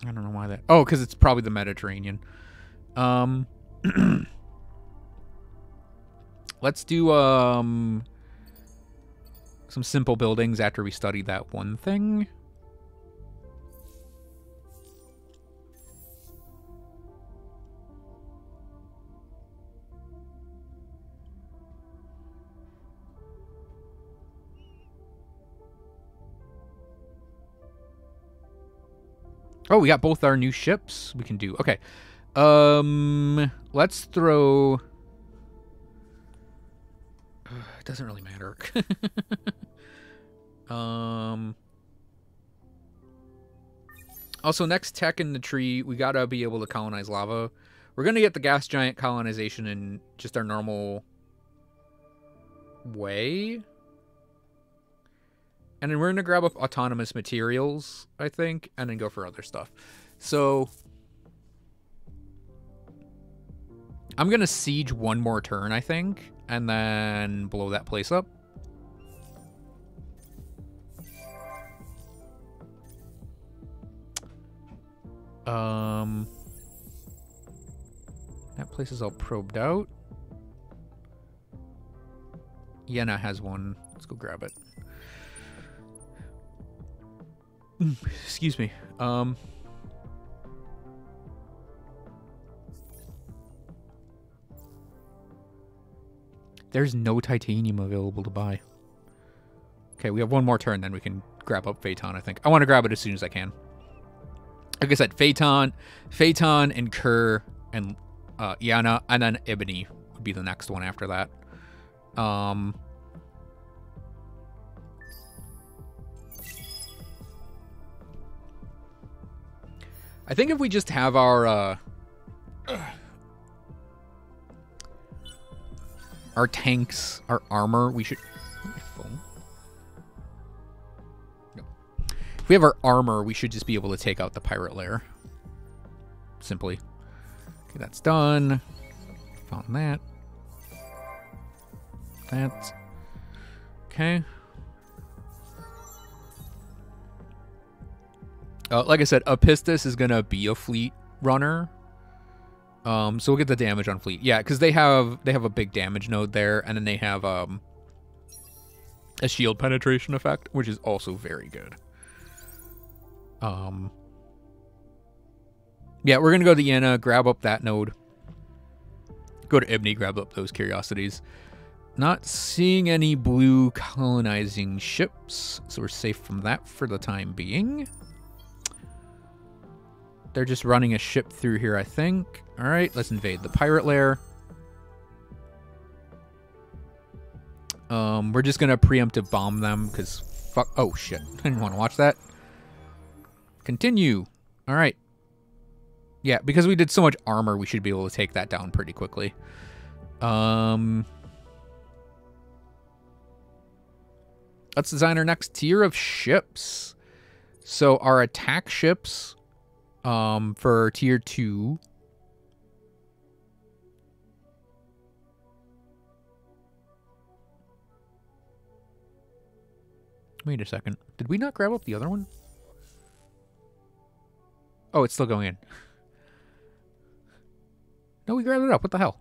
I don't know why that... Oh, because it's probably the Mediterranean. Let's do some simple buildings after we study that one thing. Oh, we got both our new ships we can do. Okay. Let's throw... It doesn't really matter. Also, next tech in the tree, we gotta be able to colonize lava. We're gonna get the gas giant colonization in just our normal way. And then we're going to grab up autonomous materials, I think, and then go for other stuff. So I'm going to siege one more turn, I think, and then blow that place up. That place is all probed out. Yenna has one. Let's go grab it. Excuse me. There's no titanium available to buy. Okay, we have one more turn, then we can grab up Phaeton, I think. I want to grab it as soon as I can. Like I said, Phaeton, and Kerr, and Yana, and then Ebony would be the next one after that. I think if we just have our tanks, our armor, we should... No. If we have our armor, we should just be able to take out the pirate lair. Simply. Okay, that's done. Found that. That. Okay. Like I said, Apistis is going to be a fleet runner. So we'll get the damage on fleet. Yeah, because they have a big damage node there, and then they have a shield penetration effect, which is also very good. Yeah, we're going to go to Yenna, grab up that node. Go to Ebony, grab up those curiosities. Not seeing any blue colonizing ships, so we're safe from that for the time being. They're just running a ship through here, I think. All right, let's invade the pirate lair. We're just going to preemptive bomb them because fuck... Oh, shit. I didn't want to watch that. Continue. All right. Yeah, because we did so much armor, we should be able to take that down pretty quickly. Let's design our next tier of ships. So our attack ships... for tier 2. Wait a second. Did we not grab up the other one? Oh, it's still going in. No, we grabbed it up. What the hell?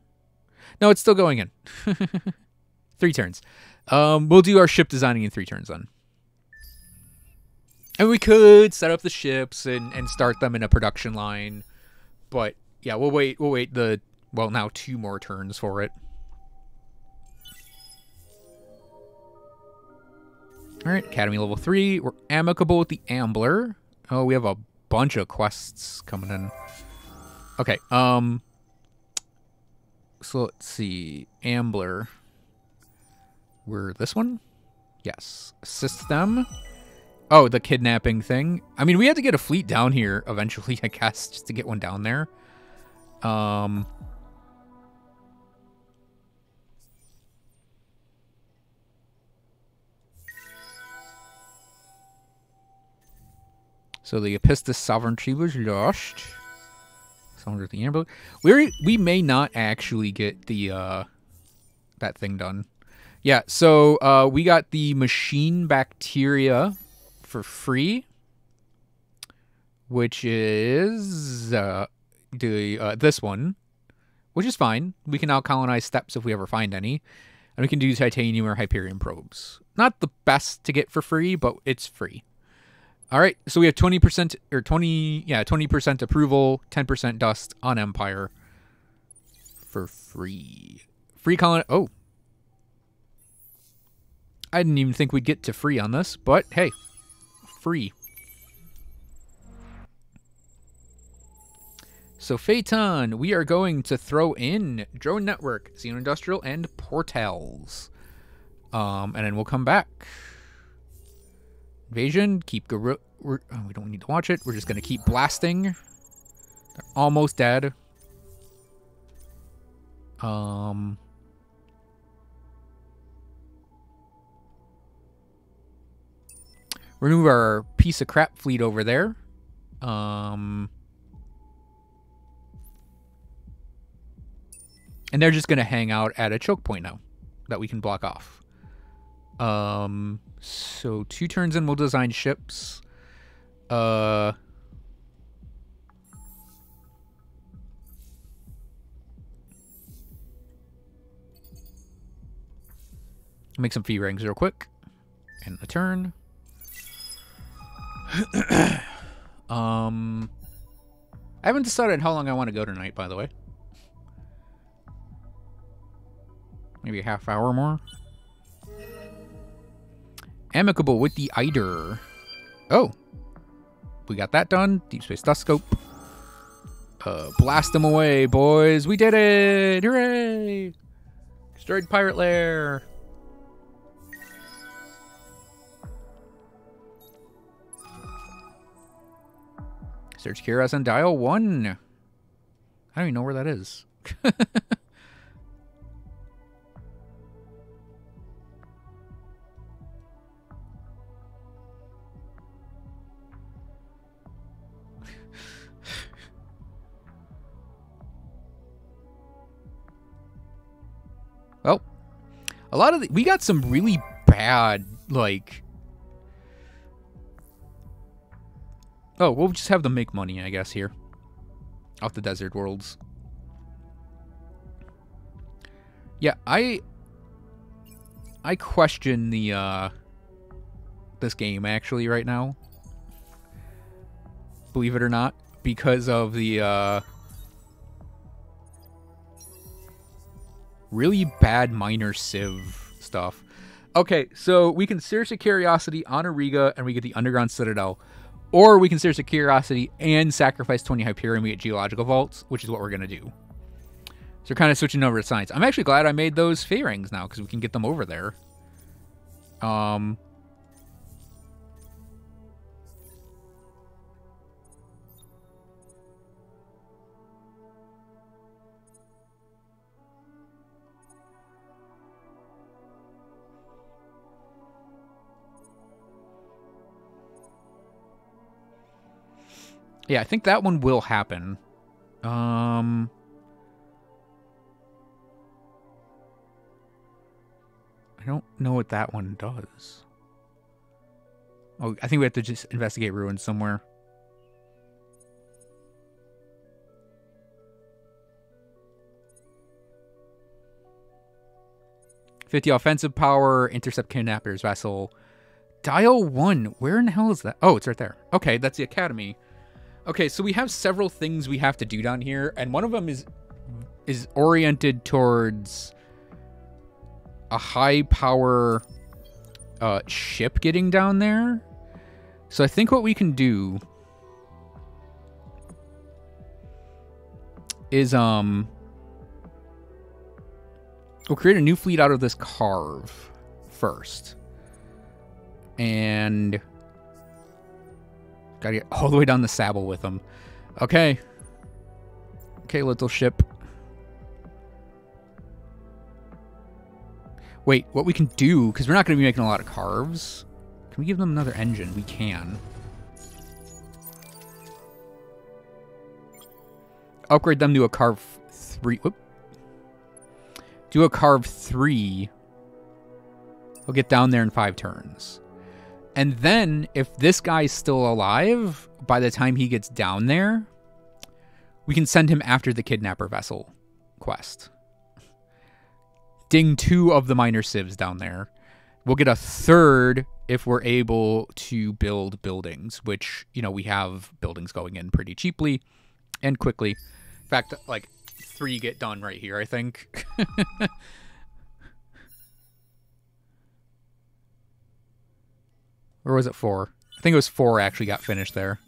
No, it's still going in. 3 turns. We'll do our ship designing in 3 turns then. And we could set up the ships and start them in a production line. But, yeah, we'll wait now 2 more turns for it. Alright, Academy level 3. We're amicable with the Ambler. Oh, we have a bunch of quests coming in. Okay, so let's see. Ambler. We're this one? Yes. Assist them. Oh, the kidnapping thing. I mean, we had to get a fleet down here eventually, I guess, just to get one down there. So the Epistus sovereignty was lost. Someone with the amber. We may not actually get the that thing done. Yeah, so we got the machine bacteria for free, which is this one, which is fine. We can now colonize steppes if we ever find any, and we can do titanium or Hyperion probes. Not the best to get for free, but it's free. All right, so we have 20% or 20% approval, 10% dust on Empire for free. Free colony. Oh, I didn't even think we'd get to free on this, but hey, free. So Phaeton, we are going to throw in drone network, xeno-industrial, and portals, and then we'll come back. Invasion, keep we don't need to watch it. We're just gonna keep blasting. They're almost dead. Remove our piece of crap fleet over there. And they're just gonna hang out at a choke point now that we can block off. So 2 turns in, we'll design ships. Make some fee rings real quick. And a turn. I haven't decided how long I want to go tonight, by the way. Maybe a half hour more. Amicable with the Eider. Oh. We got that done. Deep Space Dust Scope. Blast them away, boys. We did it. Hooray. Destroyed Pirate Lair. Search Kiras on dial 1. I don't even know where that is. Well, a lot of we got some really bad, like... Oh, we'll just have them make money, I guess, here. Off the desert worlds. Yeah, I question the, this game, actually, right now. Believe it or not. Because of the, really bad minor civ stuff. Okay, so we can Search a Curiosity on Auriga, and we get the Underground Citadel. Or we can Search a Curiosity and sacrifice 20 Hyperion, and we get Geological Vaults, which is what we're going to do. So we're kind of switching over to science. I'm actually glad I made those Fey Rings now, because we can get them over there. Yeah, I think that one will happen. I don't know what that one does. Oh, I think we have to just investigate ruins somewhere. $50 offensive power, intercept kidnappers, vessel. Dial 1. Where in the hell is that? Oh, it's right there. Okay, that's the academy. Okay, so we have several things we have to do down here, and one of them is oriented towards a high power ship getting down there. So I think what we can do is we'll create a new fleet out of this carve first. And Gotta get all the way down the Sable with them. Okay. Okay, little ship. Wait, what we can do, because we're not going to be making a lot of carves. Can we give them another engine? We can. Upgrade them to a carve 3. Whoop. Do a carve 3. We'll get down there in 5 turns. And then, if this guy's still alive, by the time he gets down there, we can send him after the Kidnapper Vessel quest. Ding 2 of the minor civs down there. We'll get a 3rd if we're able to build buildings, which, you know, we have buildings going in pretty cheaply and quickly. In fact, like, 3 get done right here, I think. Or was it 4? I think it was 4 actually got finished there.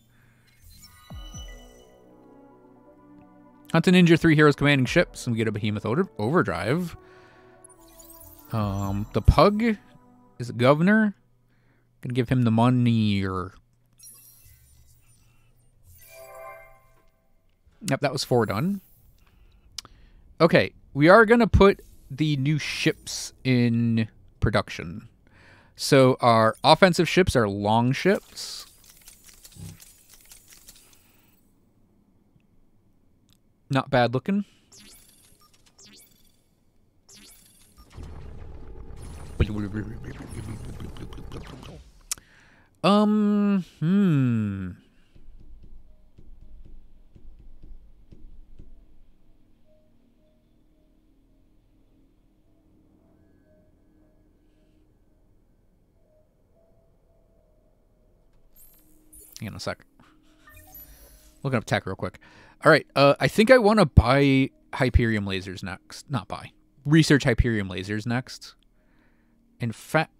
Hunt and injure 3 heroes commanding ships, and we get a Behemoth overdrive. The Pug is a governor. Gonna give him the money or... Yep, that was 4 done. Okay, we are gonna put the new ships in production. So our offensive ships are long ships. Not bad looking. Hang on a sec. Looking up tech real quick. All right, I think I want to buy Hyperium lasers next. Not buy. Research Hyperium lasers next. In fact,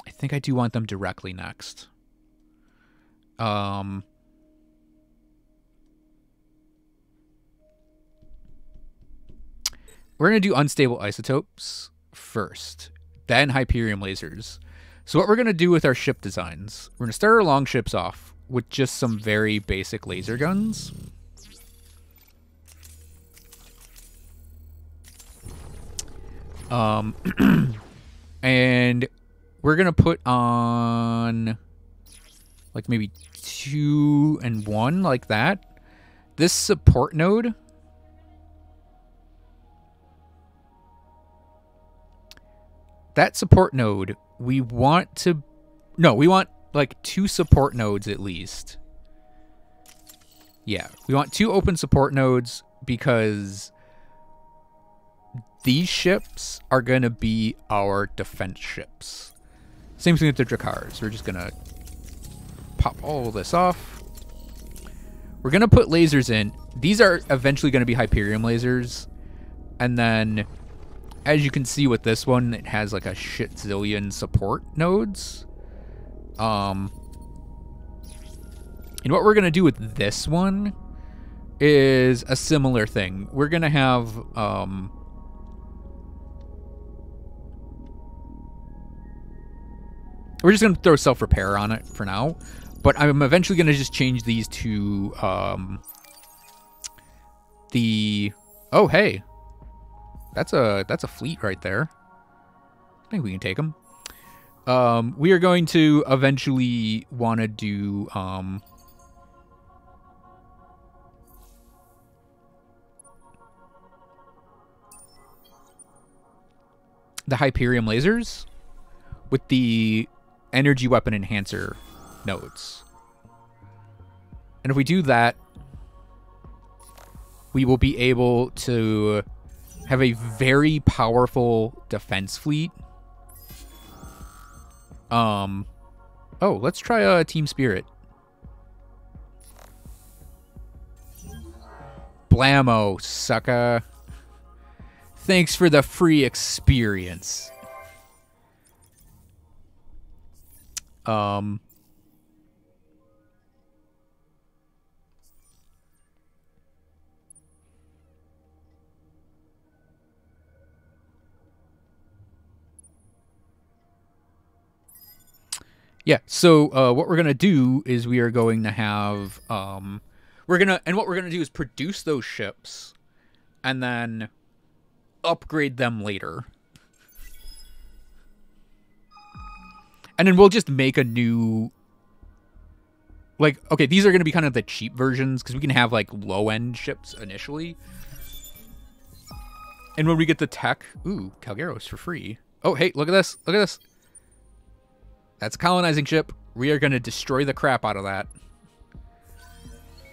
I think I do want them directly next. We're going to do unstable isotopes first, then Hyperium lasers. So what we're going to do with our ship designs, we're going to start our long ships off with just some very basic laser guns. And we're going to put on like maybe 2 and 1 like that. This support node, that support node, we want to... No, we want like 2 support nodes at least. Yeah, we want 2 open support nodes because these ships are going to be our defense ships. Same thing with the Drakars. We're just going to pop all this off. We're going to put lasers in. These are eventually going to be Hyperium lasers. And then... as you can see with this one, it has like a shit zillion support nodes. And what we're going to do with this one is a similar thing. We're going to have... we're just going to throw self-repair on it for now. But I'm eventually going to just change these to... the... Oh, hey. That's a fleet right there. I think we can take them. We are going to eventually want to do the Hyperium lasers with the energy weapon enhancer nodes. And if we do that, we will be able to have a very powerful defense fleet. Oh, let's try Team Spirit. Blammo, sucker. Thanks for the free experience. Yeah, so what we're going to do is we are going to have... what we're going to do is produce those ships and then upgrade them later. And then we'll just make a new... Like, okay, these are going to be kind of the cheap versions because we can have, like, low-end ships initially. And when we get the tech... Ooh, Calgaros for free. Oh, hey, look at this. Look at this. That's a colonizing ship. We are going to destroy the crap out of that.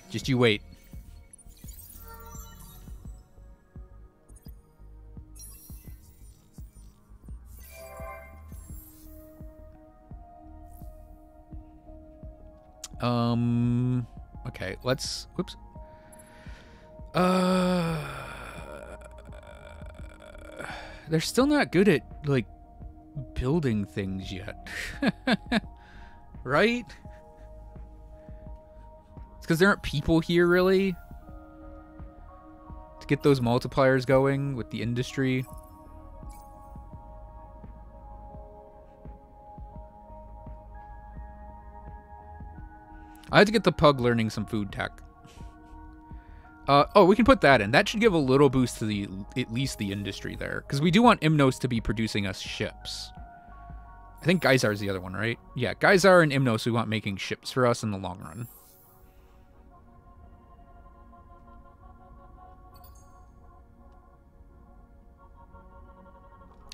Just you wait. Okay, let's... Whoops. They're still not good at, like, building things yet. Right? It's because there aren't people here, really, to get those multipliers going with the industry. I had to get the pug learning some food tech. Oh, we can put that in. That should give a little boost to the at least the industry there. Because we do want Imnos to be producing us ships. I think Geysar's the other one, right? Yeah, Geysar and Imnos we want making ships for us in the long run.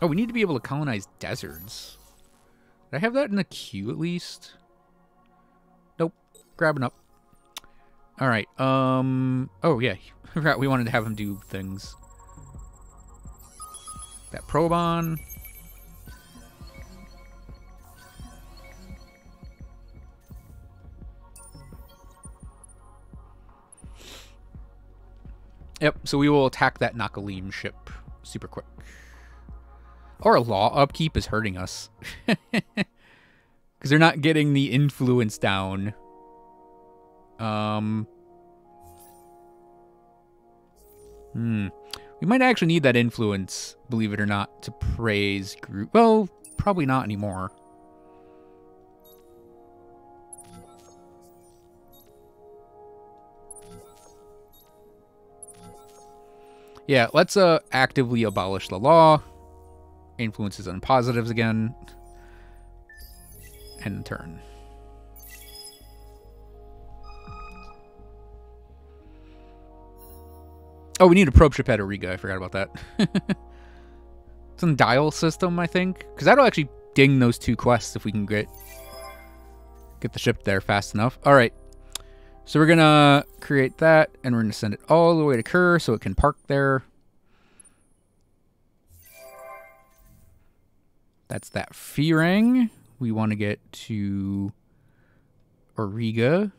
Oh, we need to be able to colonize deserts. Did I have that in the queue at least? Nope. Grabbing up. All right. Oh yeah, I forgot we wanted to have him do things. That probe on. Yep. So we will attack that Nakalim ship super quick. Our law upkeep is hurting us because they're not getting the influence down. We might actually need that influence, believe it or not, to praise group. Well, probably not anymore. Yeah, let's actively abolish the law. Influences on positives again. End turn. Oh, we need a probe ship at Auriga. I forgot about that. It's on dial system, I think. Because that'll actually ding those two quests if we can get the ship there fast enough. All right. So we're going to create that, and we're going to send it all the way to Kerr so it can park there. That's that Fearing. We want to get to Auriga.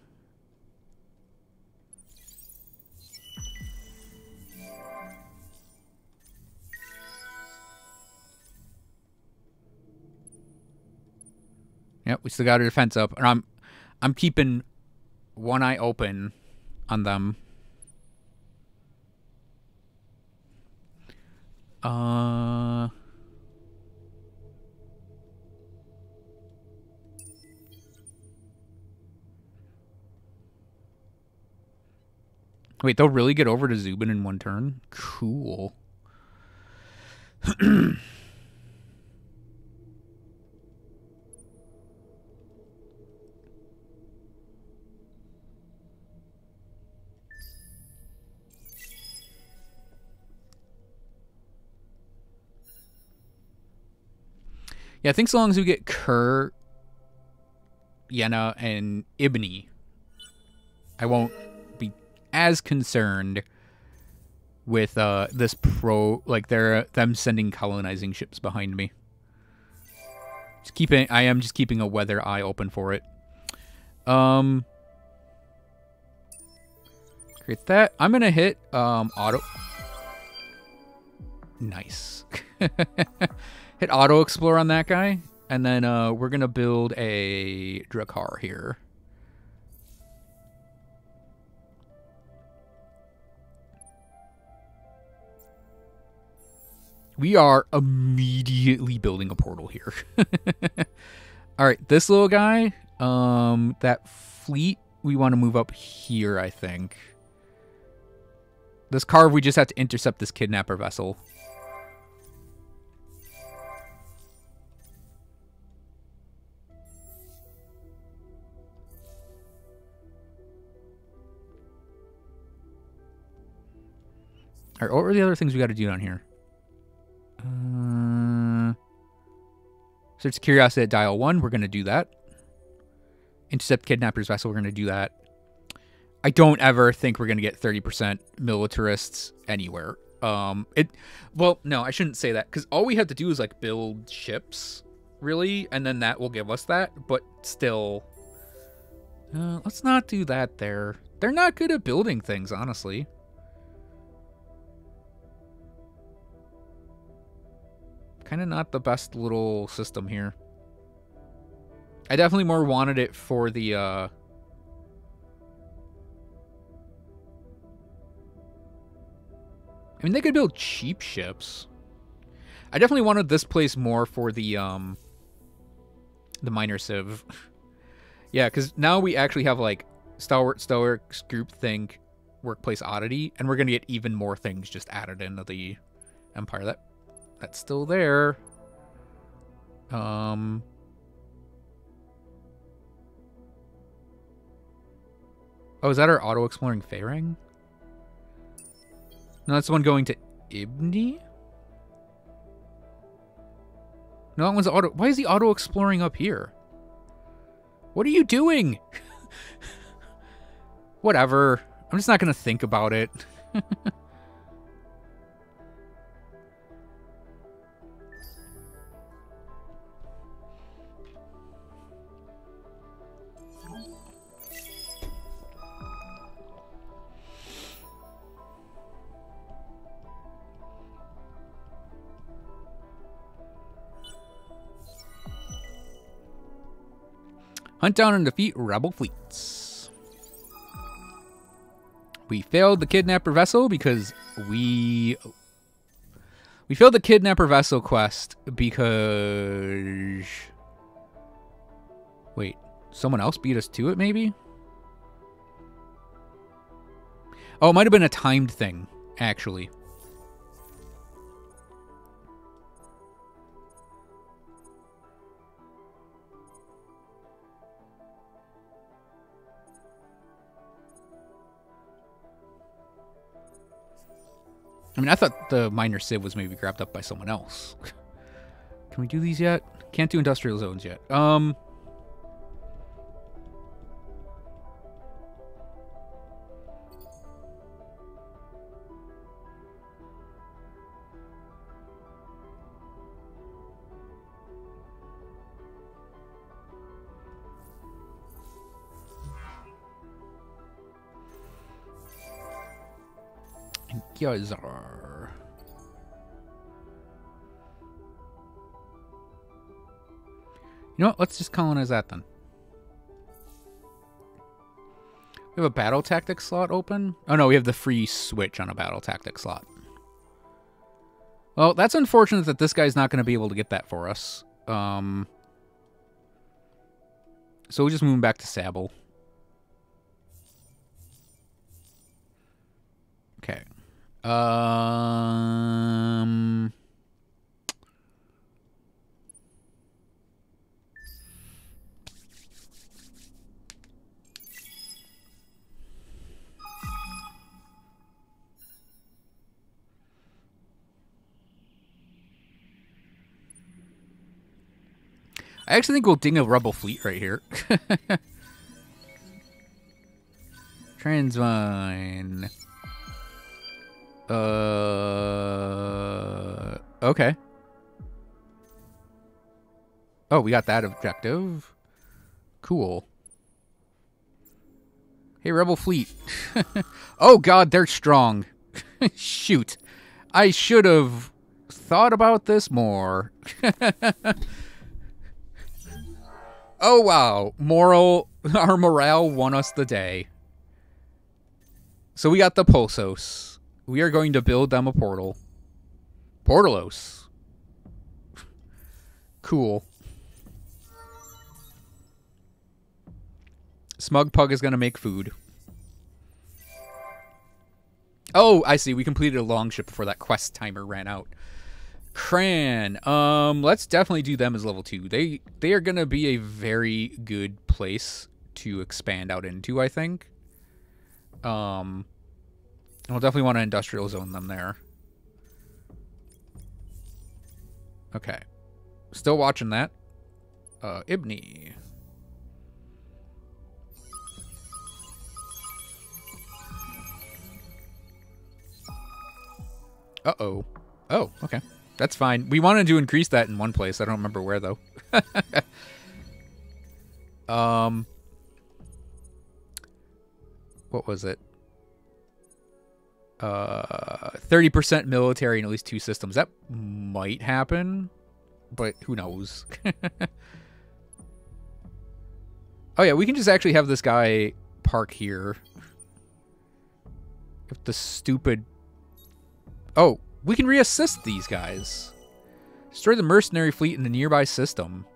Yep, we still got our defense up, and I'm keeping one eye open on them. Wait, they'll really get over to Zubin in one turn? Cool. Yeah, I think so long as we get Kerr, Yenna, and Ibni, I won't be as concerned with this them sending colonizing ships behind me. I am just keeping a weather eye open for it. Create that. I'm gonna hit auto. Nice. Hit auto explore on that guy, and then we're gonna build a Drakkar here. We are immediately building a portal here. All right, this little guy, that fleet, we want to move up here, I think. This carve, we just have to intercept this kidnapper vessel. All right, what were the other things we got to do down here? Search curiosity at dial 1. We're going to do that. Intercept kidnapper's vessel. We're going to do that. I don't ever think we're going to get 30% militarists anywhere. Well, no, I shouldn't say that, because all we have to do is like build ships, really, and then that will give us that. But still, let's not do that there. They're not good at building things, honestly. Kind of not the best little system here. I definitely more wanted it for the, I mean, they could build cheap ships. I definitely wanted this place more for the minor civ. Yeah, because now we actually have, like, Stalwart, Groupthink, Workplace Oddity, and we're going to get even more things just added into the Empire. That's still there. Oh, is that our auto-exploring Faerang? No, that's the one going to Ibni? No, that one's auto... Why is he auto-exploring up here? What are you doing? Whatever. I'm just not going to think about it. Hunt down and defeat rebel fleets. We failed the kidnapper vessel because we failed the kidnapper vessel quest because... Wait, someone else beat us to it, maybe? Oh, it might have been a timed thing, actually. I mean, I thought the minor civ was maybe grabbed up by someone else. Can we do these yet? Can't do industrial zones yet. I guys are... You know what? Let's just colonize that then. We have a battle tactics slot open. Oh no, we have the free switch on a battle tactics slot. Well, that's unfortunate that this guy's not going to be able to get that for us. So we'll just move him back to Sable. Okay. I actually think we'll ding a rebel fleet right here. Transvine. Okay. Oh, we got that objective. Cool. Hey, rebel fleet. Oh god, they're strong. Shoot. I should have thought about this more. Oh wow, our morale won us the day. So we got the Pulsos. We are going to build them a portal. Portalos. Cool. Smug Pug is going to make food. Oh, I see. We completed a longship before that quest timer ran out. Cran. Let's definitely do them as level 2. They are going to be a very good place to expand out into, I think. We'll definitely want to industrial zone them there. Okay. Still watching that. Ibni. Uh-oh. Oh, okay. That's fine. We wanted to increase that in one place. I don't remember where, though. What was it? 30% military in at least 2 systems. That might happen, but who knows? Oh, yeah, we can just actually have this guy park here. If the stupid... Oh, we can reassist these guys. Destroy the mercenary fleet in the nearby system.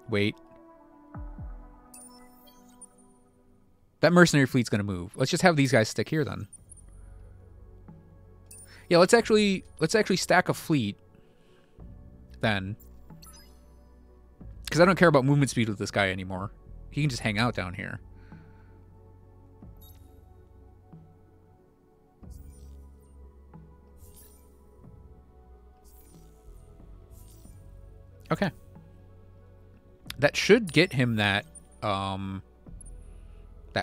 Wait. That mercenary fleet's going to move. Let's just have these guys stick here then. Yeah, let's actually stack a fleet then. Because I don't care about movement speed with this guy anymore. He can just hang out down here. Okay. That should get him that that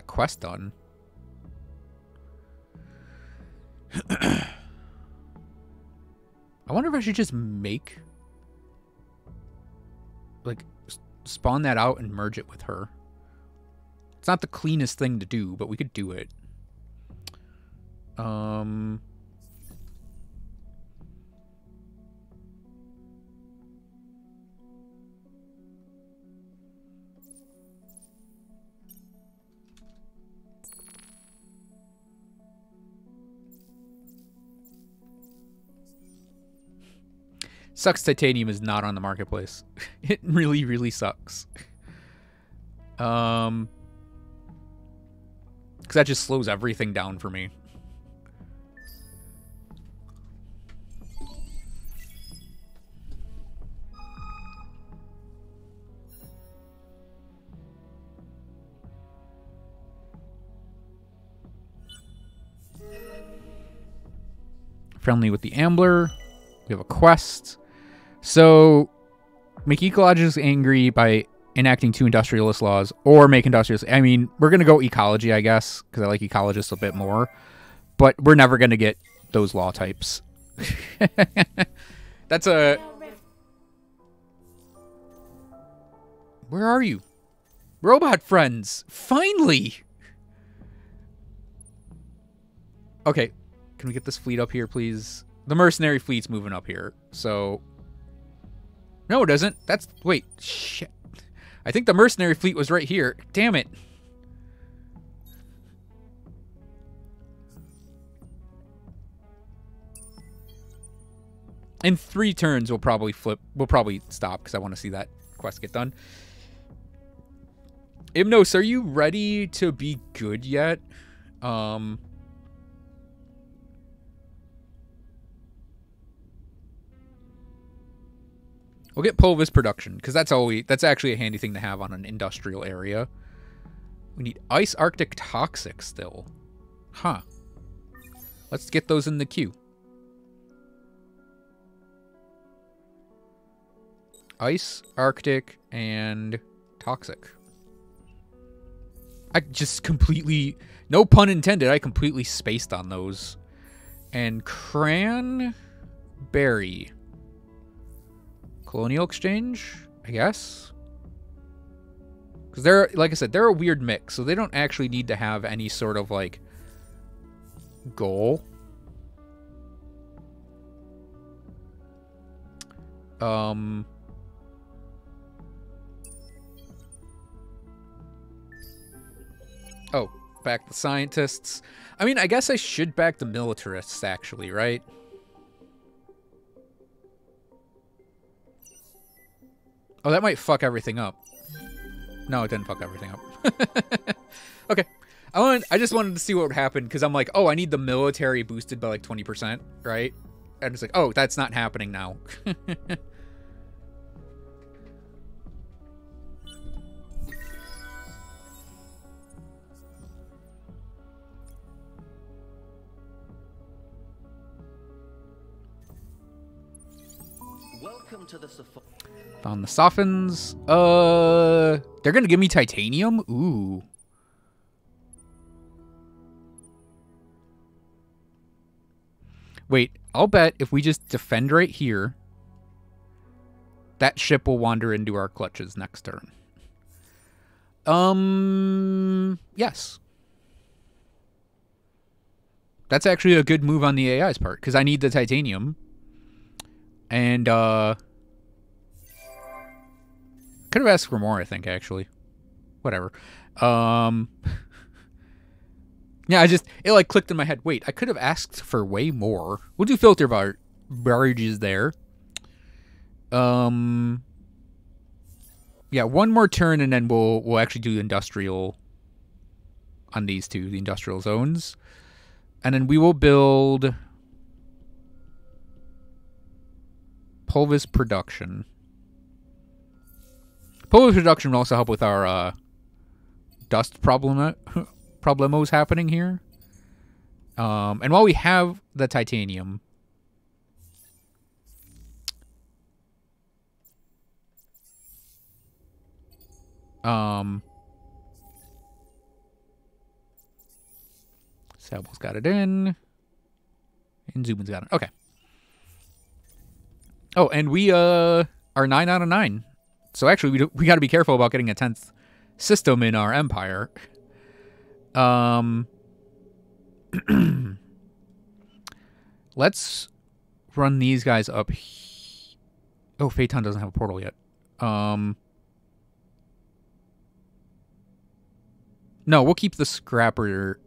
quest done. I wonder if I should just make like spawn that out and merge it with her. It's not the cleanest thing to do, but we could do it. Sucks titanium is not on the marketplace. It really, really sucks. Because that just slows everything down for me. Friendly with the Ambler. We have a quest. So, make ecologists angry by enacting 2 industrialist laws, or make industrialists... I mean, we're going to go ecology, I guess, because I like ecologists a bit more. But we're never going to get those law types. That's a... Where are you? Robot friends! Finally! Okay, can we get this fleet up here, please? The mercenary fleet's moving up here, so... No, it doesn't. That's... Wait, shit. I think the mercenary fleet was right here. Damn it. In 3 turns, we'll probably flip. We'll probably stop, because I want to see that quest get done. Imnos, are you ready to be good yet? We'll get pulvis production, because that's actually a handy thing to have on an industrial area. We need ice arctic toxic still. Huh. Let's get those in the queue. Ice, arctic, and toxic. I just completely, no pun intended, I completely spaced on those. And cranberry. Colonial exchange, I guess. Because they're, like I said, they're a weird mix, so they don't actually need to have any sort of, like, goal. Oh, back the scientists. I mean, I guess I should back the militarists, actually, right? Oh, that might fuck everything up. No, it didn't fuck everything up. Okay. I just wanted to see what would happen because I'm like, oh, I need the military boosted by like 20%, right? And it's like, oh, that's not happening now. Welcome to the Found the softens. They're gonna give me titanium? Ooh. Wait, I'll bet if we just defend right here, that ship will wander into our clutches next turn. Yes. That's actually a good move on the AI's part, because I need the titanium. And, could have asked for more, I think, actually. Whatever. Yeah, it like clicked in my head. Wait, I could have asked for way more. We'll do filter barrages there. Yeah, one more turn and then we'll actually do industrial on these two, the industrial zones. And then we will build pulvis production. Pulvis production will also help with our dust problemos happening here. And while we have the titanium, Sable's got it in, and Zubin's got it. Okay. Oh, and we are 9 out of 9. So actually, we got to be careful about getting a 10th system in our empire. Let's run these guys up. Oh, Phaeton doesn't have a portal yet. No, we'll keep the scrapper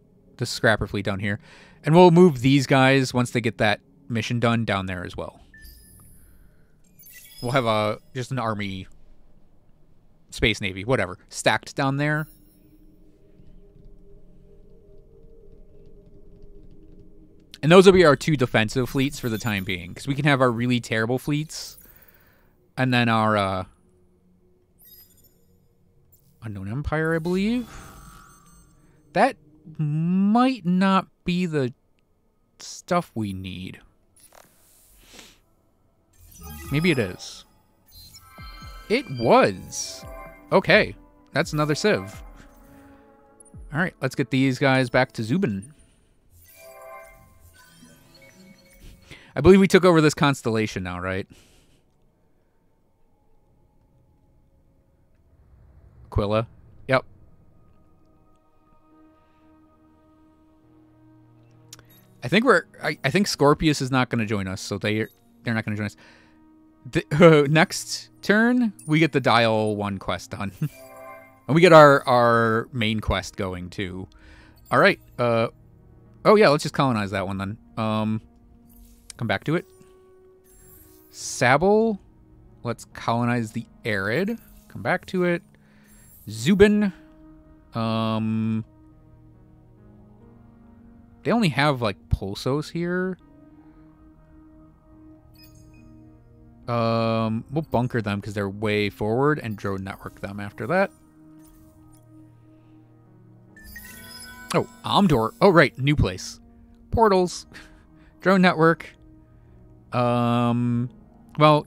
fleet down here, and we'll move these guys once they get that mission done down there as well. We'll have just an army, space navy, whatever, stacked down there. And those will be our 2 defensive fleets for the time being, because we can have our really terrible fleets, and then our Unknown Empire, I believe. That might not be the stuff we need. Maybe it is. It was. Okay, that's another civ. All right, let's get these guys back to Zubin. I believe we took over this constellation now, right? Aquila. Yep. I think Scorpius is not going to join us, so they're not going to join us. Next turn, we get the Dial 1 quest done. And we get our main quest going, too. All right. Oh, yeah, let's just colonize that one, then. Come back to it. Sable. Let's colonize the Arid. Come back to it. Zubin. They only have, like, pulsos here. We'll bunker them because they're way forward and drone network them after that. Oh, Omdor. Oh, right. New place. Portals. Drone network. Well,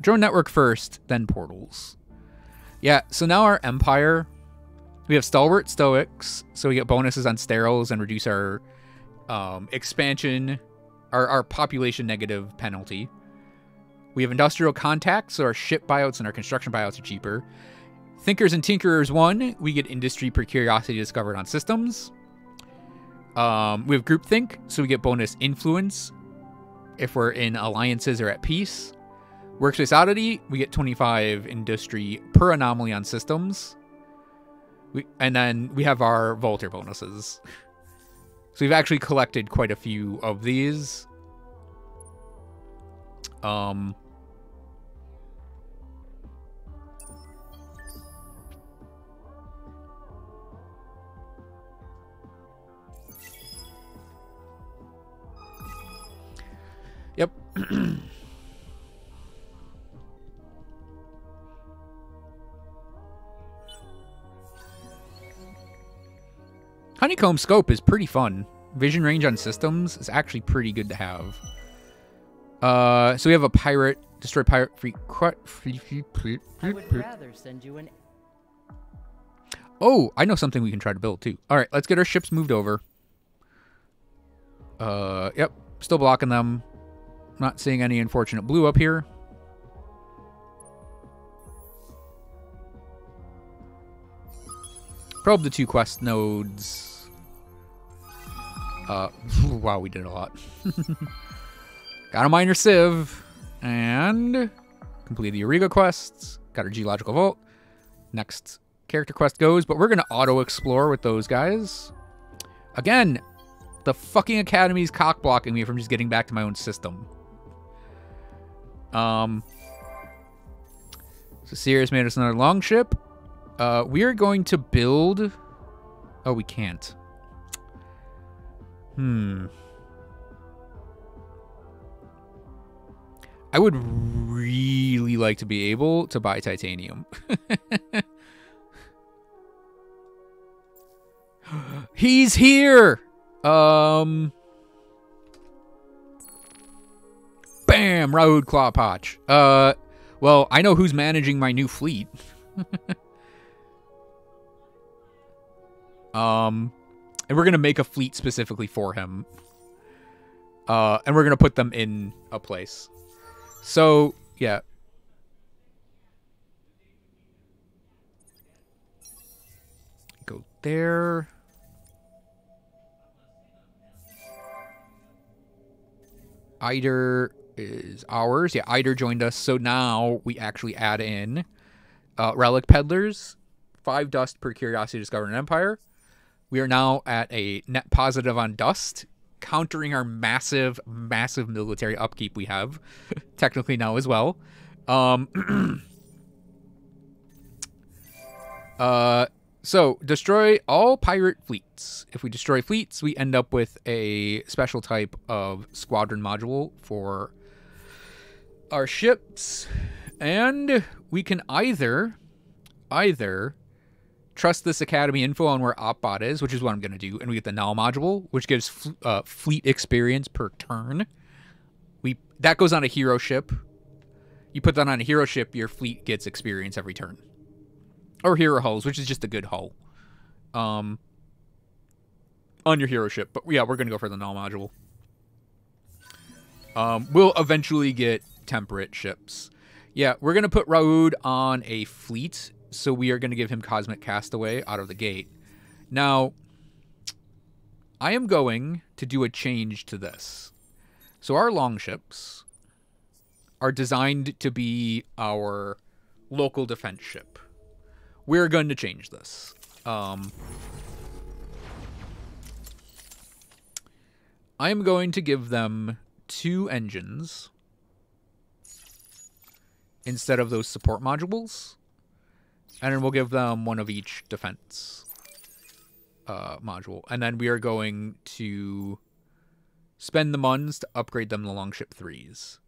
drone network first, then portals. Yeah, so now our empire, we have stalwart stoics, so we get bonuses on sterols and reduce our expansion, our population negative penalty. We have industrial contacts, so our ship buyouts and our construction buyouts are cheaper. Thinkers and Tinkerers 1, we get industry per curiosity discovered on systems. We have groupthink, so we get bonus influence if we're in alliances or at peace. Workspace oddity, we get 25 industry per anomaly on systems. And then we have our Volter bonuses. So we've actually collected quite a few of these. Honeycomb scope is pretty fun. Vision range on systems is actually pretty good to have. So we have a pirate, destroy pirate free. I would rather send you an. Oh, I know something we can try to build too. All right, let's get our ships moved over. Yep, still blocking them. Not seeing any unfortunate blue up here. Probe the 2 quest nodes. Wow, we did a lot. Got a minor sieve. And complete the Eureka quests. Got our geological vault. Next character quest goes, but we're going to auto-explore with those guys. Again, the fucking Academy's cock-blocking me from just getting back to my own system. So Sirius made us another longship. We are going to build... Oh, we can't. I would really like to be able to buy titanium. He's here! Bam! Raoud Clawpotch. Well, I know who's managing my new fleet. And we're going to make a fleet specifically for him. And we're going to put them in a place. So, yeah. Go there. Eider is ours. Yeah, Eider joined us. So now we actually add in Relic Peddlers. 5 dust per curiosity discovered in Empire. We are now at a net positive on dust, countering our massive, massive military upkeep we have. Technically now as well. So, destroy all pirate fleets. If we destroy fleets, we end up with a special type of squadron module for our ships. And we can either trust this Academy info on where OpBot is, which is what I'm going to do, and we get the Null module, which gives fleet experience per turn. That goes on a hero ship. You put that on a hero ship, your fleet gets experience every turn. Or hero hulls, which is just a good hull. On your hero ship. But yeah, we're going to go for the Null module. We'll eventually get temperate ships. Yeah, we're going to put Raoud on a fleet. So we are going to give him Cosmic Castaway out of the gate. Now, I am going to do a change to this. So our longships are designed to be our local defense ship. We're going to change this. I am going to give them 2 engines instead of those support modules. And then we'll give them 1 of each defense module. And then we are going to spend the muns to upgrade them to longship 3s.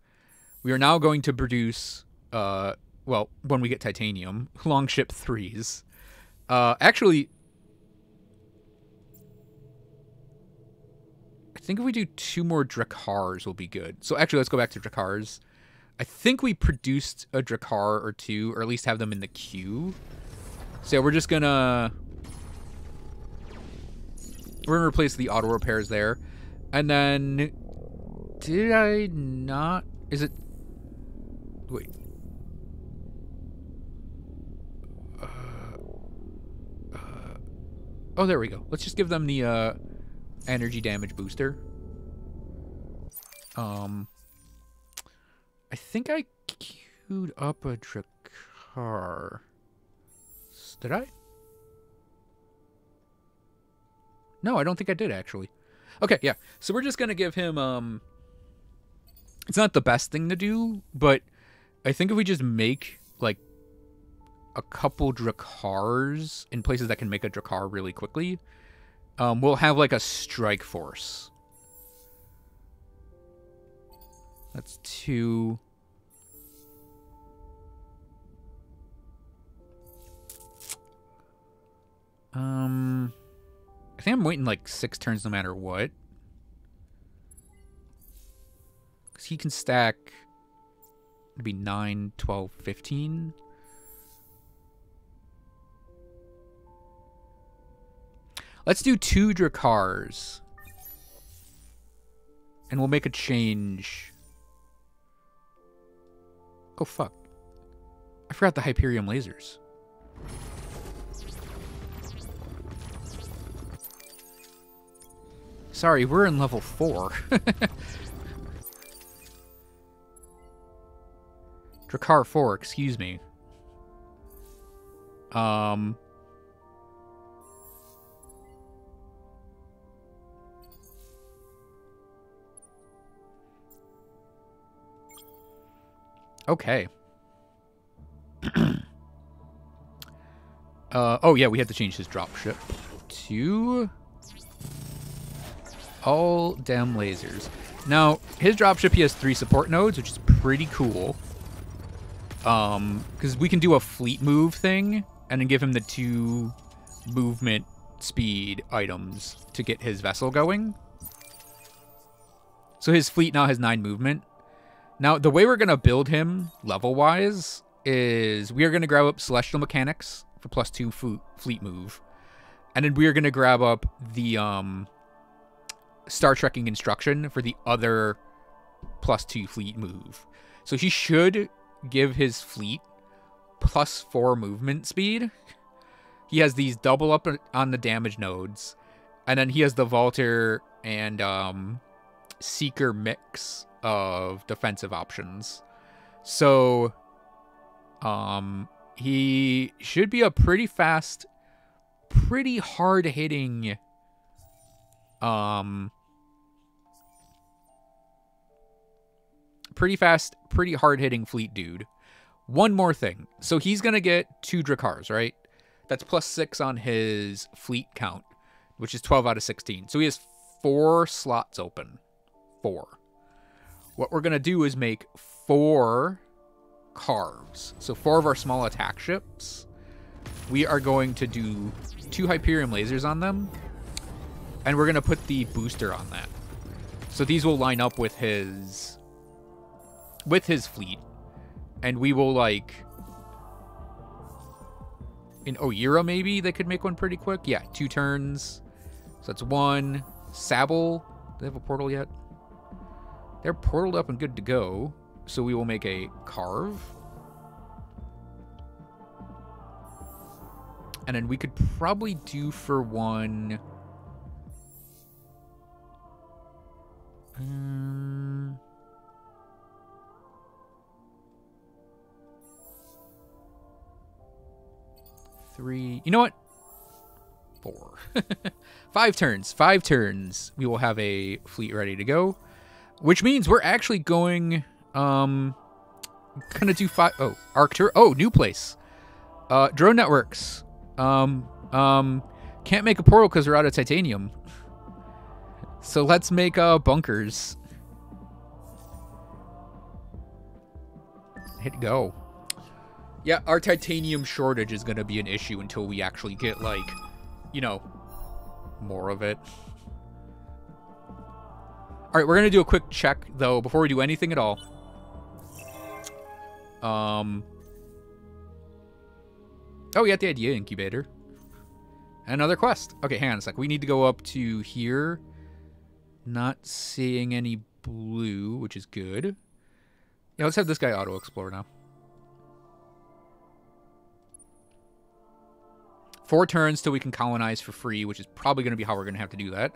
We are now going to produce... well, when we get titanium, longship 3s. Actually, I think if we do 2 more Drakars will be good. So actually, let's go back to Drakars. I think we produced a Drakar or 2, or at least have them in the queue. So yeah, we're just gonna... We're gonna replace the auto repairs there. And then... Did I not... Is it... Wait. Oh, there we go. Let's just give them the energy damage booster. I think I queued up a Drakar. Did I? No, I don't think I did, actually. Okay, yeah. So we're just going to give him... It's not the best thing to do, but I think if we just make, like, a couple Drakars in places that can make a Drakar really quickly, we'll have, like, a strike force. That's 2. I think I'm waiting like 6 turns no matter what. Because he can stack... It'd be 9, 12, 15. Let's do 2 Drakars. And we'll make a change. Oh, fuck. I forgot the Hyperion lasers. Sorry, we're in level 4. Drakar 4, excuse me. Okay. Oh yeah, we had to change his dropship to all damn lasers. Now, his dropship, he has 3 support nodes, which is pretty cool. Because we can do a fleet move thing, and then give him the 2 movement speed items to get his vessel going. So his fleet now has 9 movement. Now, the way we're going to build him, level-wise, is we are going to grab up Celestial Mechanics for +2 fleet move. And then we are going to grab up the Star Trekking Instruction for the other +2 fleet move. So he should give his fleet +4 movement speed. He has these double up on the damage nodes. And then he has the Vaulter and Seeker mix of defensive options. So he should be a pretty fast, pretty hard-hitting pretty hard-hitting fleet dude. One more thing. So he's going to get 2 Drakars, right? That's +6 on his fleet count, which is 12 out of 16. So he has 4 slots open. 4. What we're going to do is make 4 carves. So 4 of our small attack ships. We are going to do 2 Hyperion lasers on them. And we're going to put the booster on that. So these will line up with his fleet. And we will, like... In Oira, maybe, they could make one pretty quick. Yeah, 2 turns. So that's 1. Sable. Do they have a portal yet? They're portaled up and good to go. So we will make a carve. And then we could probably do for 1... 3. You know what? 4. 5 turns. 5 turns. We will have a fleet ready to go. Which means we're actually going... gonna do 5... Oh, Arctur. Oh, new place. Drone networks. Can't make a portal because we're out of titanium. So let's make bunkers. Hit go. Yeah, our titanium shortage is going to be an issue until we actually get, like, you know, more of it. All right, we're going to do a quick check, though, before we do anything at all. Oh, we got the idea incubator. Another quest. Okay, hang on a sec. We need to go up to here. Not seeing any blue, which is good. Yeah, let's have this guy auto-explore now. 4 turns till we can colonize for free, which is probably going to be how we're going to have to do that.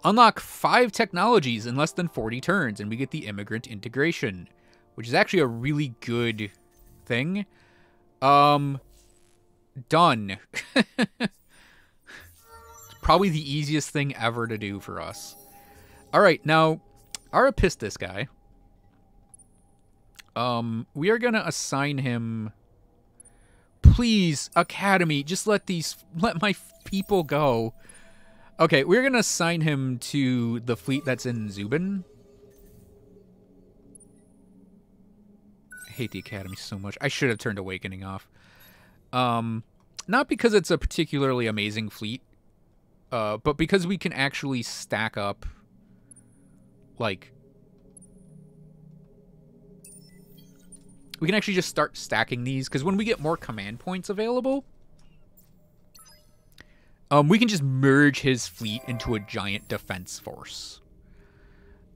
Unlock 5 technologies in less than 40 turns, and we get the immigrant integration, which is actually a really good thing. Done. It's probably the easiest thing ever to do for us. All right, now, Arapistus guy. We are going to assign him... Please, Academy, just let my people go. Okay, we're going to assign him to the fleet that's in Zubin. hate the Academy so much. I should have turned Awakening off. Not because it's a particularly amazing fleet, but because we can actually stack up, like... We can actually just start stacking these, because when we get more command points available, we can just merge his fleet into a giant defense force.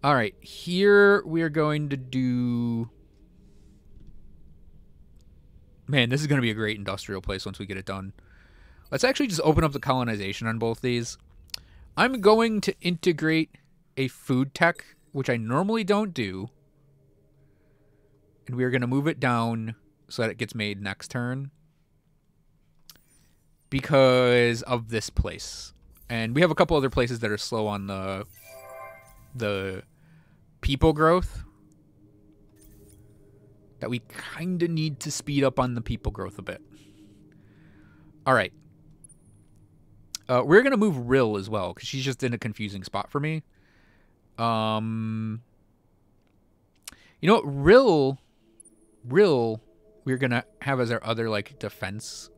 Alright, here we're going to do... Man, this is going to be a great industrial place once we get it done. Let's actually just open up the colonization on both these. I'm going to integrate a food tech, which I normally don't do. And we're going to move it down so that it gets made next turn. Because of this place. And we have a couple other places that are slow on the people growth. That we kind of need to speed up on the people growth a bit. Alright. We're going to move Rill as well, because she's just in a confusing spot for me. You know what? Rill, we're going to have as our other, like, defense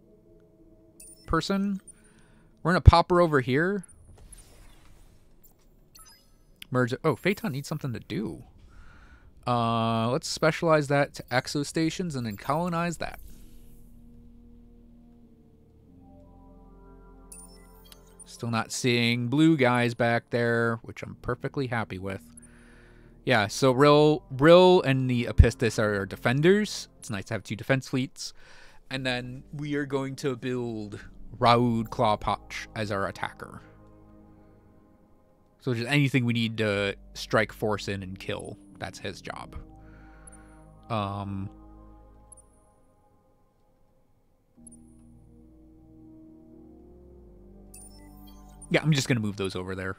person. We're going to pop her over here. Merge it. Oh, Phaeton needs something to do. Let's specialize that to exo stations and then colonize that. Still not seeing blue guys back there, which I'm perfectly happy with. Yeah, so Rill and the Epistis are defenders. It's nice to have two defense fleets. And then we are going to build Raoud Clawpotch as our attacker. So just anything we need to strike force in and kill. That's his job. Yeah, I'm just going to move those over there.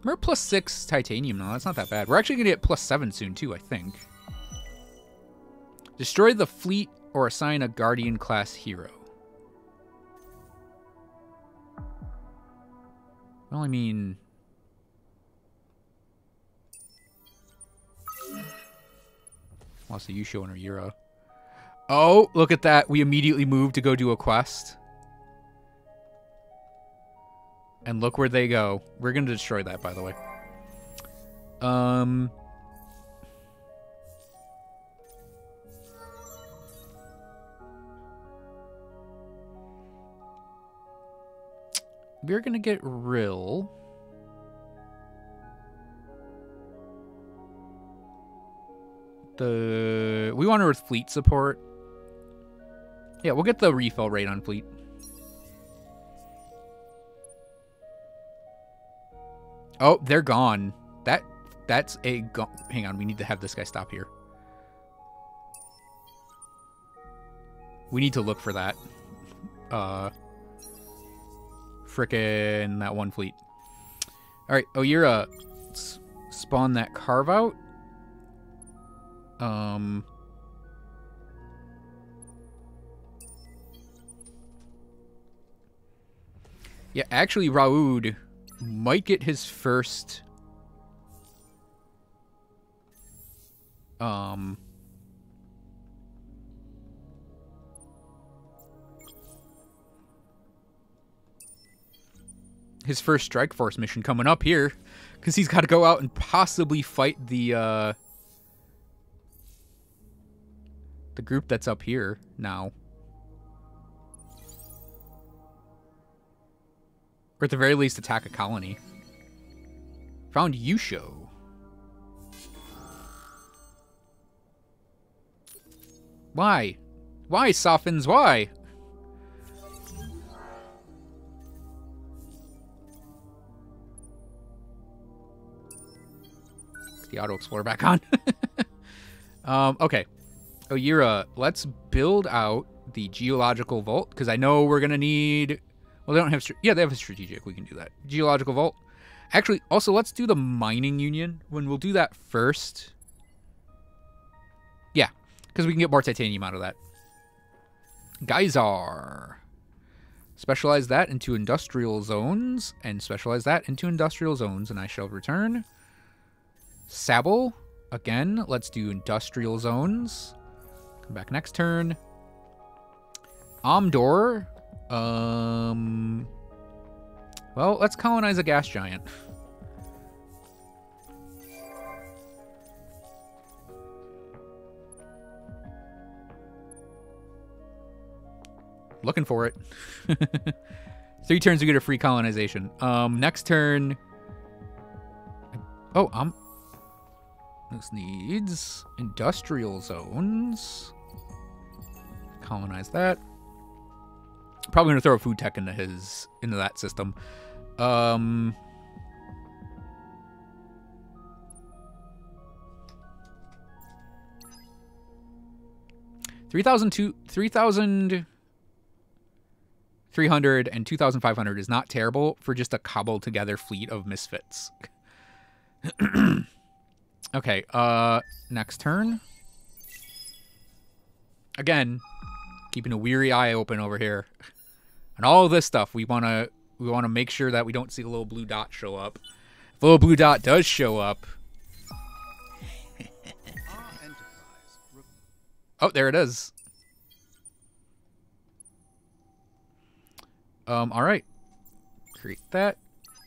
We're +6 titanium now. That's not that bad. We're actually going to get +7 soon, too, I think. Destroy the fleet or assign a Guardian-class hero. Well, I mean... Lost a Yusho and a Yura. Oh, look at that. We immediately moved to go do a quest. And look where they go. We're going to destroy that, by the way. We're going to get Rill. We want her with fleet support. Yeah, we'll get the refill rate on fleet. Oh, they're gone. That's a... Hang on, we need to have this guy stop here. We need to look for that. Frickin' that one fleet. Alright, Oyura, spawn that carve out. Yeah, actually, Raoud might get his first strike force mission coming up here, because he's got to go out and possibly fight the group that's up here now. Or at the very least, attack a colony. Found Yusho. Why? Why, Softens? Why? Get the Auto Explorer back on. Okay. Oyura, let's build out the Geological Vault, because I know we're going to need... Well, they don't have... Yeah, they have a strategic. We can do that. Geological Vault. Actually, also, let's do the Mining Union. When we'll do that first. Yeah, because we can get more titanium out of that. Geysar. Specialize that into industrial zones, and specialize that into industrial zones, and I shall return. Sabble. Again, let's do industrial zones. Come back next turn. Omdor. Well, let's colonize a gas giant. Looking for it. 3 turns we get a free colonization. Next turn. Oh, this needs industrial zones. Colonize that. Probably gonna throw a food tech into that system. 3,300 and 2,500 is not terrible for just a cobbled together fleet of misfits. Okay, next turn. Again, keeping a weary eye open over here. And all of this stuff, we want to make sure that we don't see a little blue dot show up. If a little blue dot does show up. Oh, there it is. All right. Create that.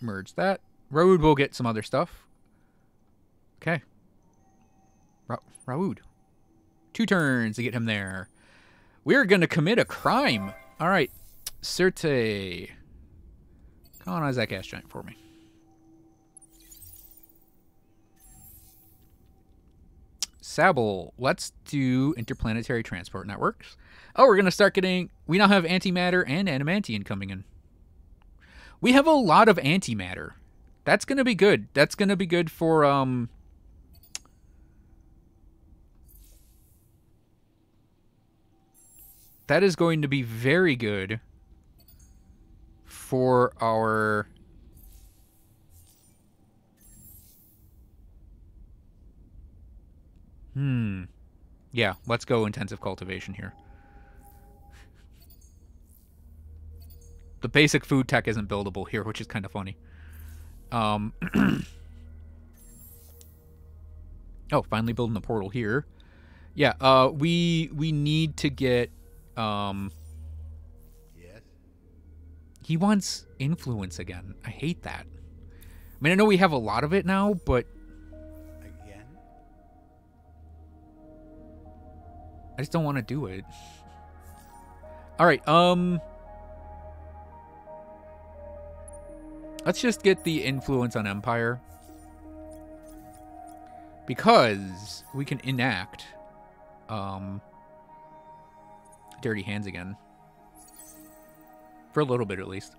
Merge that. Raoud will get some other stuff. Okay. Raoud. 2 turns to get him there. We're going to commit a crime. All right. Certe. Colonize that gas giant for me. Sabble. Let's do interplanetary transport networks. Oh, we're going to start getting... We now have antimatter and animantian coming in. We have a lot of antimatter. That's going to be good. That's going to be good for... That is going to be very good for our... Yeah, let's go intensive cultivation here. The basic food tech isn't buildable here, which is kind of funny. Oh, finally building the portal here. Yeah, we need to get... Yes? He wants influence again. I hate that. I mean, I know we have a lot of it now, but... Again? I just don't want to do it. Alright, let's just get the influence on Empire. Because we can enact Dirty Hands again. For a little bit, at least.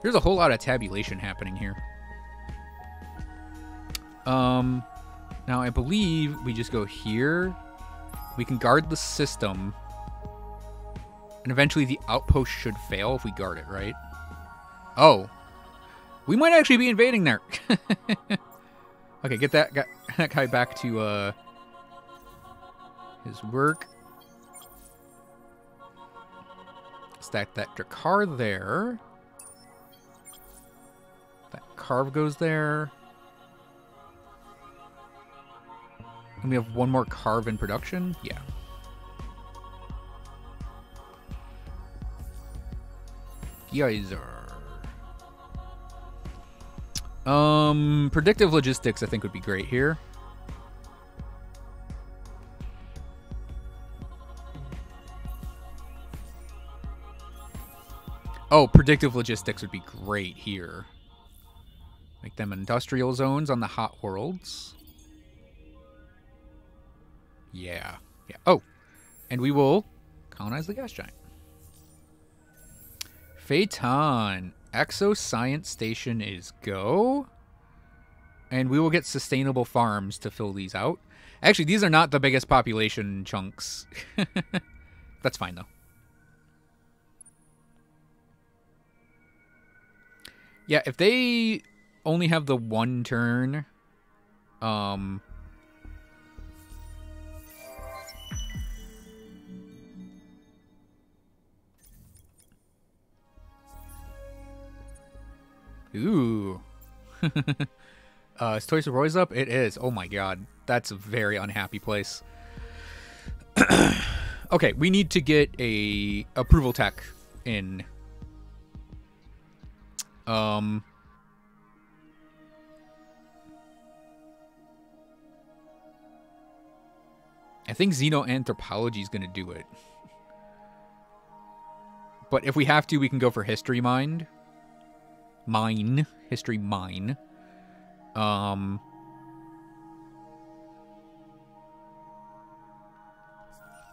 There's a whole lot of tabulation happening here. Now I believe we just go here. We can guard the system. And eventually the outpost should fail if we guard it, right? Oh. We might actually be invading there. Okay, get that guy back to his work. Stack that Drakkar there. That carve goes there. And we have one more carve in production? Yeah. Geyser. Predictive logistics I think would be great here. Oh, predictive logistics would be great here. Make them industrial zones on the hot worlds. Yeah. Oh, and we will colonize the gas giant. Phaeton. Exo Science Station is go. And we will get sustainable farms to fill these out. Actually, these are not the biggest population chunks. That's fine, though. Yeah, if they only have the one turn... Ooh. Is Toys R Us up? It is. Oh my god. That's a very unhappy place. Okay, we need to get a approval tech in. I think xenoanthropology is going to do it. But if we have to, we can go for history mind. History mine. Yeah,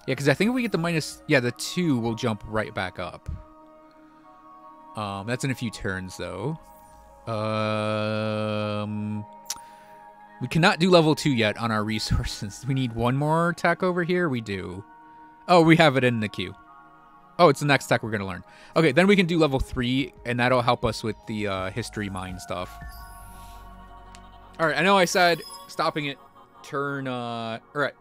because I think if we get the minus... Yeah, the 2 will jump right back up. That's in a few turns, though. We cannot do level 2 yet on our resources. We need one more tech over here? We do. Oh, we have it in the queue. Oh, it's the next tech we're going to learn. Okay, then we can do level 3, and that'll help us with the history mine stuff. Alright, I know I said stopping at turn... or at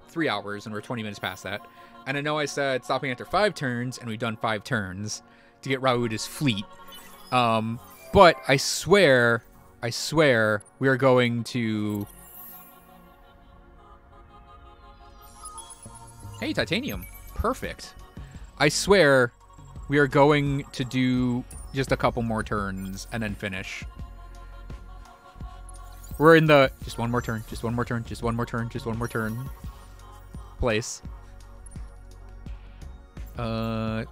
3 hours, and we're 20 minutes past that. And I know I said stopping after 5 turns, and we've done 5 turns to get Rauda's fleet. But I swear, we are going to... Hey, titanium. Perfect. I swear we are going to do just a couple more turns and then finish. We're in the just one more turn, just one more turn, just one more turn, just one more turn place. Car.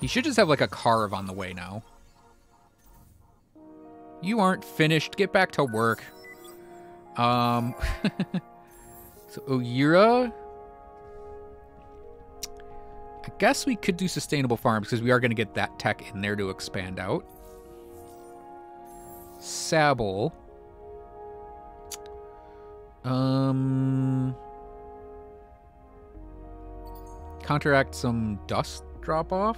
You should just have like a carve on the way now. You aren't finished. Get back to work. So Oira. I guess we could do sustainable farms because we are going to get that tech in there to expand out. Sable. Counteract some dust drop off.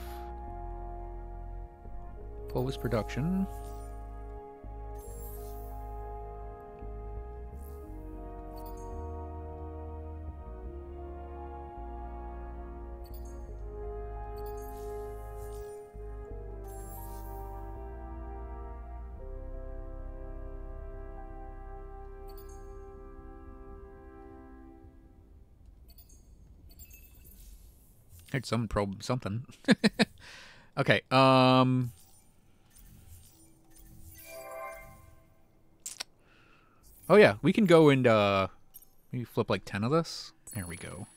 Pulvis production. Heard someone probe something. Okay, oh yeah, we can go and maybe flip like 10 of this. There we go.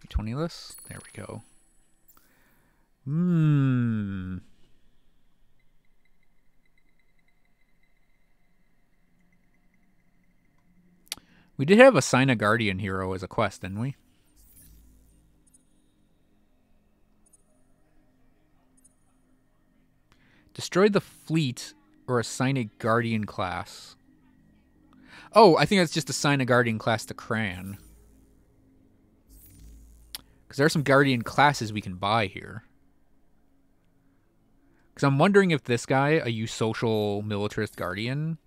20 of this. There we go. We did have assign a guardian hero as a quest, didn't we? Destroy the fleet or assign a guardian class. Oh, I think that's just assign a guardian class to Cran. Because there are some guardian classes we can buy here. Because I'm wondering if this guy, a eusocial militarist guardian...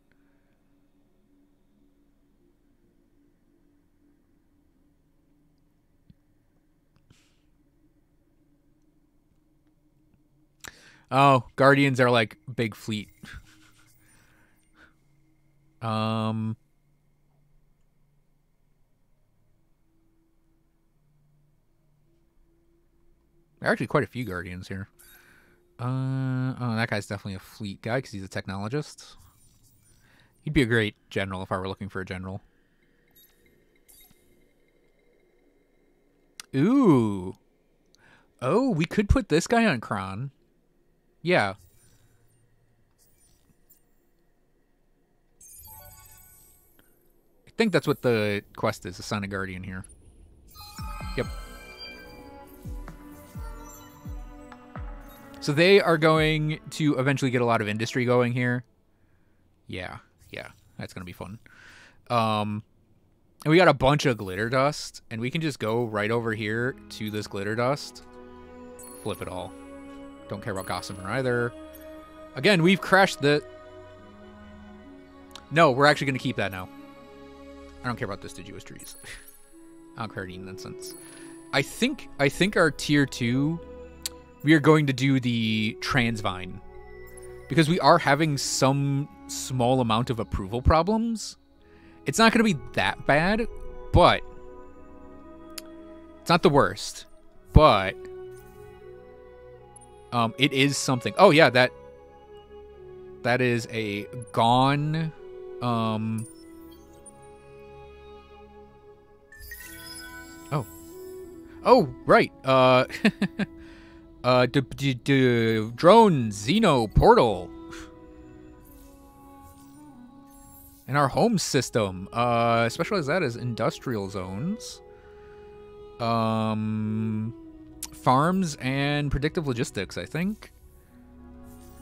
Oh, Guardians are like big fleet. There are actually quite a few Guardians here. Oh, that guy's definitely a fleet guy because he's a technologist. He'd be a great general if I were looking for a general. Ooh. Oh, we could put this guy on Kron. Yeah. I think that's what the quest is, assign a guardian here. Yep. So they are going to eventually get a lot of industry going here. Yeah, that's gonna be fun. And we got a bunch of glitter dust, and we can just go right over here to this glitter dust. Flip it all. Don't care about Gossamer either. Again, we've crashed the... No, we're actually going to keep that now. I don't care about deciduous trees. I don't care any nonsense. I think our tier 2, we are going to do the Transvine. Because we are having some small amount of approval problems. It's not going to be that bad, but... It's not the worst. But... it is something. Oh, yeah, that is a gone... Oh, right. Drone Xeno portal. In our home system. Specialize that as industrial zones. Farms and predictive logistics, I think.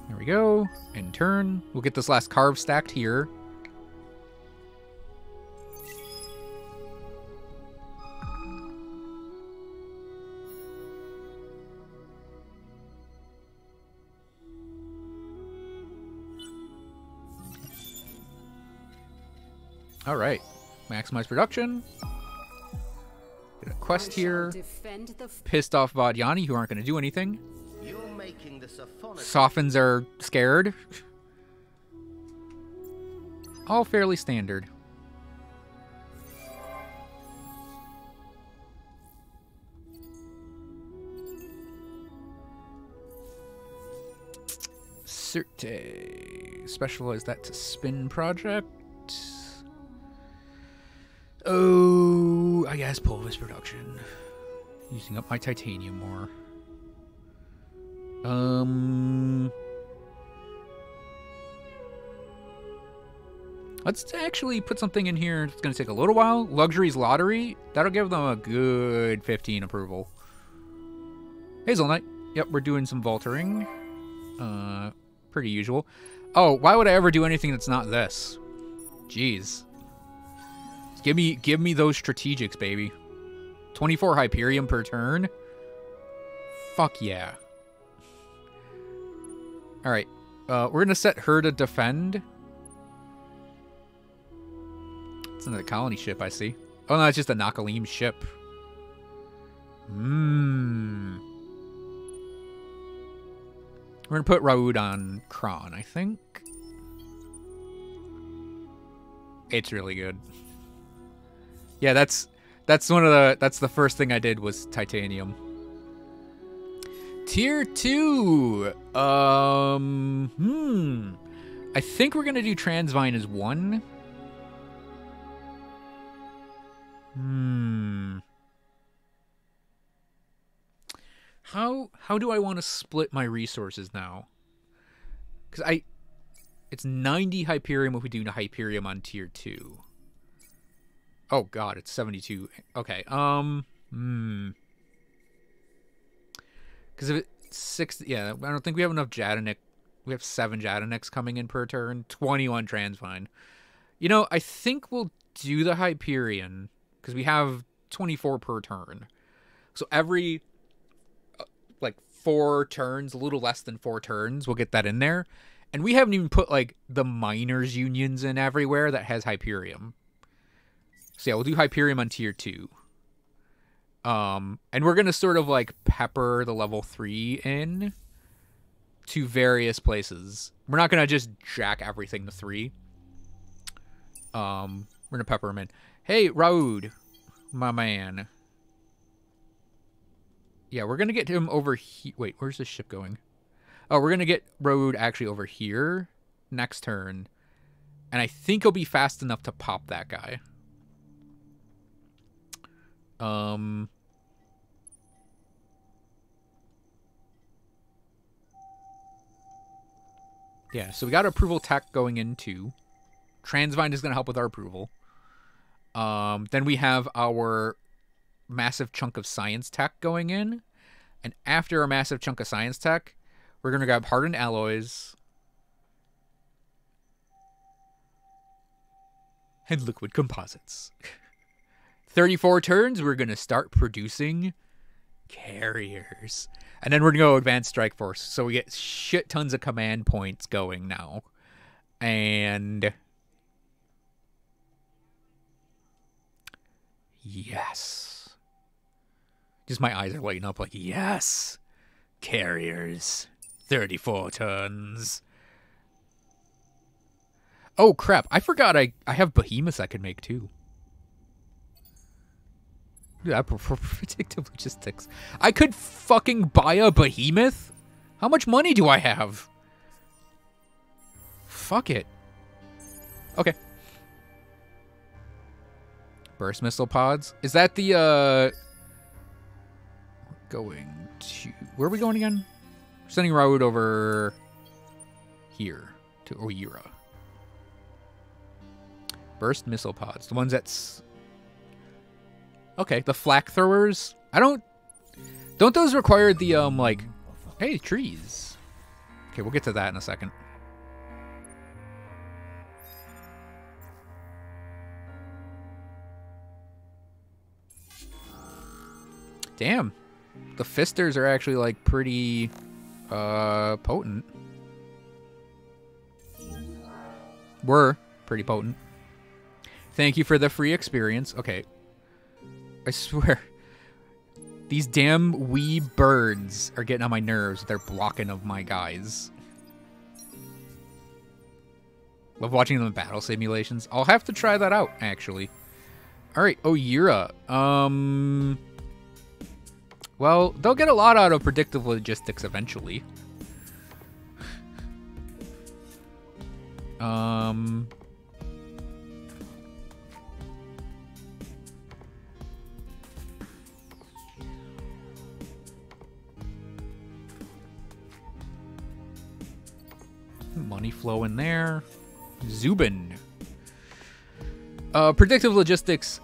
There we go. In turn, we'll get this last carve stacked here. All right, maximize production. Get a quest here. Pissed off Vadyani, who aren't going to do anything. Softens are scared. All fairly standard. Certe. Specialize that to spin project. Oh, I guess pulvis production. Using up my titanium more. Let's actually put something in here. It's going to take a little while. Luxuries Lottery. That'll give them a good 15 approval. Hazelnut. Yep, we're doing some Voltering. Pretty usual. Oh, why would I ever do anything that's not this? Jeez. Give me those strategics, baby. 24 Hyperium per turn. Fuck yeah. All right. We're gonna set her to defend. It's another colony ship, I see. Oh no, it's just a Nakalim ship. We're gonna put Raoud on Kron, I think. It's really good. Yeah, that's the first thing I did was titanium. Tier 2. I think we're gonna do Transvine as 1. How do I want to split my resources now? Because it's 90 Hyperium if we do Hyperium on tier 2. Oh god, it's 72. Okay. Because if it's 6, yeah, I don't think we have enough Jadanic. We have 7 Jadanics coming in per turn. 21 Transvine. You know, I think we'll do the Hyperion because we have 24 per turn. So every 4 turns, a little less than 4 turns, we'll get that in there. And we haven't even put the miners unions in everywhere that has Hyperium. So yeah, we'll do Hyperium on tier 2. And we're going to sort of pepper the level 3 in to various places. We're not going to just jack everything to 3. We're going to pepper them in. Hey, Raoud, my man. Yeah, we're going to get him over here. Wait, where's this ship going? Oh, we're going to get Raoud actually over here next turn. And I think he'll be fast enough to pop that guy. Yeah, so we got approval tech going in too. Transvine is going to help with our approval. Then we have our massive chunk of science tech going in. And after a massive chunk of science tech, We're going to grab hardened alloys. And liquid composites. 34 turns, we're going to start producing carriers. And then we're going to go advanced strike force. So we get shit tons of command points going now. And yes. Just my eyes are lighting up like, yes. Carriers. 34 tons. Oh, crap. I forgot I have behemoths I could make, too. Dude, I prefer predictive logistics. I could fucking buy a behemoth? How much money do I have? Fuck it. Okay. Burst missile pods. Is that the, going to... Where are we going again? We're sending road over here to Oira. Burst missile pods. The ones that's... Okay, the flak throwers. Don't those require the, like... Hey, trees. Okay, we'll get to that in a second. Damn. The fisters are actually, like, pretty, potent. Were pretty potent. Thank you for the free experience. Okay. I swear. These damn wee birds are getting on my nerves. They're blocking of my guys. Love watching them in battle simulations. I'll have to try that out, actually. Alright, Oira. Well, they'll get a lot out of predictive logistics eventually. Money flow in there. Zubin. Predictive logistics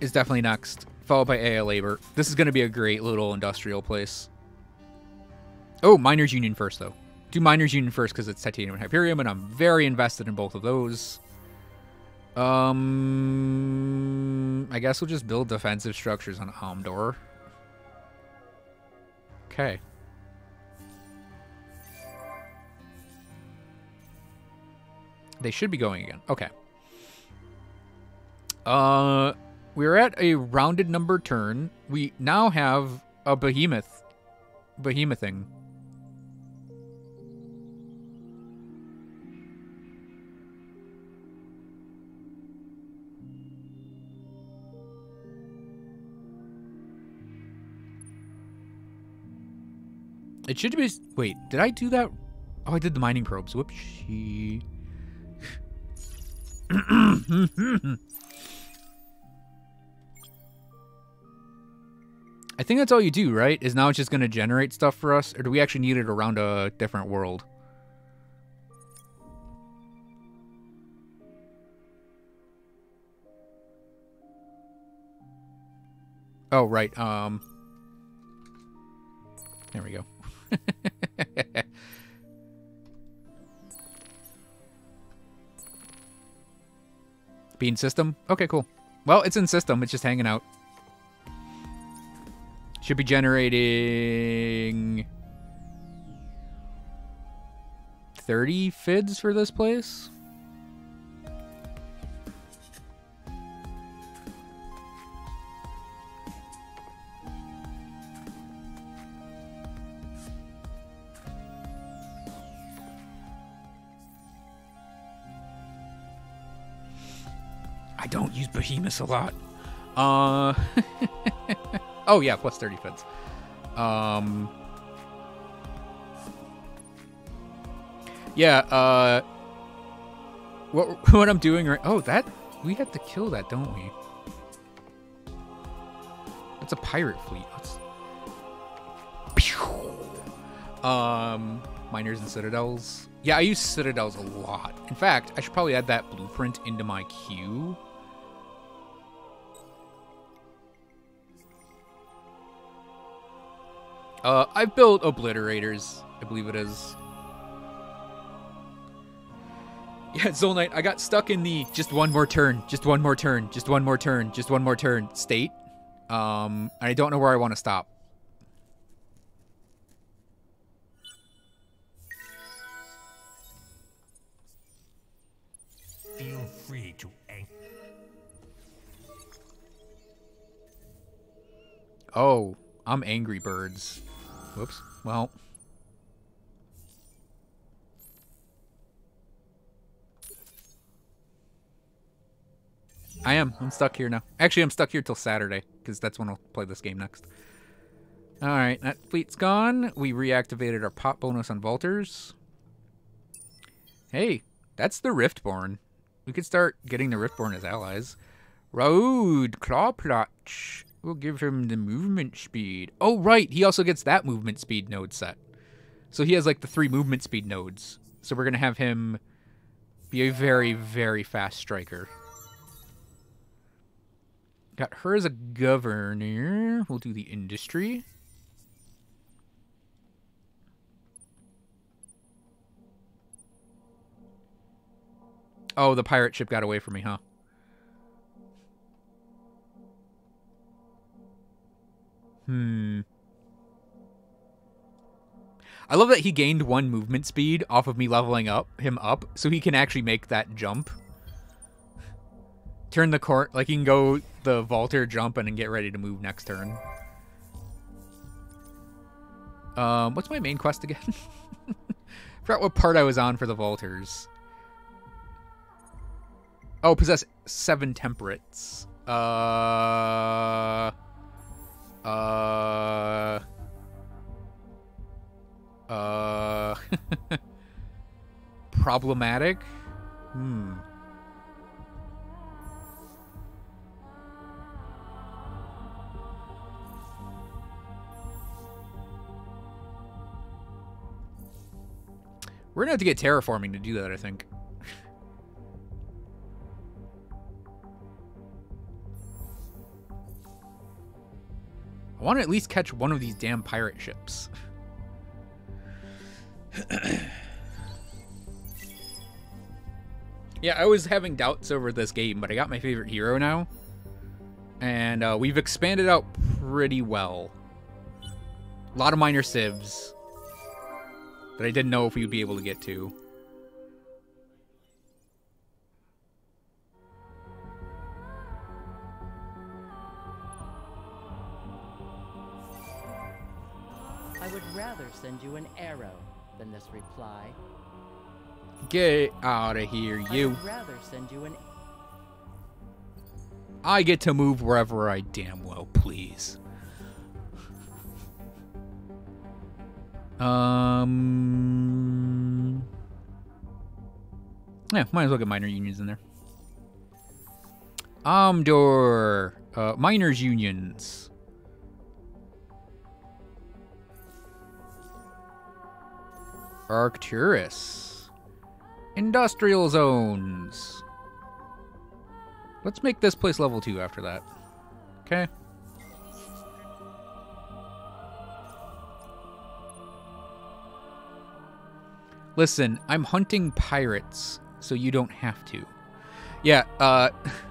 is definitely next, followed by AI labor. This is going to be a great little industrial place. Oh, Miners Union first, though. Do Miners Union first because it's Titanium and Hyperium, and I'm very invested in both of those. I guess we'll just build defensive structures on Omdor. Okay. They should be going again. Okay. We're at a rounded number turn. We now have a behemothing. It should be... Wait, did I do that? Oh, I did the mining probes. Whoopsie. I think that's all you do, right? Is now it's just going to generate stuff for us? Or do we actually need it around a different world? Oh, right. There we go. Bean system? Okay, cool. Well, it's in system. It's just hanging out. Should be generating 30 FIDs for this place. I don't use behemoths a lot. Oh yeah, plus 30 FIDs. Yeah, what I'm doing right... Oh, that... We have to kill that, don't we? That's a pirate fleet. Let's... Miners and citadels. Yeah, I use citadels a lot. In fact, I should probably add that blueprint into my queue. I've built obliterators I believe it is. Yeah, Zolnite, I got stuck in the just one more turn, just one more turn, just one more turn, just one more turn state. And I don't know where I want to stop. Feel free to anchor. Oh, I'm Angry Birds. Whoops. Well. I am. I'm stuck here now. Actually, I'm stuck here till Saturday, because that's when I'll play this game next. Alright, that fleet's gone. We reactivated our pop bonus on Vaulters. Hey, that's the Riftborn. We could start getting the Riftborn as allies. Raoud, Clawplotch. We'll give him the movement speed. Oh, right. He also gets that movement speed node set. So he has, like, the 3 movement speed nodes. So we're going to have him be a very, very fast striker. Got her as a governor. We'll do the industry. Oh, the pirate ship got away from me, huh? I love that he gained 1 movement speed off of me leveling him up, so he can actually make that jump. Turn the court, like he can go the vaulter jump and then get ready to move next turn. What's my main quest again? Forgot what part I was on for the vaulters. Oh, possess 7 temperates. Problematic? We're gonna have to get terraforming to do that, I think. I want to at least catch one of these damn pirate ships. Yeah, I was having doubts over this game, but I got my favorite hero now. And we've expanded out pretty well. A lot of minor civs that I didn't know if we would be able to get to. I would rather send you an arrow than this reply. Get out of here, you. I would rather send you an... I get to move wherever I damn well please. Yeah, might as well get minor unions in there. Amdor. Miners unions. Arcturus. Industrial zones. Let's make this place level 2 after that. Okay. Listen, I'm hunting pirates, so you don't have to. Yeah,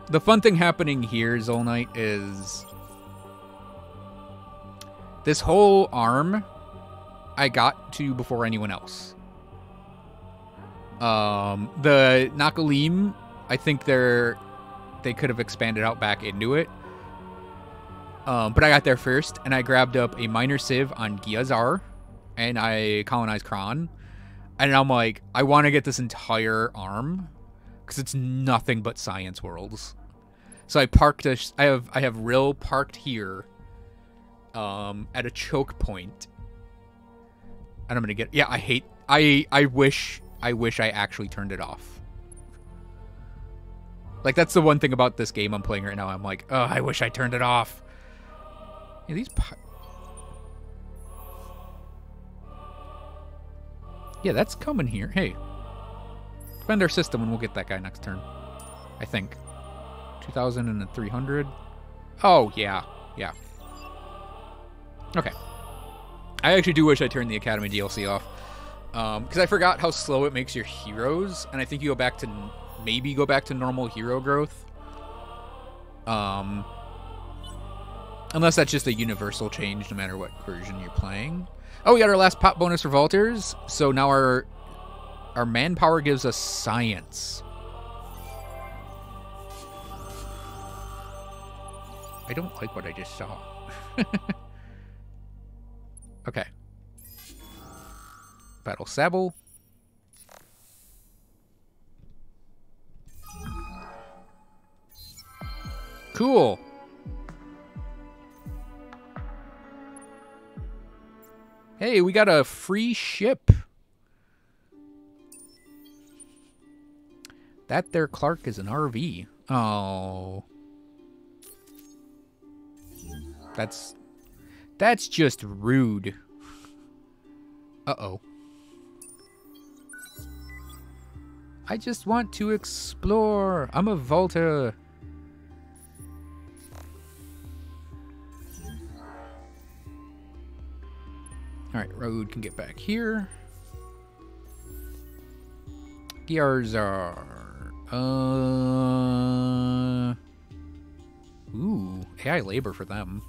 the fun thing happening here, Zolnite, is this whole arm I got to before anyone else. The Nakalim, I think they could have expanded out back into it. But I got there first, and I grabbed up a minor civ on Giazar, and I colonized Kron. And I'm like, I want to get this entire arm, because it's nothing but science worlds. So I parked I have Rill parked here, at a choke point. And I'm gonna get, yeah, I wish I actually turned it off. Like, that's the one thing about this game I'm playing right now. I'm like, oh, I wish I turned it off. Yeah, these yeah, that's coming here. Hey, defend our system and we'll get that guy next turn. I think. 2,300. Oh, yeah. Yeah. Okay. I actually do wish I turned the Academy DLC off. Because I forgot how slow it makes your heroes. And I think you go back to... Maybe go back to normal hero growth. Unless that's just a universal change no matter what version you're playing. Oh, we got our last pop bonus for Vaulters. So now our manpower gives us science. I don't like what I just saw. Okay. Battle Sable. Cool. Hey, we got a free ship. That there Clark is an RV. Oh. That's just rude. Uh-oh. I just want to explore. I'm a Vaulter. Alright, Road can get back here. Gyarzar. Ooh, AI labor for them.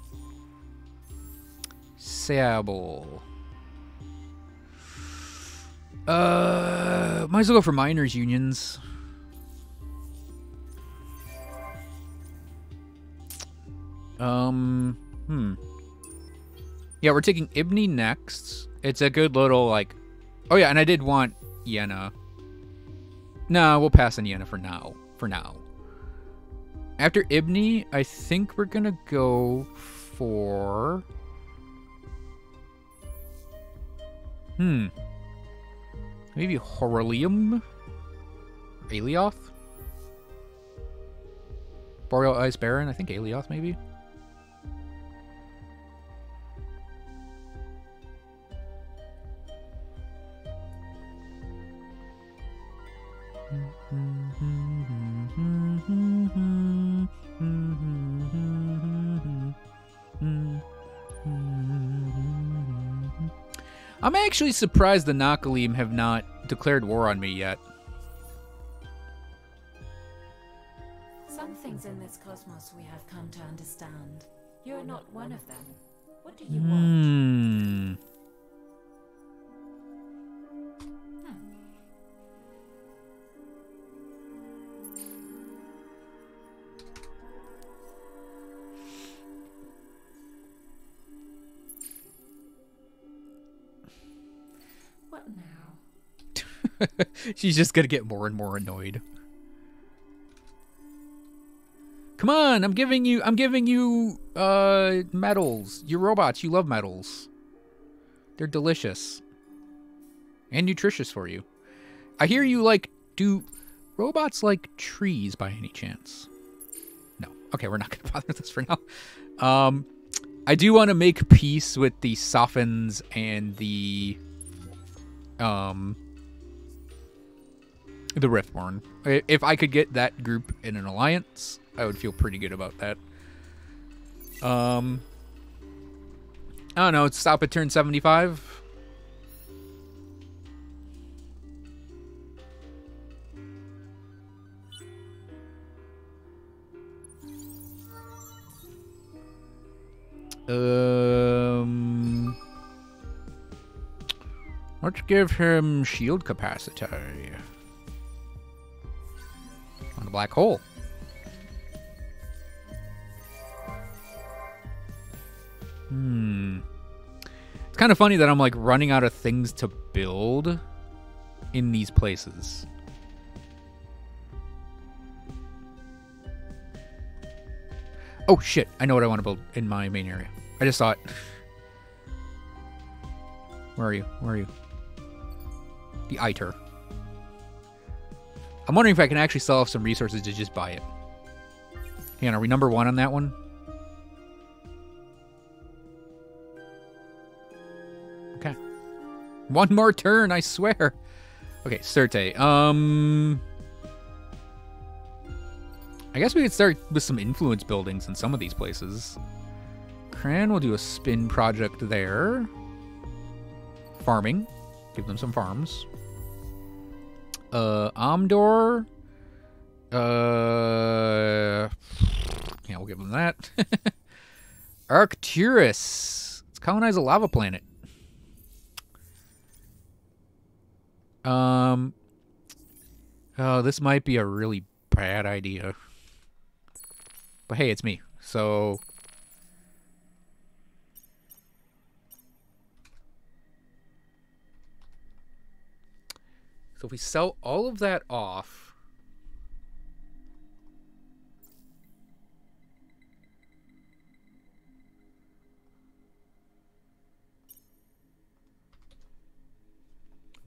Sable. Might as well go for miners' unions. Yeah, we're taking Ibni next. It's a good little, like... Oh, yeah, and I did want Yenna. No, we'll pass on Yenna for now. After Ibni, I think we're gonna go for... Maybe Horalium? Alioth? Boreal Ice Baron? I think Alioth, maybe? I'm actually surprised the Nakalim have not declared war on me yet. Some things in this cosmos we have come to understand. You're not one of them. What do you want? What now? She's just gonna get more and more annoyed. Come on, I'm giving you medals. You're robots, you love medals. They're delicious. And nutritious for you. I hear you do robots like trees by any chance? No. Okay, we're not gonna bother with this for now. I do want to make peace with the Sophins and the Riftborn. If I could get that group in an alliance, I would feel pretty good about that. I don't know, stop at turn 75. Let's give him shield capacity. On the black hole. It's kind of funny that I'm running out of things to build in these places. Oh shit, I know what I want to build in my main area. I just saw it. Where are you? Where are you? The Iter. I'm wondering if I can actually sell off some resources to just buy it. Hang on, are we number 1 on that one? Okay. One more turn, I swear. Okay, Sirte. I guess we could start with some influence buildings in some of these places. Cran will do a spin project there. farming. Give them some farms. Amdor. Yeah, we'll give them that. Arcturus. Let's colonize a lava planet. Oh, this might be a really bad idea. But hey, it's me. So if we sell all of that off,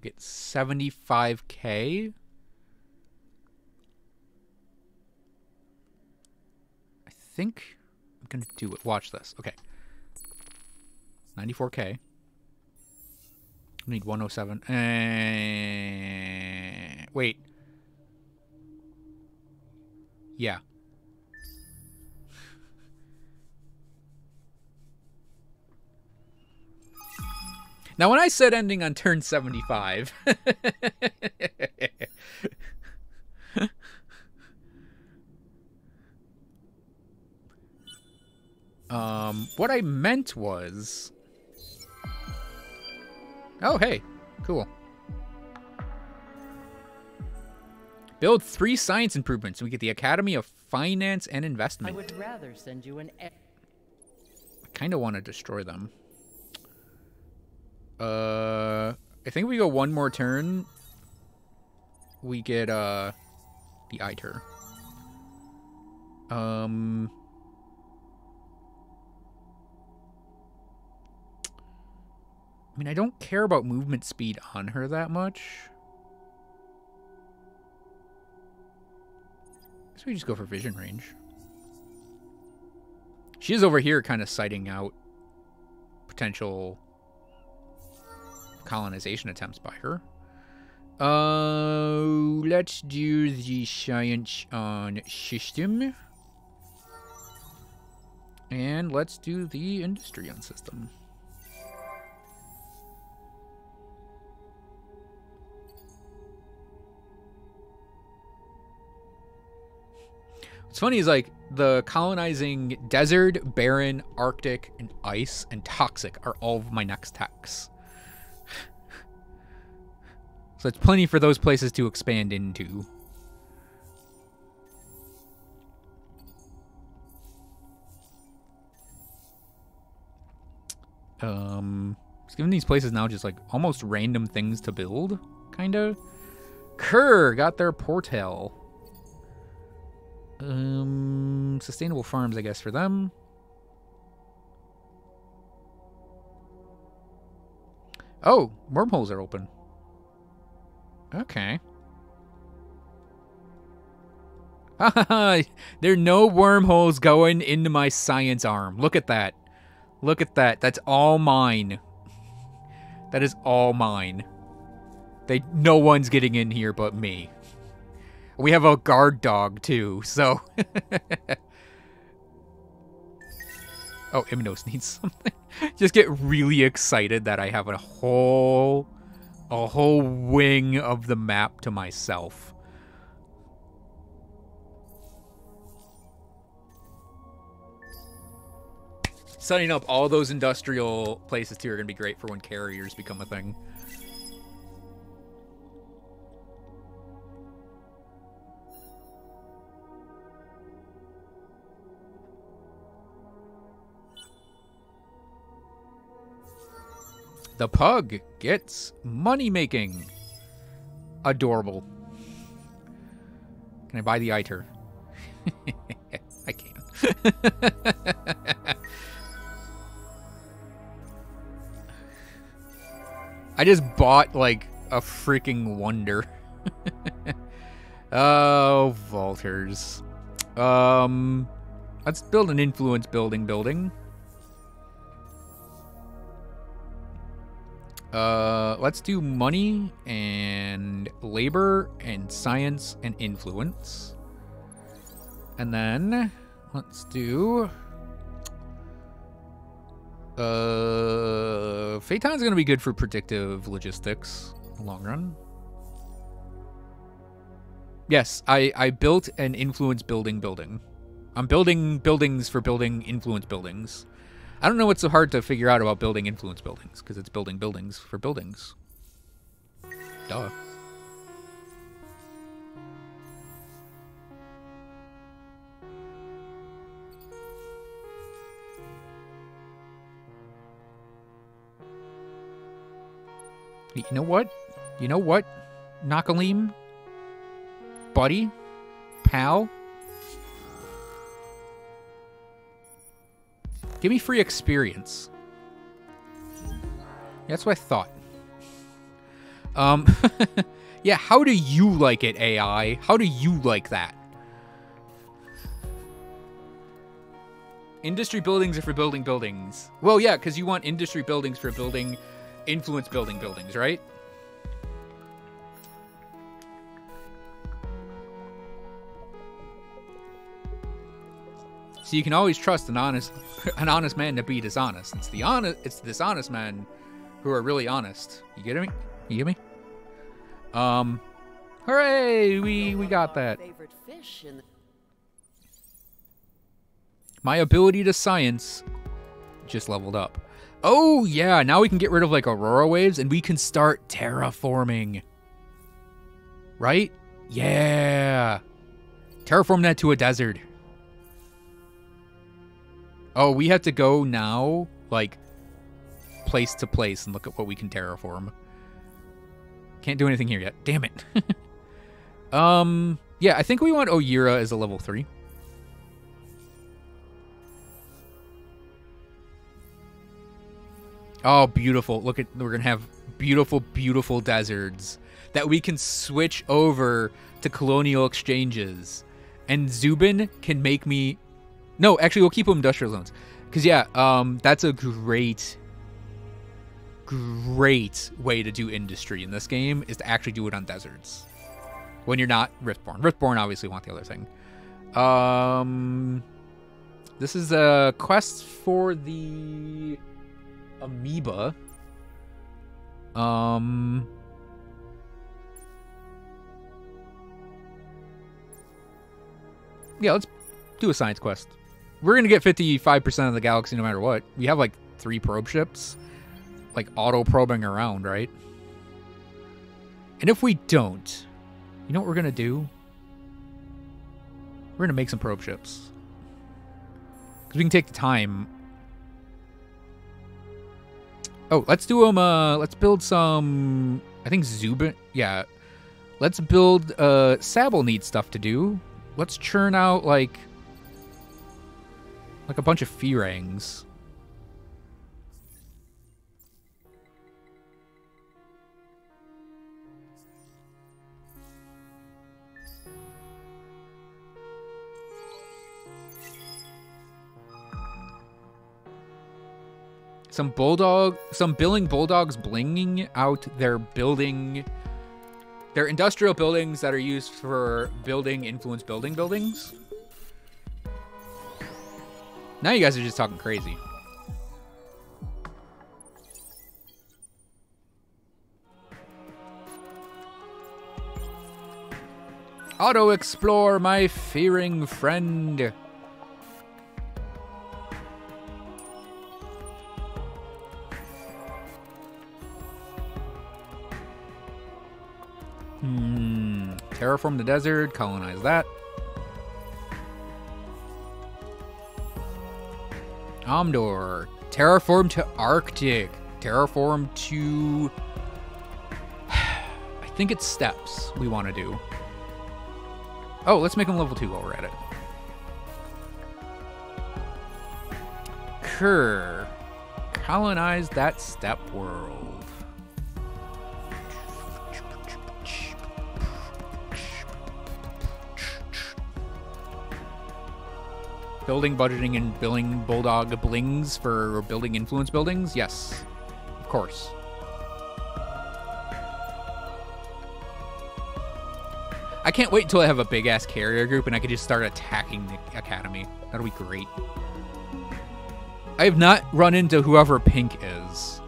get 75K. I think I'm gonna do it. Watch this. Okay. 94K. I need 107. Wait. Yeah. Now, when I said ending on turn 75, what I meant was, oh, hey, cool. Build 3 science improvements, and we get the Academy of Finance and Investment. I would rather send you an. I kind of want to destroy them. I think we go one more turn. We get the ITER. I mean, I don't care about movement speed on her that much. So we just go for vision range. She is over here kind of sighting out potential colonization attempts by her. Let's do the science on system. And let's do the industry on system. What's funny is, like, the colonizing desert, barren, Arctic, and ice, and toxic are all of my next techs. So it's plenty for those places to expand into. Just giving these places now just like almost random things to build, kind of. Kerr got their portal. Sustainable farms, I guess, for them. Oh, wormholes are open. Okay. There are no wormholes going into my science arm. Look at that. Look at that. That's all mine. That is all mine. No one's getting in here but me. We have a guard dog too, so. Oh, Imnos needs something. Just get really excited that I have a whole wing of the map to myself. Setting up all those industrial places too are going to be great for when carriers become a thing. The pug gets money making. Adorable. Can I buy the ITER? I can. I just bought like a freaking wonder. Oh, Vaulters. Let's build an influence building. Let's do money and labor and science and influence. And then let's do Phaeton's gonna be good for predictive logistics in the long run. Yes, I built an influence building. I'm building buildings for building influence buildings. I don't know what's so hard to figure out about building influence buildings, because it's building buildings for buildings. Duh. You know what? You know what? Nakalim? Buddy? Pal? Give me free experience. That's what I thought. Yeah, how do you like it, AI? How do you like that? Industry buildings are for building buildings. Well, yeah, because you want industry buildings for building influence buildings, right? So you can always trust an honest man to be dishonest. It's the dishonest men who are really honest. You get me? You get me? Hooray! We got that. Favorite fish in the My ability to science just leveled up. Oh yeah, now we can get rid of like aurora waves and we can start terraforming. Right? Yeah. Terraform that to a desert. Oh, we have to go now, like, place to place and look at what we can terraform. Can't do anything here yet. Damn it. Yeah, I think we want Oira as a level 3. Oh, beautiful. Look at, we're going to have beautiful, beautiful deserts that we can switch over to colonial exchanges. And Zubin can make me... No, actually, we'll keep them industrial zones. Because, yeah, that's a great way to do industry in this game, is to actually do it on deserts. When you're not Riftborn. Riftborn obviously want the other thing. This is a quest for the amoeba. Yeah, let's do a science quest. We're going to get 55% of the galaxy no matter what. We have like 3 probe ships. Like auto-probing around, right? And if we don't, you know what we're going to do? We're going to make some probe ships. Because we can take the time. Oh, let's do them, let's build some, I think Zubin, yeah. Let's build, Sable needs stuff to do. Let's churn out, like a bunch of Fearangs. Some billing bulldogs blinging out their industrial buildings that are used for building influence buildings. Now you guys are just talking crazy. Auto-explore, my fearing friend. Terraform the desert, colonize that. Omdor, terraform to Arctic, terraform to... I think it's steps we want to do. Oh, let's make them level 2 while we're at it. Kerr, colonize that steppe world. Building, budgeting, and billing bulldog blings for building influence buildings? Yes, of course. I can't wait until I have a big-ass carrier group and I can just start attacking the academy. That'll be great. I have not run into whoever Pink is.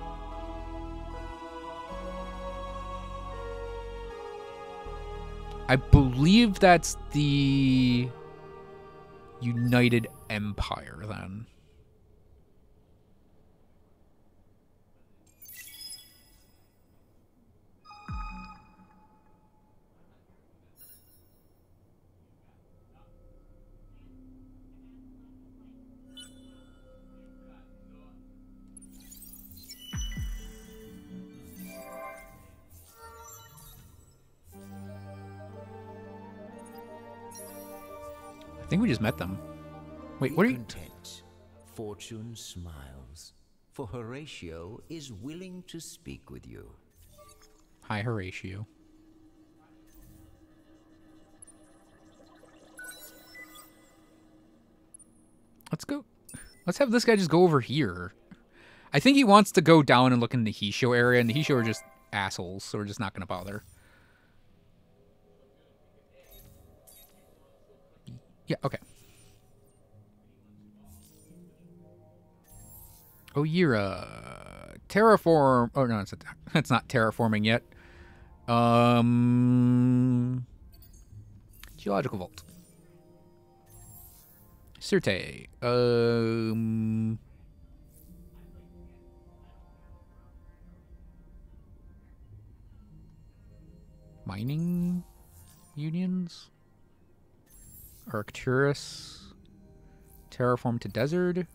I believe that's the United Empire, then. I think we just met them. Wait, what are you? Content. Fortune smiles, for Horatio is willing to speak with you. Hi, Horatio. Let's go. Let's have this guy just go over here. I think he wants to go down and look in the Hisho area, and the Hisho are just assholes, so we're just not going to bother. Yeah, okay. Oira. Terraform. Oh, no, it's not terraforming yet. Geological Vault. Sirte. Mining unions? Arcturus. Terraform to desert.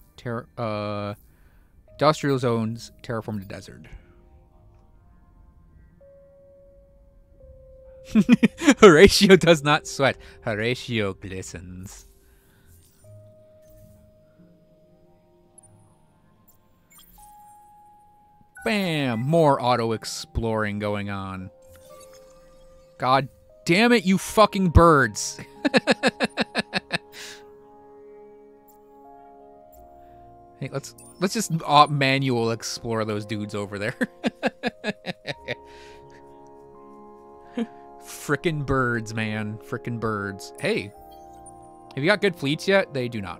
Industrial zones. Terraform to desert. Horatio does not sweat. Horatio glistens. Bam! More auto-exploring going on. God damn it, you fucking birds! Hey, let's just manual explore those dudes over there. Frickin' birds, man. Frickin' birds. Hey, have you got good fleets yet? They do not.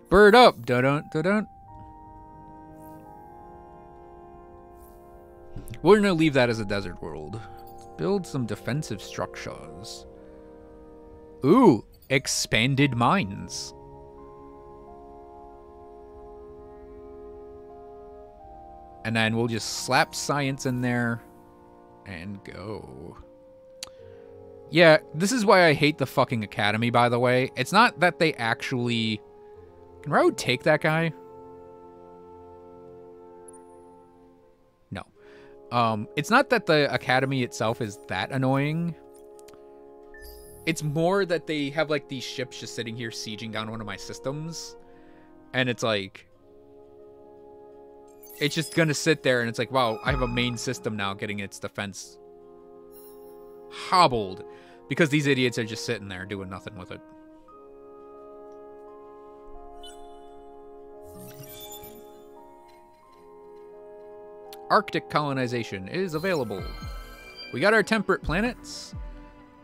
Bird up! Dun-dun, dun-dun. We're gonna leave that as a desert world. Let's build some defensive structures. Ooh, expanded mines. And then we'll just slap science in there and go. Yeah, this is why I hate the fucking academy, by the way. It's not that they actually... Can Raoud take that guy? No. It's not that the academy itself is that annoying. It's more that they have, like, these ships just sitting here sieging down one of my systems. And it's like... It's just gonna sit there, and it's like, wow, I have a main system now getting its defense hobbled. Because these idiots are just sitting there doing nothing with it. Arctic colonization is available. We got our temperate planets.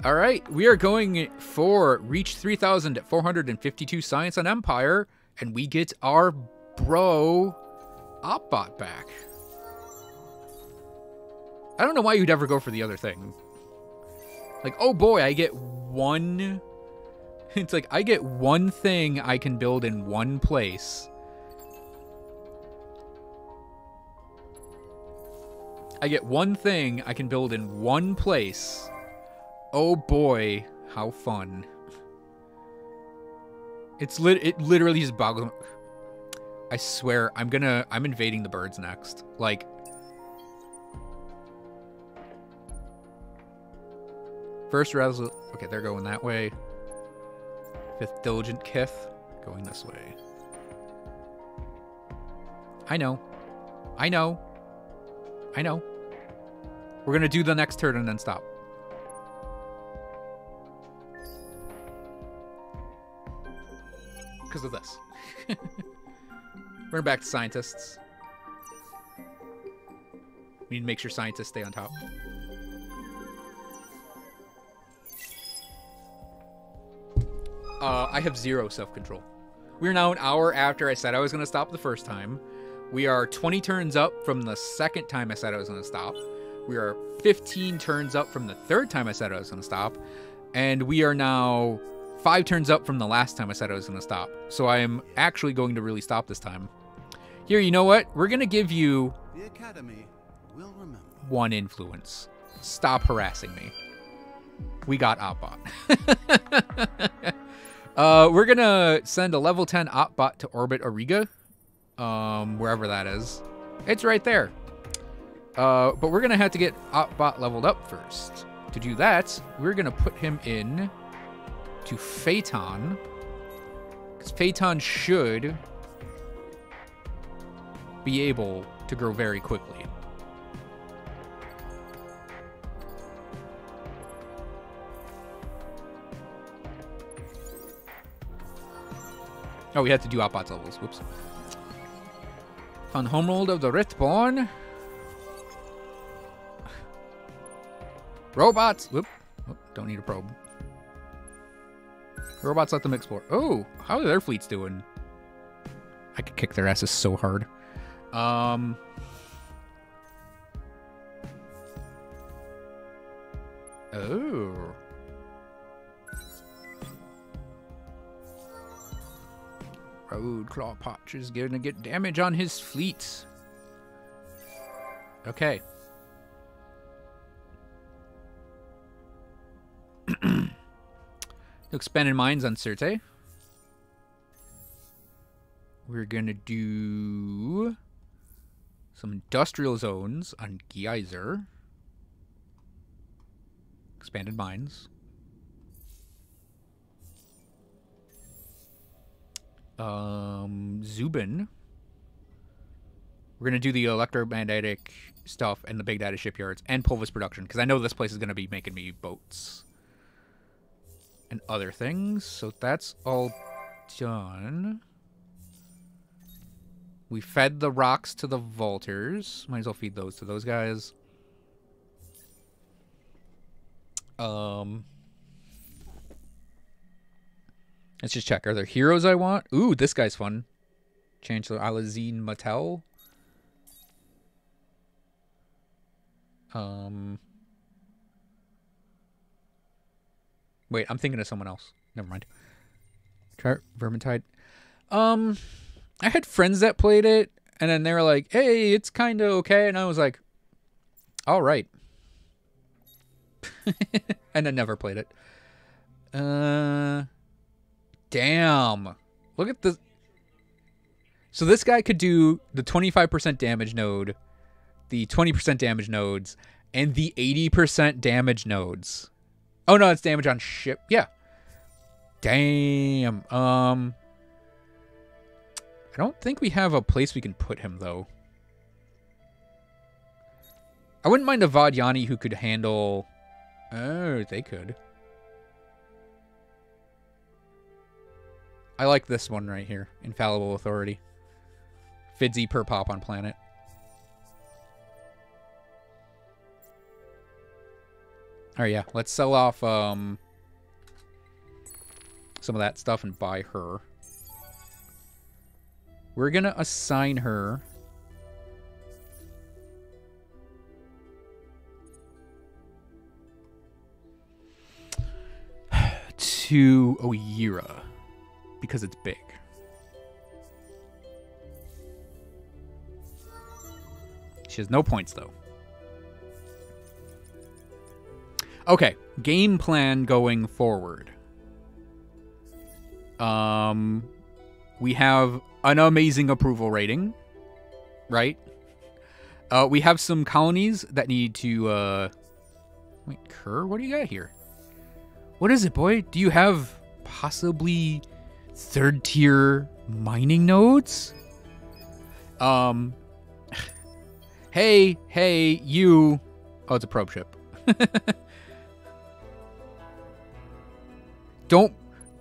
Alright, we are going for reach 3,452 science on Empire, and we get our bro Opbot back. I don't know why you'd ever go for the other thing. Like, oh boy, I get one... It's like, I get one thing I can build in one place. I get one thing I can build in one place. Oh boy, how fun. It literally just boggles. I swear, I'm invading the birds next. Like, first resolution. Okay, they're going that way. Fifth diligent kith going this way. I know. I know. I know. We're gonna do the next turn and then stop. Because of this. We're back to scientists. We need to make sure scientists stay on top. I have 0 self-control. We're now an hour after I said I was going to stop the first time. We are 20 turns up from the second time I said I was going to stop. We are 15 turns up from the third time I said I was going to stop. And we are now 5 turns up from the last time I said I was going to stop. So I am actually going to really stop this time. Here, you know what? We're going to give you The Academy will remember. 1 influence. Stop harassing me. We got Opbot. We're going to send a level 10 Opbot to orbit Auriga. Wherever that is. It's right there. But we're going to have to get Opbot leveled up first. To do that, we're going to put him in to Phaeton. Because Phaeton should be able to grow very quickly. Oh, we have to do Opbot's levels. Whoops. Found Homeworld of the Riftborn. Robots! Whoop. Oh, don't need a probe. Robots, let them explore. Oh, how are their fleets doing? I could kick their asses so hard. Oh. Road Claw Potch is gonna get damage on his fleet. Okay. Expanded mines on Sirte. We're gonna do some industrial zones on Geyser. Expanded mines. Zubin. We're gonna do the electromagnetic stuff and the big data shipyards and Pulvis production because I know this place is gonna be making me boats and other things. So that's all done. We fed the rocks to the vaulters. Might as well feed those to those guys. Let's just check. Are there heroes I want? Ooh, this guy's fun. Chancellor Alazine Mattel. Wait, I'm thinking of someone else. Never mind. Try Vermintide. I had friends that played it, and then they were like, hey, it's kind of okay. And I was like, all right. And I never played it. Damn. Look at this. So this guy could do the 25% damage node, the 20% damage nodes, and the 80% damage nodes. Oh, no, it's damage on ship. Yeah. Damn. I don't think we have a place we can put him, though. I wouldn't mind a Vadyani who could handle... Oh, they could. I like this one right here. Infallible Authority. Fidzy per pop on planet. Alright, yeah. Let's sell off some of that stuff and buy her. We're gonna assign her to Oira because it's big. She has no points though. Okay, game plan going forward. We have an amazing approval rating, right? We have some colonies that need to, wait, Kerr, what do you got here? What is it, boy? Do you have possibly third tier mining nodes? Hey, you. Oh, it's a probe ship.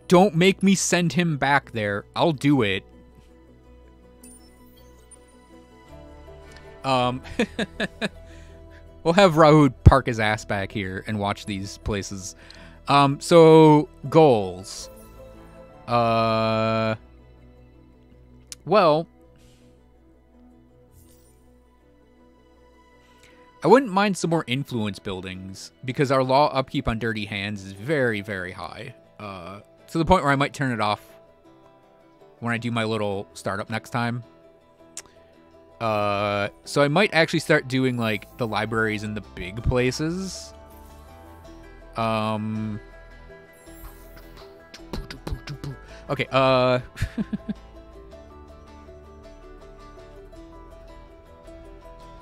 Don't make me send him back there. I'll do it. We'll have Raoud park his ass back here and watch these places. So goals. Well, I wouldn't mind some more influence buildings, because our law upkeep on Dirty Hands is very, very high. To the point where I might turn it off when I do my little startup next time. So I might actually start doing, like, the libraries in the big places. Okay,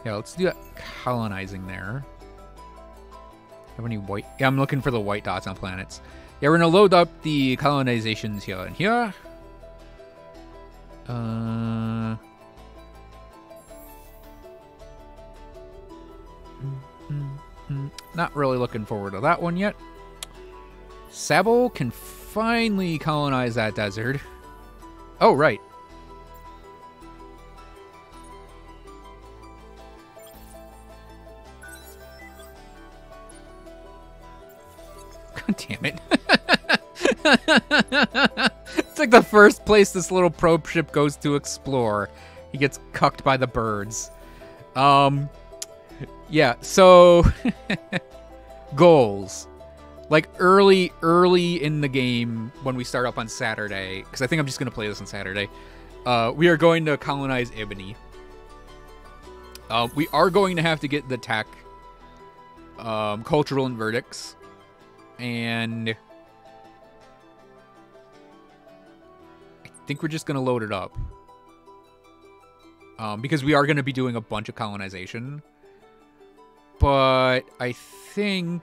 yeah, let's do that colonizing there. Have any white? Yeah, I'm looking for the white dots on planets. Yeah, we're gonna load up the colonizations here and here. Not really looking forward to that one yet. Sabo can finally colonize that desert. Oh, right. God damn it. It's like the first place this little probe ship goes to explore. He gets cucked by the birds. Yeah, so goals. Like early in the game when we start up on Saturday, because I think I'm just going to play this on Saturday, we are going to colonize Ebony. We are going to have to get the tech, cultural and verdicts, and I think we're just going to load it up. Because we are going to be doing a bunch of colonization. But I think...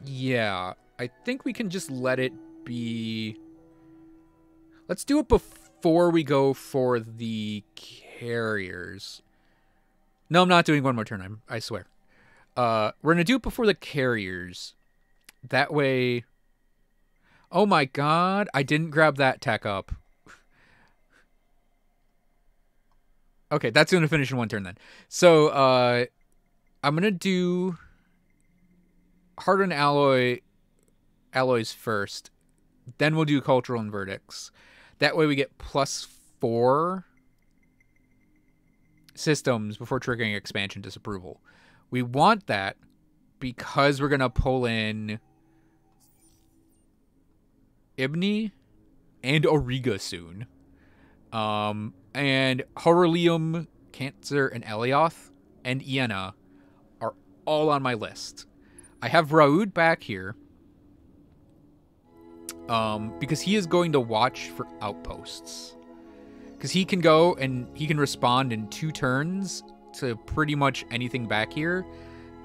Yeah, I think we can just let it be... Let's do it before we go for the carriers. No, I'm not doing one more turn, I swear. We're going to do it before the carriers. That way... Oh my god, I didn't grab that tech up. Okay, that's going to finish in one turn then. So, I'm going to do hardened alloys first. Then we'll do cultural and verdicts. That way we get +4 systems before triggering expansion disapproval. We want that because we're going to pull in Ibni and Auriga soon. And Horolium, Cancer, and Elioth, and Iena are all on my list. I have Raoud back here. Because he is going to watch for outposts. Because he can go and he can respond in 2 turns to pretty much anything back here.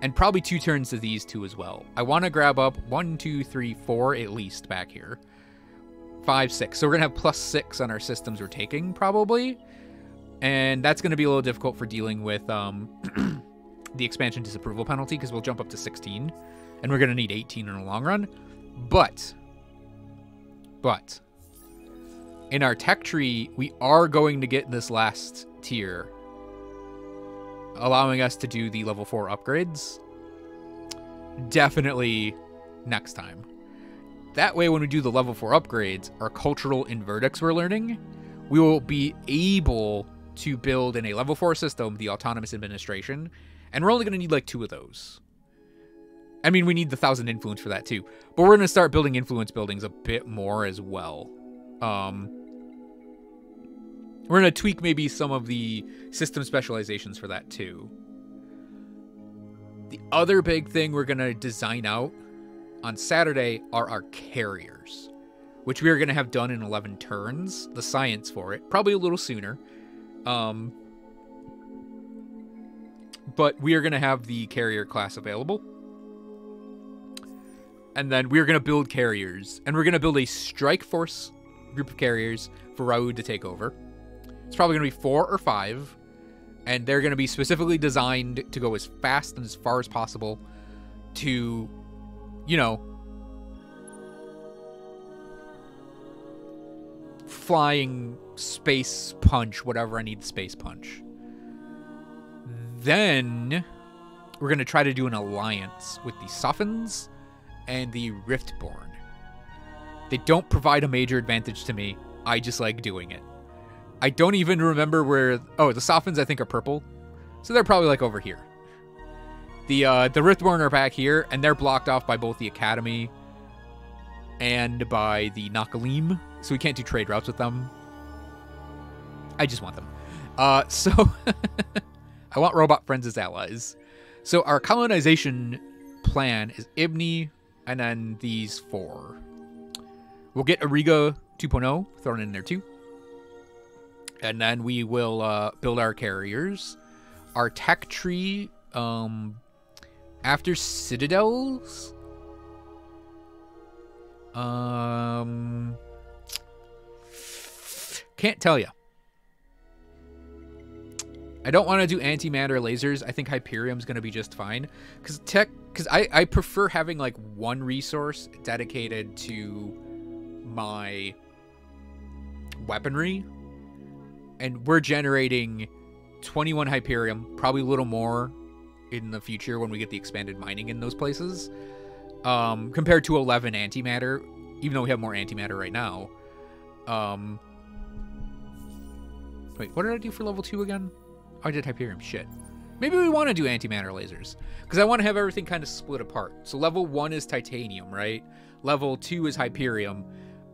And probably 2 turns to these 2 as well. I want to grab up 1, 2, 3, 4 at least back here. 5, 6. So we're going to have +6 on our systems we're taking, probably. And that's going to be a little difficult for dealing with the expansion disapproval penalty, because we'll jump up to 16. And we're going to need 18 in the long run. But, in our tech tree, we are going to get this last tier, allowing us to do the level 4 upgrades. Definitely next time. That way, when we do the level 4 upgrades, our cultural and verdicts we're learning, we will be able to build in a level 4 system the autonomous administration, and we're only going to need like 2 of those. I mean, we need the 1,000 influence for that too, but we're going to start building influence buildings a bit more as well. We're going to tweak maybe some of the system specializations for that too. The other big thing we're going to design out on Saturday are our carriers, which we are going to have done in 11 turns, the science for it, probably a little sooner. But we are going to have the carrier class available. And then we're going to build carriers. And we're going to build a strike force group of carriers for Raoud to take over. It's probably going to be 4 or 5. And they're going to be specifically designed to go as fast and as far as possible to, you know, flying space punch whatever I need space punch. Then we're going to try to do an alliance with the Sophons and the Riftborn. They don't provide a major advantage to me. I just like doing it. I don't even remember where... Oh, the Sophons, I think, are purple. So they're probably, like, over here. The Riftborn are back here, and they're blocked off by both the Academy and by the Nakalim. So we can't do trade routes with them. I just want them. So I want robot friends as allies. So our colonization plan is Ibni and then these 4. We'll get Ariga 2.0 thrown in there too. And then we will build our carriers. Our tech tree, after citadels, can't tell you. I don't want to do antimatter lasers. I think Hyperium's going to be just fine. Because I prefer having like one resource dedicated to my weaponry. And we're generating 21 Hyperium, probably a little more in the future when we get the expanded mining in those places. Compared to 11 antimatter, even though we have more antimatter right now. Wait, what did I do for level 2 again? Oh, I did Hyperium. Shit. Maybe we want to do antimatter lasers. Because I want to have everything kind of split apart. So level 1 is titanium, right? Level 2 is Hyperium.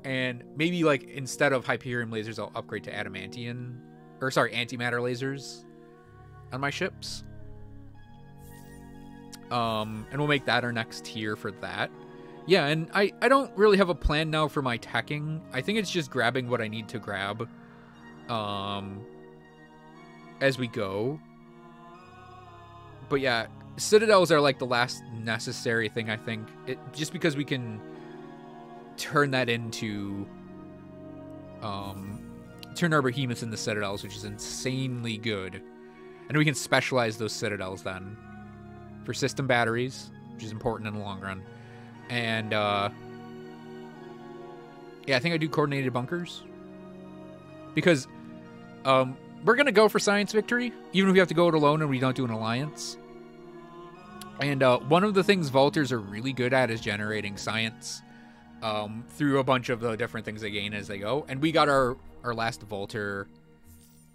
And maybe, like, instead of Hyperium lasers, I'll upgrade to adamantium. Or, sorry, antimatter lasers on my ships. And we'll make that our next tier for that. Yeah, and I don't really have a plan now for my teching. I think it's just grabbing what I need to grab. As we go. But yeah, citadels are like the last necessary thing, I think. Just because we can turn that into turn our behemoths into citadels, which is insanely good. And we can specialize those citadels then for system batteries, which is important in the long run. And yeah, I think I do coordinated bunkers because we're gonna go for science victory, even if we have to go it alone and we don't do an alliance. And one of the things Vaulters are really good at is generating science through a bunch of the different things they gain as they go. And we got our last Vaulter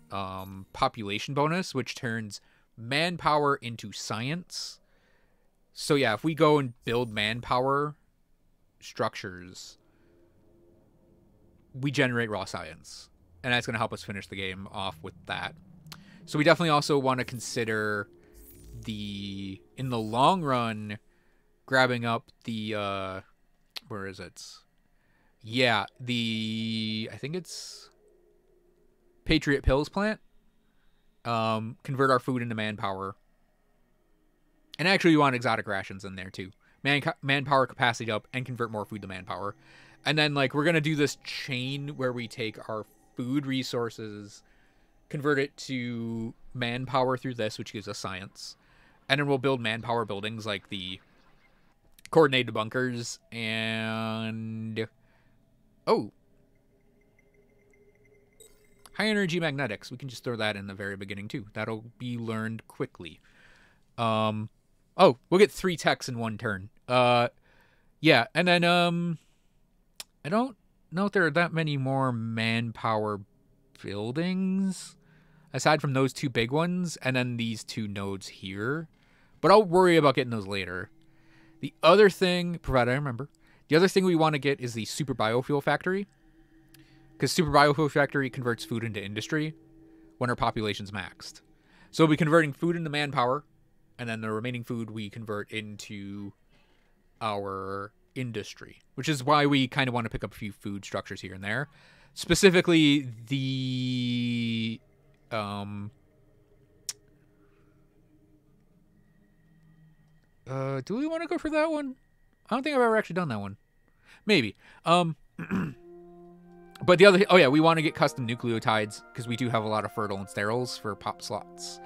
population bonus, which turns manpower into science. So yeah, if we go and build manpower structures, we generate raw science. And that's going to help us finish the game off with that. So we definitely also want to consider in the long run, grabbing up the, where is it? Yeah, I think it's Patriot Pills plant. Convert our food into manpower. And actually, we want exotic rations in there too. Manpower capacity up and convert more food to manpower. And then, like, we're going to do this chain where we take our food resources, convert it to manpower through this, which gives us science. And then we'll build manpower buildings like the coordinated bunkers and... Oh! High energy magnetics. We can just throw that in the very beginning too. That'll be learned quickly. Oh, we'll get 3 techs in 1 turn. Yeah, and then, I don't know if there are that many more manpower buildings, aside from those 2 big ones, and then these 2 nodes here. But I'll worry about getting those later. The other thing, provided I remember, the other thing we want to get is the Super Biofuel Factory. Because Super Biofuel Factory converts food into industry when our population's maxed. So we'll be converting food into manpower, and then the remaining food we convert into our industry, which is why we kind of want to pick up a few food structures here and there. Specifically, the do we want to go for that one? I don't think I've ever actually done that one. Maybe. But the other, oh yeah, we want to get custom nucleotides because we do have a lot of fertile and steriles for pop slots.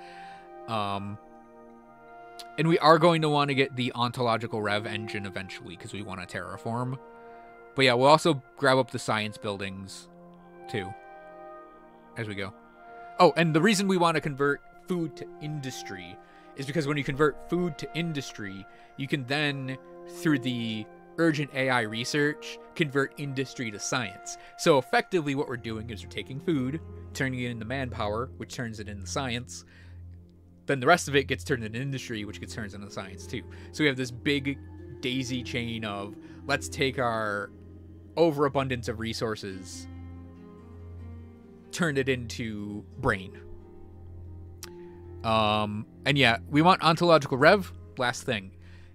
And we are going to want to get the ontological rev engine eventually because we want to terraform. But yeah, we'll also grab up the science buildings too as we go. Oh, and the reason we want to convert food to industry is because when you convert food to industry, you can then, through the urgent AI research, convert industry to science. So effectively what we're doing is we're taking food, turning it into manpower, which turns it into science. Then the rest of it gets turned into industry, which gets turned into science too. So we have this big daisy chain of, let's take our overabundance of resources, turn it into brain. And yeah, we want ontological rev. Last thing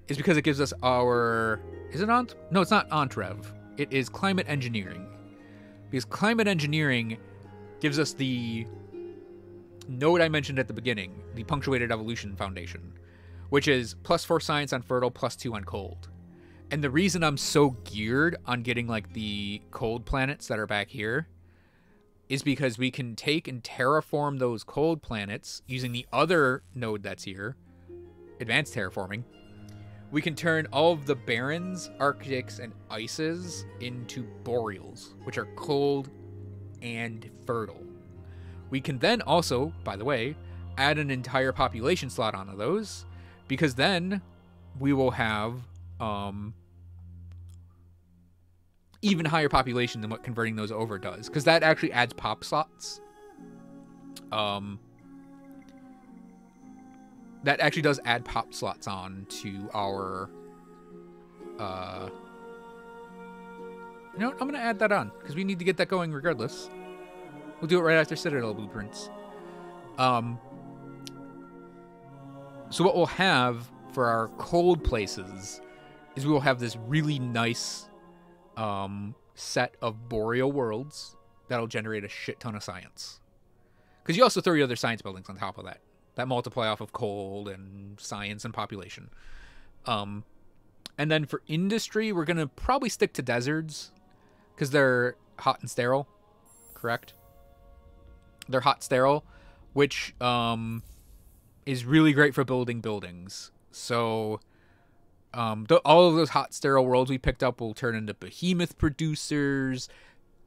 is because it gives us our, is it ont? No, it's not ontrev. It is climate engineering, because climate engineering gives us the node I mentioned at the beginning, the punctuated evolution foundation, which is +4 science on fertile, +2 on cold. And the reason I'm so geared on getting like the cold planets that are back here is because we can take and terraform those cold planets using the other node that's here, advanced terraforming. We can turn all of the barrens, arctics, and ices into boreals, which are cold and fertile. We can then also, by the way, add an entire population slot onto those, because then we will have even higher population than what converting those over does, because that actually adds pop slots. That actually does add pop slots on to our you know what? I'm gonna add that on because we need to get that going regardless. We'll do it right after Citadel Blueprints. So what we'll have for our cold places is we will have this really nice set of boreal worlds that'll generate a shit ton of science. Because you also throw your other science buildings on top of that. That multiply off of cold and science and population. And then for industry, we're going to probably stick to deserts because they're hot and sterile. Correct? They're hot, sterile, which is really great for building buildings. So all of those hot, sterile worlds we picked up will turn into Behemoth producers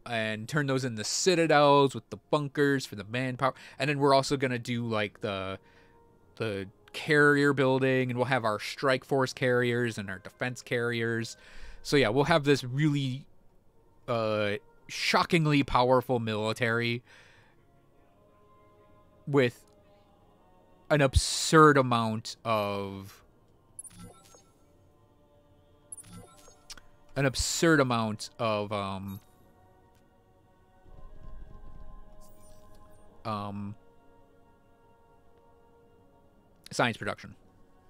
and turn those into citadels with the bunkers for the manpower. And then we're also going to do like the carrier building, and we'll have our strike force carriers and our defense carriers. So yeah, we'll have this really shockingly powerful military with an absurd amount of science production.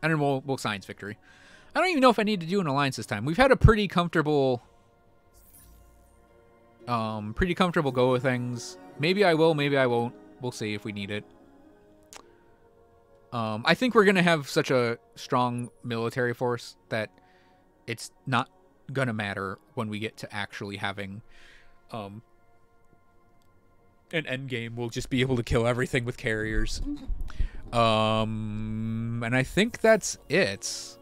And then we'll science victory. I don't even know if I need to do an alliance this time. We've had a pretty comfortable go with things. Maybe I will, maybe I won't. We'll see if we need it. I think we're going to have such a strong military force that it's not going to matter when we get to actually having an end game. We'll just be able to kill everything with carriers. And I think that's it. So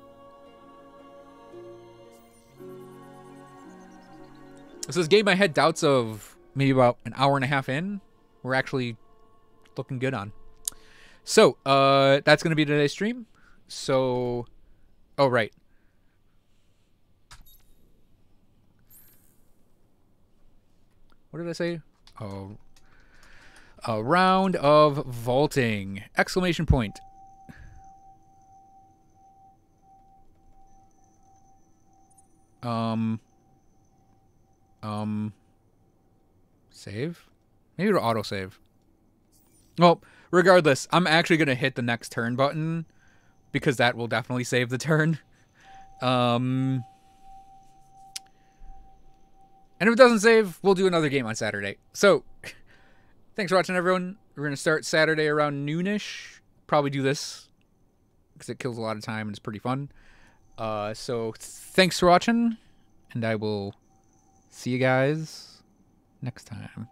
this game I had doubts of maybe about an hour and a half in. We're actually looking good on. So, that's going to be today's stream. So, oh, right. What did I say? Oh, a round of vaulting! Exclamation point. Save? Maybe it'll autosave. Well, regardless, I'm actually going to hit the next turn button because that will definitely save the turn. And if it doesn't save, we'll do another game on Saturday. So, thanks for watching, everyone. We're going to start Saturday around noonish. Probably do this because it kills a lot of time and it's pretty fun. So, thanks for watching, and I will see you guys next time.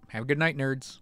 Have a good night, nerds.